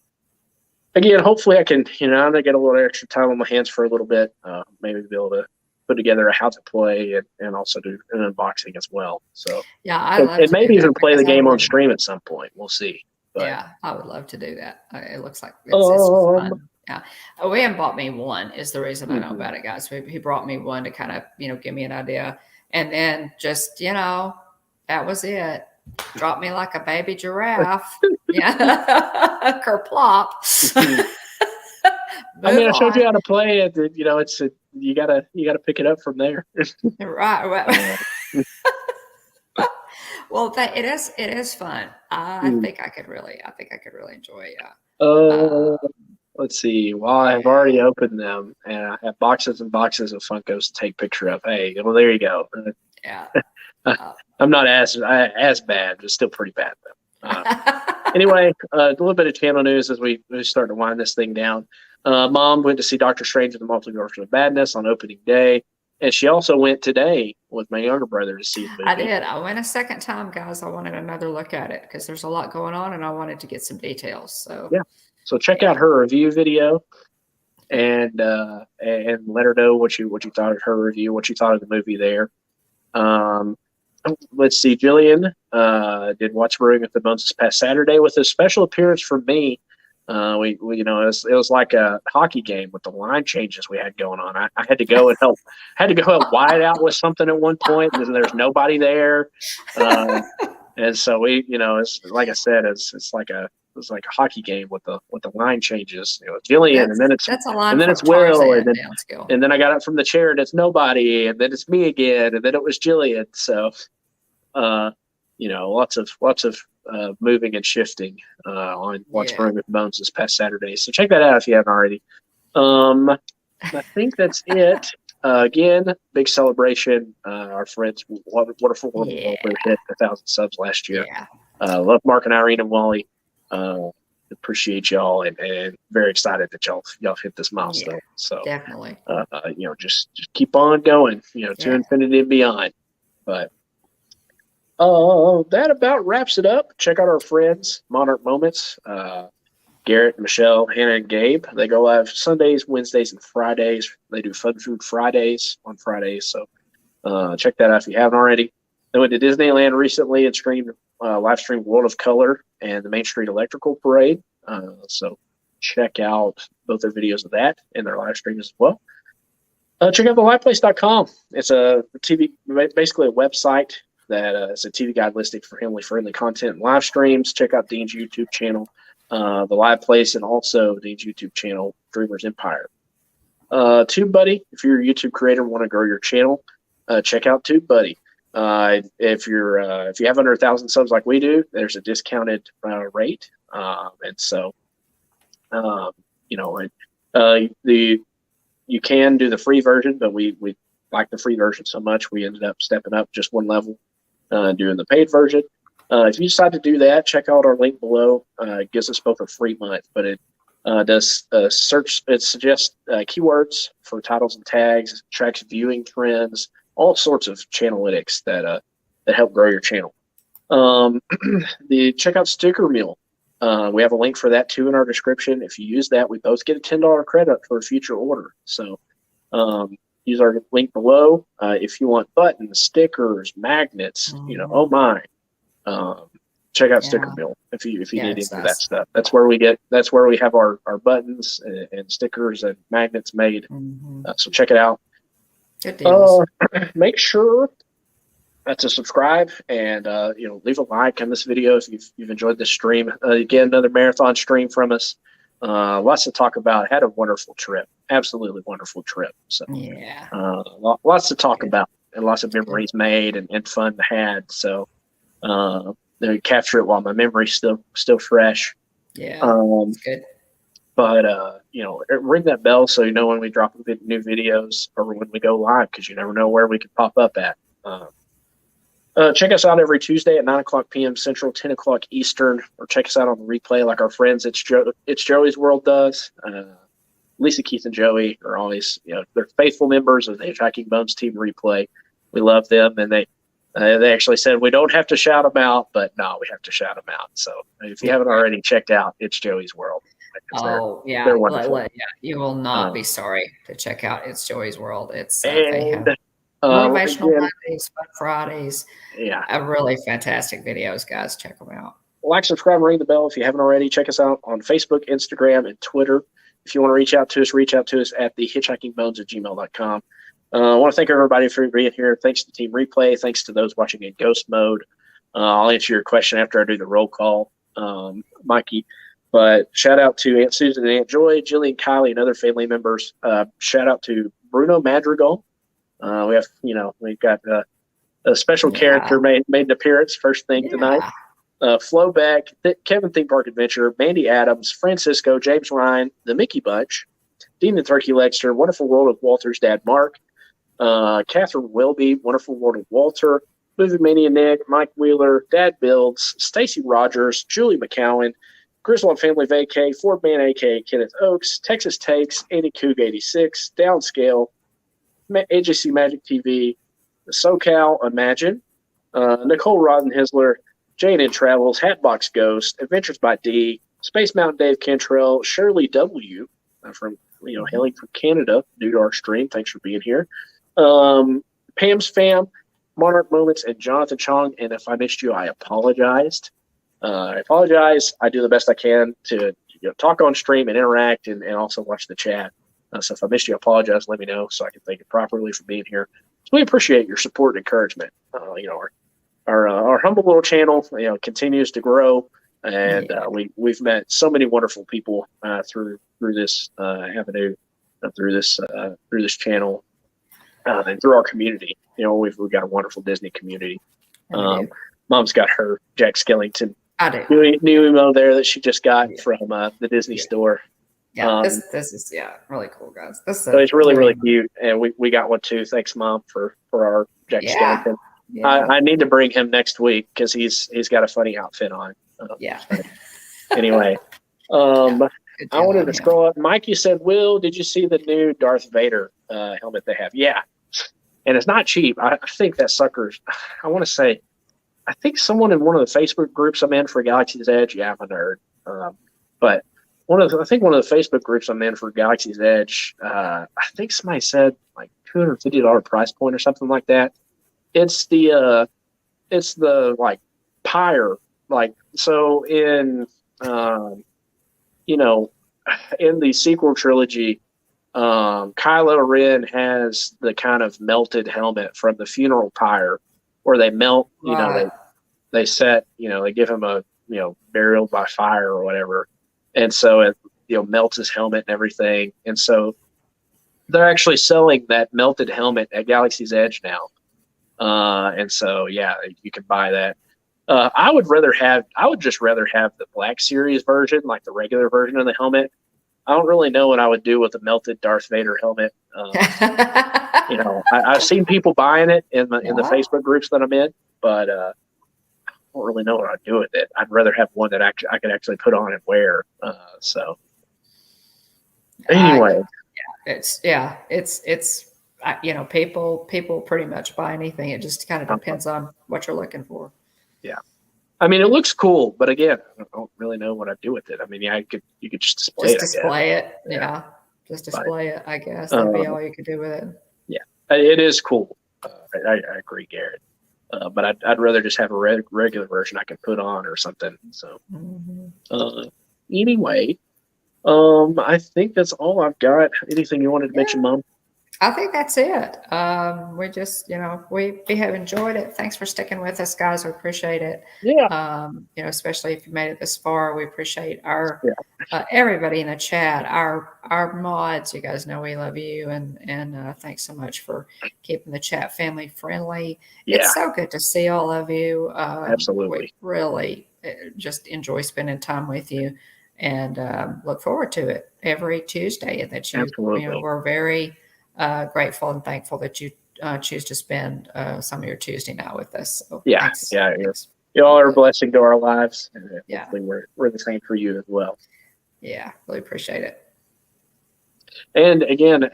again, hopefully I can, I'm going to get a little extra time on my hands for a little bit, maybe be able to put together a how to play and also do an unboxing as well. So yeah, and maybe even play the game on stream at some point. We'll see. But, yeah, I would love to do that. It looks like it's fun. Yeah, William bought me one is the reason I know about it, guys. He brought me one to kind of give me an idea, and then just that was it. Dropped me like a baby giraffe. Yeah, kerplop. I showed you how to play it. You gotta pick it up from there. Right. Well, it is fun. I think I could really enjoy it. Yeah. Let's see. Well, I've already opened them, and I have boxes and boxes of Funkos to take picture of. Hey, well, there you go. Yeah. I'm not as bad, but still pretty bad though. Anyway, a little bit of channel news as we start to wind this thing down. Mom went to see Doctor Strange in the Multiverse of Madness on opening day, and she also went today with my younger brother to see the movie. I did. I went a second time, guys. I wanted another look at it because there's a lot going on, and I wanted to get some details. So yeah. So check out her review video, and let her know what you thought of her review, what you thought of the movie there. Let's see. Jillian did Watch Brewing with the Bones this past Saturday with a special appearance from me. It was like a hockey game with the line changes we had going on. I had to go and help. Had to go help Wyatt out with something at one point because there's nobody there, and so we, it's like I said, it's like a hockey game with the line changes. Jillian, and then it's Will, and then I got up from the chair and it's nobody, and then it's me again, and then it was Jillian. So, lots of moving and shifting on What's Brewing with Bones this past Saturday. So check that out if you haven't already. I think that's it. Again, big celebration. Our friends, wonderful, hit 1,000 subs last year. Yeah. Love Mark and Irene and Wally. Appreciate y'all and very excited that y'all hit this milestone. So definitely, just keep on going, to infinity and beyond. But that about wraps it up. Check out our friends, Monarch Moments, Garrett, Michelle, Hannah, and Gabe. They go live Sundays, Wednesdays, and Fridays. They do Fun Food Fridays on Fridays. So check that out if you haven't already. They went to Disneyland recently and live streamed World of Color and the Main Street Electrical Parade. So check out both their videos of that and their live streams as well. Check out theliveplace.com. It's a TV, basically a website that is a TV guide listing for family-friendly content and live streams. Check out Dean's YouTube channel, The Live Place, and also Dean's YouTube channel, Dreamers Empire. TubeBuddy, if you're a YouTube creator and want to grow your channel, check out TubeBuddy. If you have under 1,000 subs like we do, there's a discounted rate, and so you can do the free version, but we like the free version so much we ended up stepping up just one level, doing the paid version. If you decide to do that, check out our link below. It gives us both a free month, but it does search. It suggests keywords for titles and tags, tracks viewing trends, all sorts of channelytics that help grow your channel. The checkout sticker meal. We have a link for that too in our description. If you use that, we both get a $10 credit for a future order. So use our link below. If you want buttons, stickers, magnets, oh my. Check out Sticker Mill if you need any of that stuff. That's where we have our buttons and stickers and magnets made. So check it out. Good deals. Make sure to subscribe and leave a like on this video if you've enjoyed this stream. Again, another marathon stream from us. Lots to talk about. Had a wonderful trip. Absolutely wonderful trip. So lots to talk about and lots of memories made and fun had. So capture it while my memory's still fresh. Yeah, good. But ring that bell so you know when we drop new videos or when we go live, because you never know where we could pop up at. Check us out every Tuesday at 9:00 p.m. Central, 10 o'clock Eastern, or check us out on the replay like our friends It's Joey's World does. Lisa, Keith, and Joey are always, they're faithful members of the Hitchhiking Bones team replay. We love them, and they actually said we don't have to shout them out, but no, we have to shout them out. So if you haven't already checked out It's Joey's World. They're wonderful. You will not be sorry to check out It's Joey's World. It's they have motivational Mondays, Fun Fridays. Yeah, really fantastic videos, guys. Check them out. Like, subscribe, and ring the bell if you haven't already. Check us out on Facebook, Instagram, and Twitter. If you want to reach out to us at thehitchhikingbones@gmail.com. I want to thank everybody for being here. Thanks to Team Replay. Thanks to those watching in Ghost Mode. I'll answer your question after I do the roll call, Mikey. But shout out to Aunt Susan and Aunt Joy, Jillian, Kylie, and other family members. Shout out to Bruno Madrigal. We've got a special character made an appearance first thing tonight. Flo Beck, Kevin Theme Park Adventure, Mandy Adams, Francisco, James Ryan, the Mickey Bunch, Dean the Turkey Legster, Wonderful World of Walter's Dad Mark, Catherine Welby, Wonderful World of Walter, Movie Mania Nick, Mike Wheeler, Dad Builds, Stacy Rogers, Julie McCowan, Griswold Family Vacay, Ford Man aka Kenneth Oakes, Texas Takes, Andy Coog 86, Downscale, AJC Magic TV, SoCal Imagine, Nicole Roddenhisler, Jane in Travels, Hatbox Ghost, Adventures by D, Space Mountain Dave Cantrell, Shirley W. From hailing from Canada, new to our stream. Thanks for being here. Pam's Fam, Monarch Moments, and Jonathan Chong. And if I missed you, I apologized. I apologize. I do the best I can to talk on stream and interact and also watch the chat. So if I missed you, I apologize. Let me know so I can thank you properly for being here. So we appreciate your support and encouragement. Our humble little channel, continues to grow, and we've met so many wonderful people through this avenue, through this channel, and through our community. We've got a wonderful Disney community. Mom's got her Jack Skellington new emo there that she just got from the Disney store. Yeah, this is really cool, guys. So it's really cute, and we got one too. Thanks, Mom, for our Jack Skellington. Yeah. I need to bring him next week because he's got a funny outfit on. Anyway, I wanted to scroll up. Mike, you said, Will, did you see the new Darth Vader helmet they have? Yeah, and it's not cheap. I think that sucker's. I want to say, I think someone in one of the Facebook groups I'm in for Galaxy's Edge. Yeah, I'm a nerd, but one of the Facebook groups I'm in for Galaxy's Edge. I think somebody said like $250 price point or something like that. It's the like pyre, like, so in in the sequel trilogy, Kylo Ren has the kind of melted helmet from the funeral pyre where they melt, they set, they give him a, burial by fire or whatever. And so it, melts his helmet and everything. And so they're actually selling that melted helmet at Galaxy's Edge now. And so, yeah, you can buy that. I would just rather have the Black Series version, like the regular version of the helmet. I don't really know what I would do with a melted Darth Vader helmet. I've seen people buying it in the Facebook groups that I'm in, but I don't really know what I'd do with it. I'd rather have one that I could actually put on and wear. So anyway, people pretty much buy anything. It just kind of depends on what you're looking for. Yeah. I mean, it looks cool, but again, I don't really know what I'd do with it. I mean, you could just display it. Just display it. Yeah. Just display it, I guess. That'd be all you could do with it. Yeah. It is cool. I agree, Garrett. But I'd rather just have a regular version I can put on or something. So, anyway, I think that's all I've got. Anything you wanted to mention, Mom? I think that's it. We just, we have enjoyed it. Thanks for sticking with us, guys. We appreciate it. Yeah. Especially if you made it this far, we appreciate our everybody in the chat, our mods. You guys know we love you, and thanks so much for keeping the chat family friendly. Yeah. It's so good to see all of you. Absolutely. We really just enjoy spending time with you, and look forward to it every Tuesday. That you, we're very grateful and thankful that you choose to spend some of your Tuesday night with us. So thanks. Y'all are a blessing to our lives. And hopefully we're the same for you as well. Yeah, really appreciate it. And again,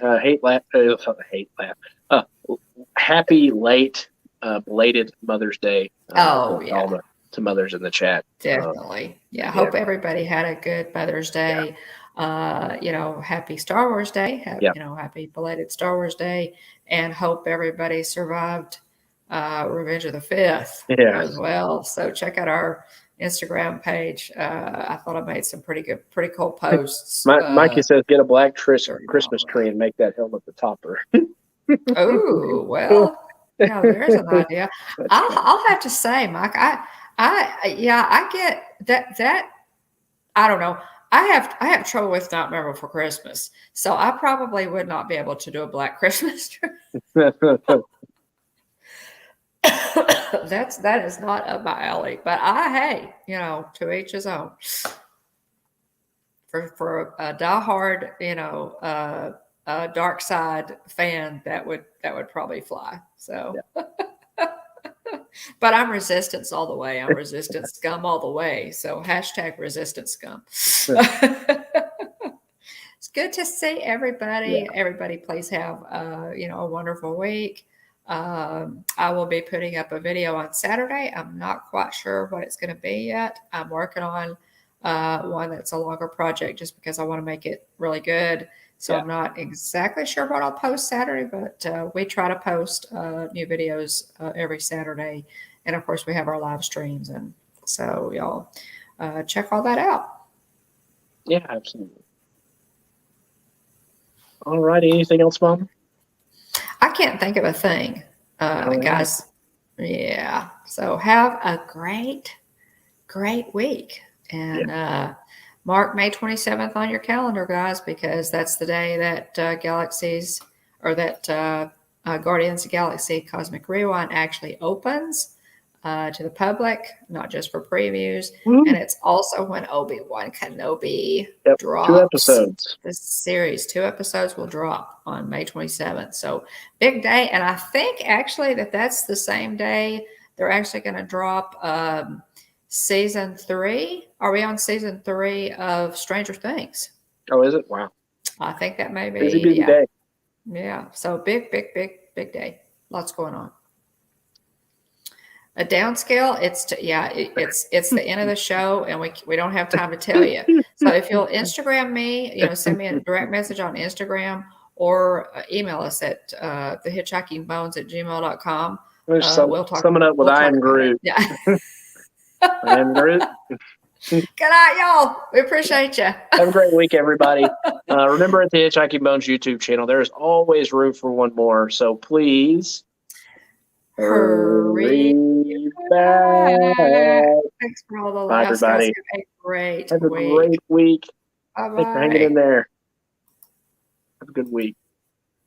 happy late belated Mother's Day. To mothers in the chat. Definitely. Hope everybody had a good Mother's Day. Happy Star Wars Day. Happy belated Star Wars Day, and hope everybody survived Revenge of the Fifth as well. So check out our Instagram page. I thought I made some pretty cool posts. Mikey says, get a black Christmas tree and make that helmet the topper. Oh, well, there's an idea. I'll have to say, Mike, I get that. I don't know. I have trouble with not remembering for Christmas, so I probably would not be able to do a black Christmas tree. That is not up my alley, but to each his own. For a diehard, dark side fan, that would probably fly. So. Yeah. But I'm resistance all the way. I'm resistance scum all the way. So #resistance scum. It's good to see everybody. Yeah. Everybody, please have a wonderful week. I will be putting up a video on Saturday. I'm not quite sure what it's going to be yet. I'm working on one that's a longer project just because I want to make it really good. So I'm not exactly sure what I'll post Saturday, but we try to post new videos every Saturday. And, of course, we have our live streams. And so y'all check all that out. Yeah, absolutely. All righty. Anything else, Mom? I can't think of a thing, guys. Yeah. So have a great week. And mark May 27th on your calendar, guys, because that's the day that Guardians of the Galaxy Cosmic Rewind actually opens to the public, not just for previews. And it's also when Obi-Wan Kenobi drops. 2 episodes. The series, 2 episodes will drop on May 27th. So big day. And I think actually that's the same day they're actually going to drop season 3. Are we on season 3 of Stranger Things? Oh, is it? Wow. I think that may be. Busy day. Yeah. So big day. Lots going on. A downscale, it's the end of the show, and we don't have time to tell you. So if you'll Instagram me, send me a direct message on Instagram or email us at thehitchhikingbones@gmail.com. We'll talk. Summing up with I am Groot. Yeah. I am Groot. Good night, y'all. We appreciate you. Have a great week, everybody. Remember, at the Hitchhiking Bones YouTube channel, there is always room for one more. So please hurry back. Thanks for all the love. Bye, everybody. Have a great week. Bye-bye. Thanks for hanging in there. Have a good week.